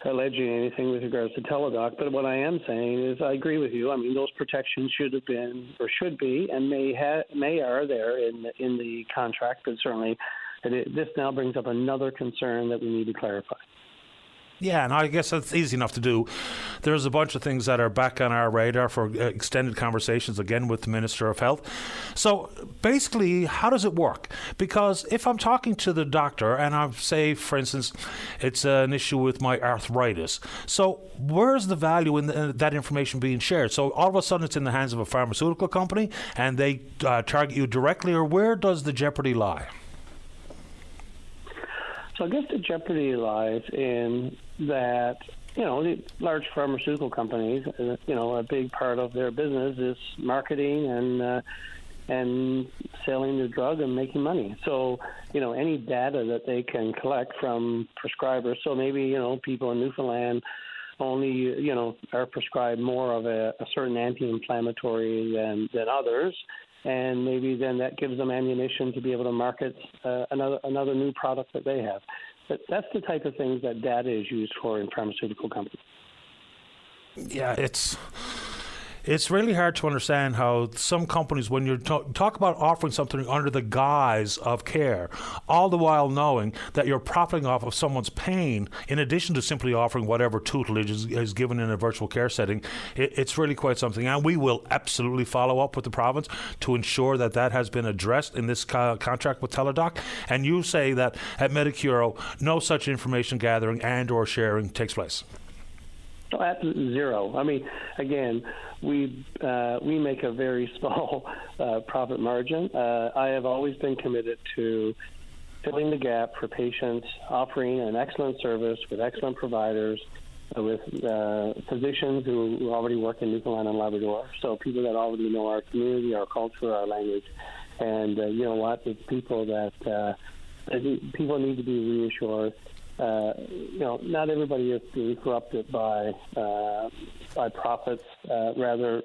alleging anything with regards to Teladoc, but what I am saying is I agree with you. I mean, those protections should have been or should be and may are there in the contract, but certainly this now brings up another concern that we need to clarify. Yeah, and I guess that's easy enough to do. There's a bunch of things that are back on our radar for extended conversations, again, with the Minister of Health. So basically, how does it work? Because if I'm talking to the doctor and I say, for instance, it's an issue with my arthritis, so where's the value in that information being shared? So all of a sudden it's in the hands of a pharmaceutical company and they target you directly, or where does the jeopardy lie? So I guess the jeopardy lies in that, the large pharmaceutical companies, a big part of their business is marketing and selling the drug and making money. So, any data that they can collect from prescribers. So maybe, people in Newfoundland only, are prescribed more of a certain anti-inflammatory than others. And maybe then that gives them ammunition to be able to market another new product that they have. But that's the type of things that data is used for in pharmaceutical companies. Yeah, it's really hard to understand how some companies, when you talk about offering something under the guise of care, all the while knowing that you're profiting off of someone's pain, in addition to simply offering whatever tutelage is given in a virtual care setting, it's really quite something. And we will absolutely follow up with the province to ensure that has been addressed in this contract with Teladoc. And you say that at Medicure, no such information gathering and or sharing takes place. Oh, absolutely zero. I mean, again, we make a very small profit margin. I have always been committed to filling the gap for patients, offering an excellent service with excellent providers, with physicians who already work in Newfoundland and Labrador, so people that already know our community, our culture, our language. And you know what? It's people that people need to be reassured. Not everybody is being corrupted by profits. Rather,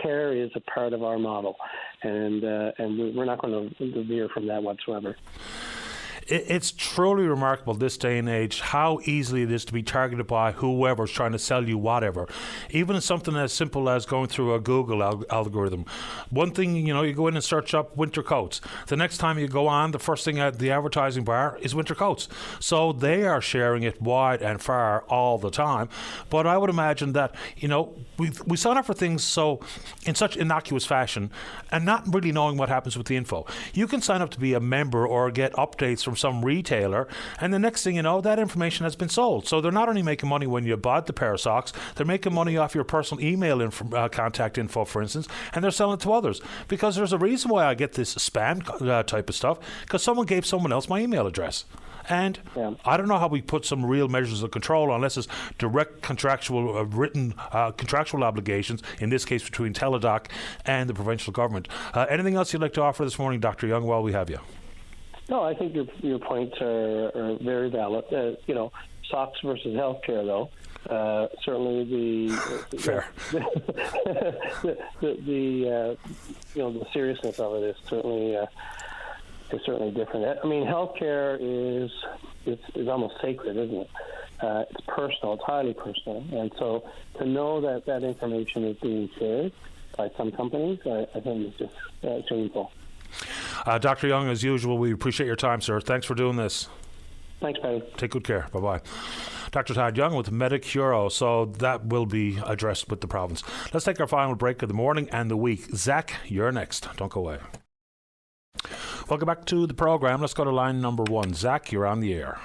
care is a part of our model, and we're not going to veer from that whatsoever. It's truly remarkable this day and age how easily it is to be targeted by whoever's trying to sell you whatever. Even something as simple as going through a Google algorithm. One thing, you go in and search up winter coats. The next time you go on, the first thing at the advertising bar is winter coats. So they are sharing it wide and far all the time. But I would imagine that, we sign up for things in such innocuous fashion and not really knowing what happens with the info. You can sign up to be a member or get updates from some retailer, and the next thing you know, that information has been sold. So they're not only making money when you bought the pair of socks, they're making money off your personal email contact info, for instance, and they're selling it to others. Because there's a reason why I get this spam type of stuff, because someone gave someone else my email address. And I don't know how we put some real measures of control unless it's direct contractual, written contractual obligations, in this case between Teladoc and the provincial government. Anything else you'd like to offer this morning, Dr. Young, while we have you? No, I think your points are very valid. Socks versus healthcare, though. Certainly fair. The seriousness of it is certainly certainly different. I mean, healthcare is almost sacred, isn't it? It's personal. It's highly personal. And so to know that information is being shared by some companies, I think is just shameful. Dr. Young, as usual, we appreciate your time, sir. Thanks for doing this. Thanks, Paddy. Take good care. Bye-bye. Dr. Todd Young with Medicuro. So that will be addressed with the province. Let's take our final break of the morning and the week. Zach, you're next. Don't go away. Welcome back to the program. Let's go to line number 1. Zach, you're on the air.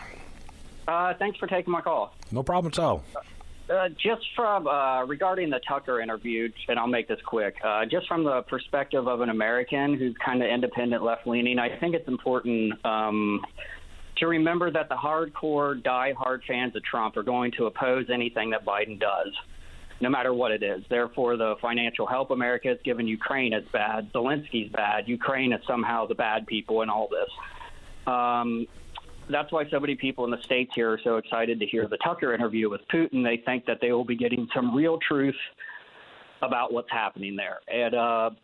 Thanks for taking my call. No problem at all. Just from regarding the Tucker interview, and I'll make this quick, just from the perspective of an American who's kind of independent, left-leaning, I think it's important to remember that the hardcore, die-hard fans of Trump are going to oppose anything that Biden does, no matter what it is. Therefore, the financial help America has given Ukraine is bad. Zelensky's bad. Ukraine is somehow the bad people in all this. That's why so many people in the States here are so excited to hear the Tucker interview with Putin. They think that they will be getting some real truth about what's happening there. And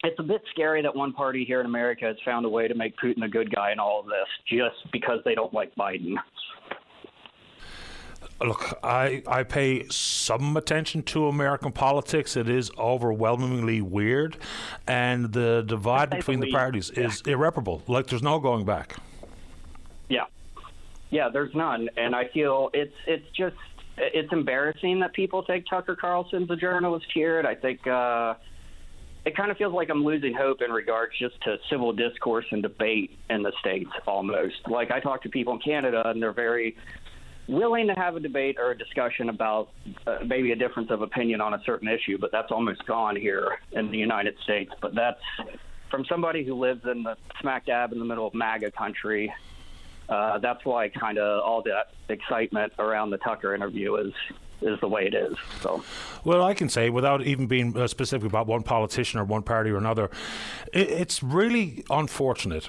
it's a bit scary that one party here in America has found a way to make Putin a good guy in all of this just because they don't like Biden. Look, I pay some attention to American politics. It is overwhelmingly weird. And the divide between the parties is irreparable. Like, there's no going back. Yeah, there's none. And I feel it's embarrassing that people think Tucker Carlson's a journalist here. And I think it kind of feels like I'm losing hope in regards just to civil discourse and debate in the States almost. Like, I talk to people in Canada, and they're very willing to have a debate or a discussion about maybe a difference of opinion on a certain issue, but that's almost gone here in the United States. But that's from somebody who lives in the smack dab in the middle of MAGA country. That's why kind of all that excitement around the Tucker interview is the way it is. So, well, I can say, without even being specific about one politician or one party or another, it's really unfortunate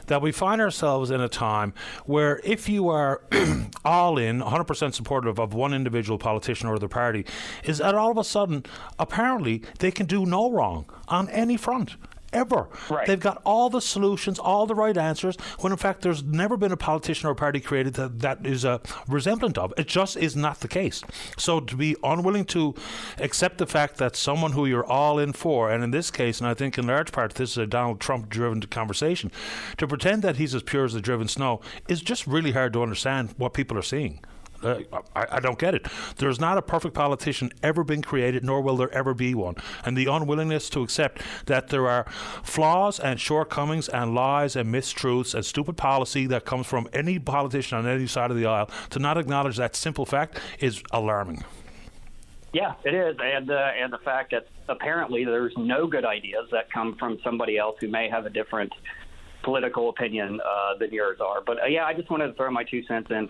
that we find ourselves in a time where if you are all in, 100% supportive of one individual politician or other party, is that all of a sudden, apparently, they can do no wrong on any front. Ever. Right. They've got all the solutions, all the right answers, when in fact there's never been a politician or a party created that is a resemblant of. It just is not the case. So to be unwilling to accept the fact that someone who you're all in for, and in this case, and I think in large part this is a Donald Trump-driven conversation, to pretend that he's as pure as the driven snow is just really hard to understand what people are seeing. I don't get it. There's not a perfect politician ever been created, nor will there ever be one. And the unwillingness to accept that there are flaws and shortcomings and lies and mistruths and stupid policy that comes from any politician on any side of the aisle, to not acknowledge that simple fact is alarming. Yeah, it is. And the fact that apparently there's no good ideas that come from somebody else who may have a different political opinion than yours are. But yeah, I just wanted to throw my 2 cents in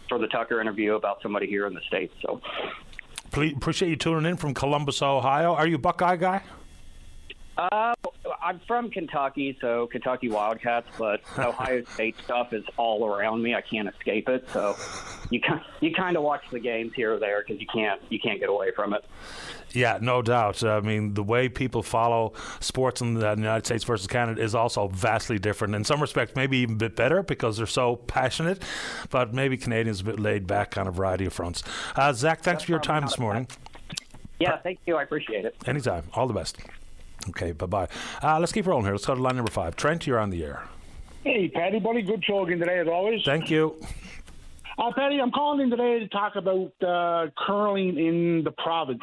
for the Tucker interview about somebody here in the States. So, please, appreciate you tuning in from Columbus, Ohio. Are you a Buckeye guy? I'm from Kentucky, so Kentucky Wildcats, but Ohio State stuff is all around me. I can't escape it. So you kind of watch the games here or there because you can't get away from it. Yeah, no doubt. I mean, the way people follow sports in the United States versus Canada is also vastly different. In some respects, maybe even a bit better because they're so passionate, but maybe Canadians a bit laid back on a variety of fronts. Zach, thanks for your time this morning. Yeah, thank you. I appreciate it. Anytime. All the best. Okay, bye-bye. Let's keep rolling here. Let's go to line number 5. Trent, you're on the air. Hey, Paddy, buddy. Good show again today, as always. Thank you. Paddy, I'm calling in today to talk about curling in the province.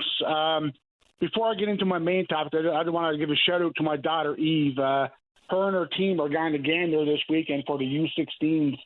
Before I get into my main topic, I want to give a shout-out to my daughter, Eve. Her and her team are going to Gander this weekend for the U16s.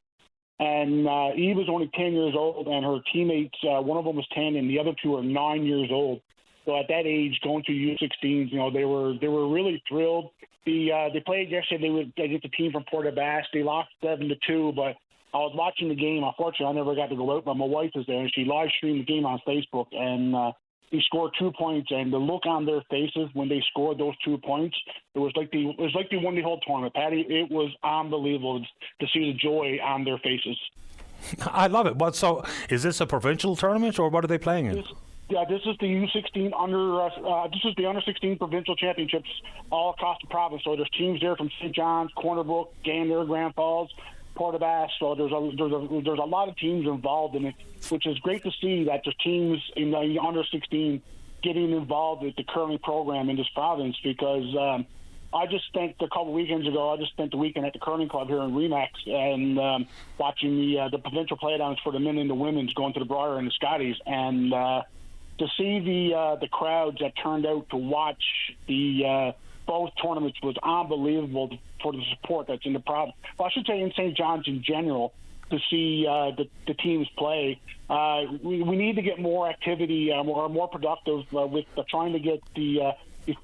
And Eve is only 10 years old, and her teammates, one of them was 10, and the other 2 are 9 years old. So at that age, going to U16s, you know, they were really thrilled. They played yesterday against a team from Port aux Basques. They lost 7-2, but I was watching the game. Unfortunately, I never got to go out, but my wife was there, and she live streamed the game on Facebook. And he scored 2 points, and the look on their faces when they scored those 2 points, it was like they won the whole tournament. Patty, it was unbelievable to see the joy on their faces. I love it. So is this a provincial tournament, or what are they playing in? Yeah, this is the U16 this is the under 16 provincial championships all across the province. So there's teams there from St. John's, Corner Brook, Gander, Grand Falls, Port-aux-Basques. So there's a lot of teams involved in it, which is great to see that there's teams in the under 16 getting involved with the curling program in this province, because I just spent a couple weekends ago, the weekend at the curling club here in Remax and watching the provincial playdowns for the men and the women's going to the Briar and the Scotties, and to see the crowds that turned out to watch the both tournaments was unbelievable for the support that's in the province. Well, I should say in St. John's in general, to see the teams play. We need to get more activity, more productive with trying to get the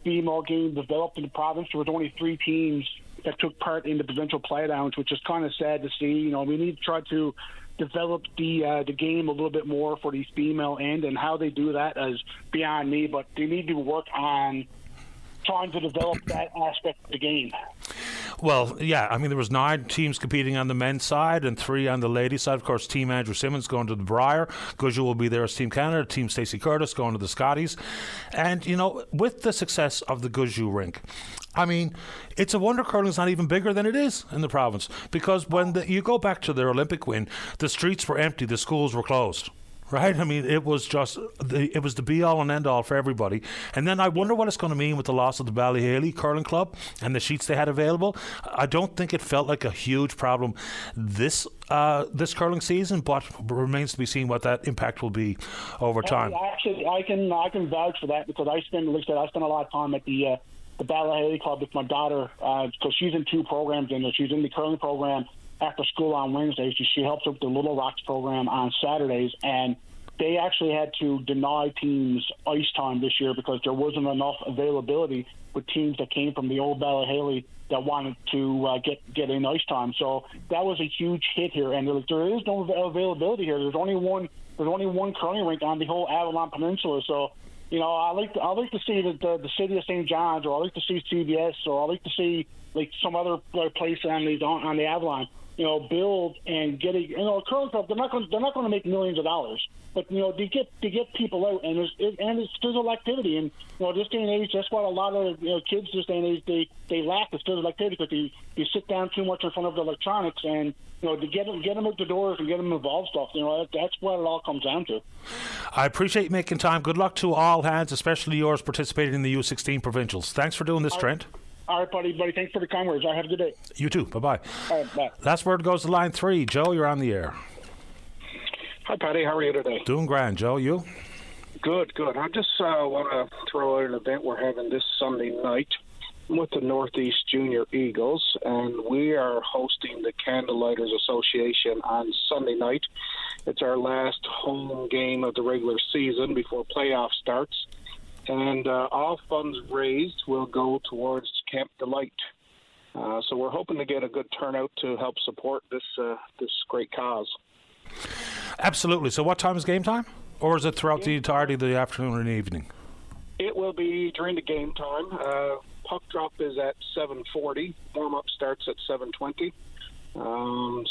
female game developed in the province. There was only 3 teams that took part in the provincial playdowns, which is kind of sad to see. We need to try to develop the game a little bit more for the female end, and how they do that is beyond me, but they need to work on trying to develop that aspect of the game. Well, yeah, I mean, there was 9 teams competing on the men's side and 3 on the ladies' side. Of course, Team Andrew Simmons going to the Briar. Guzhou will be there as Team Canada. Team Stacey Curtis going to the Scotties. And, with the success of the Guzhou rink, I mean, it's a wonder curling's not even bigger than it is in the province. Because when you go back to their Olympic win, the streets were empty, the schools were closed. Right? I mean, it was the be-all and end-all for everybody. And then I wonder what it's going to mean with the loss of the Ballyhaley Curling Club and the sheets they had available. I don't think it felt like a huge problem this curling season, but remains to be seen what that impact will be over time. Actually, I can vouch for that, because I spend a lot of time at the Ballyhaley Club with my daughter, because she's in 2 programs in there. She's in the curling program after school on Wednesdays. She helps with the Little Rocks program on Saturdays, and they actually had to deny teams ice time this year because there wasn't enough availability with teams that came from the old Ballyhaley that wanted to get in ice time. So that was a huge hit here, and there is no availability here. There's only one curling rink on the whole Avalon Peninsula. So I like to see the city of St. John's, or I like to see CBS, or I like to see like some other place on the Avalon, build and get a curling club. They're not going to make millions of dollars, but to get people out, and it's physical activity. And this day and age, that's what a lot of kids this day and age they lack, is physical activity, because you sit down too much in front of the electronics, and to get them out the doors and get them involved stuff. That's what it all comes down to. I appreciate you making time. Good luck to all hands, especially yours participating in the U16 provincials. Thanks for doing this, Trent. All right, buddy. Thanks for the kind words. Have a good day. You too. Bye-bye. All right, bye. That's where it goes to line 3. Joe, you're on the air. Hi, Patty. How are you today? Doing grand, Joe. You? Good. I just want to throw out an event we're having this Sunday night with the Northeast Junior Eagles, and we are hosting the Candlelighters Association on Sunday night. It's our last home game of the regular season before playoff starts. And all funds raised will go towards Camp Delight. So we're hoping to get a good turnout to help support this great cause. Absolutely. So what time is game time? Or is it throughout the entirety of the afternoon and evening? It will be during the game time. Puck drop is at 7:40. Warm-up starts at 7:20.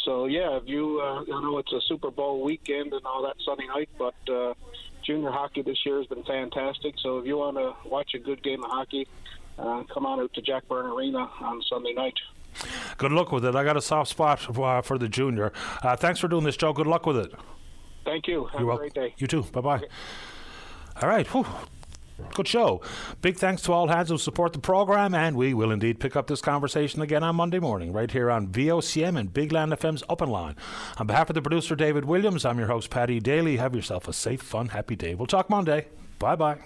So, yeah, if you I know it's a Super Bowl weekend and all that Sunday night, but junior hockey this year has been fantastic. So if you want to watch a good game of hockey, come on out to Jack Byrne Arena on Sunday night. Good luck with it. I got a soft spot for the junior. Thanks for doing this, Joe. Good luck with it. Thank you. Have a great day. You too. Bye-bye. Okay. All right. Whew. Good show. Big thanks to all hands who support the program, and we will indeed pick up this conversation again on Monday morning right here on VOCM and Big Land FM's Openline. On behalf of the producer David Williams, I'm your host Paddy Daly. Have yourself a safe, fun, happy day. We'll talk Monday. Bye-bye.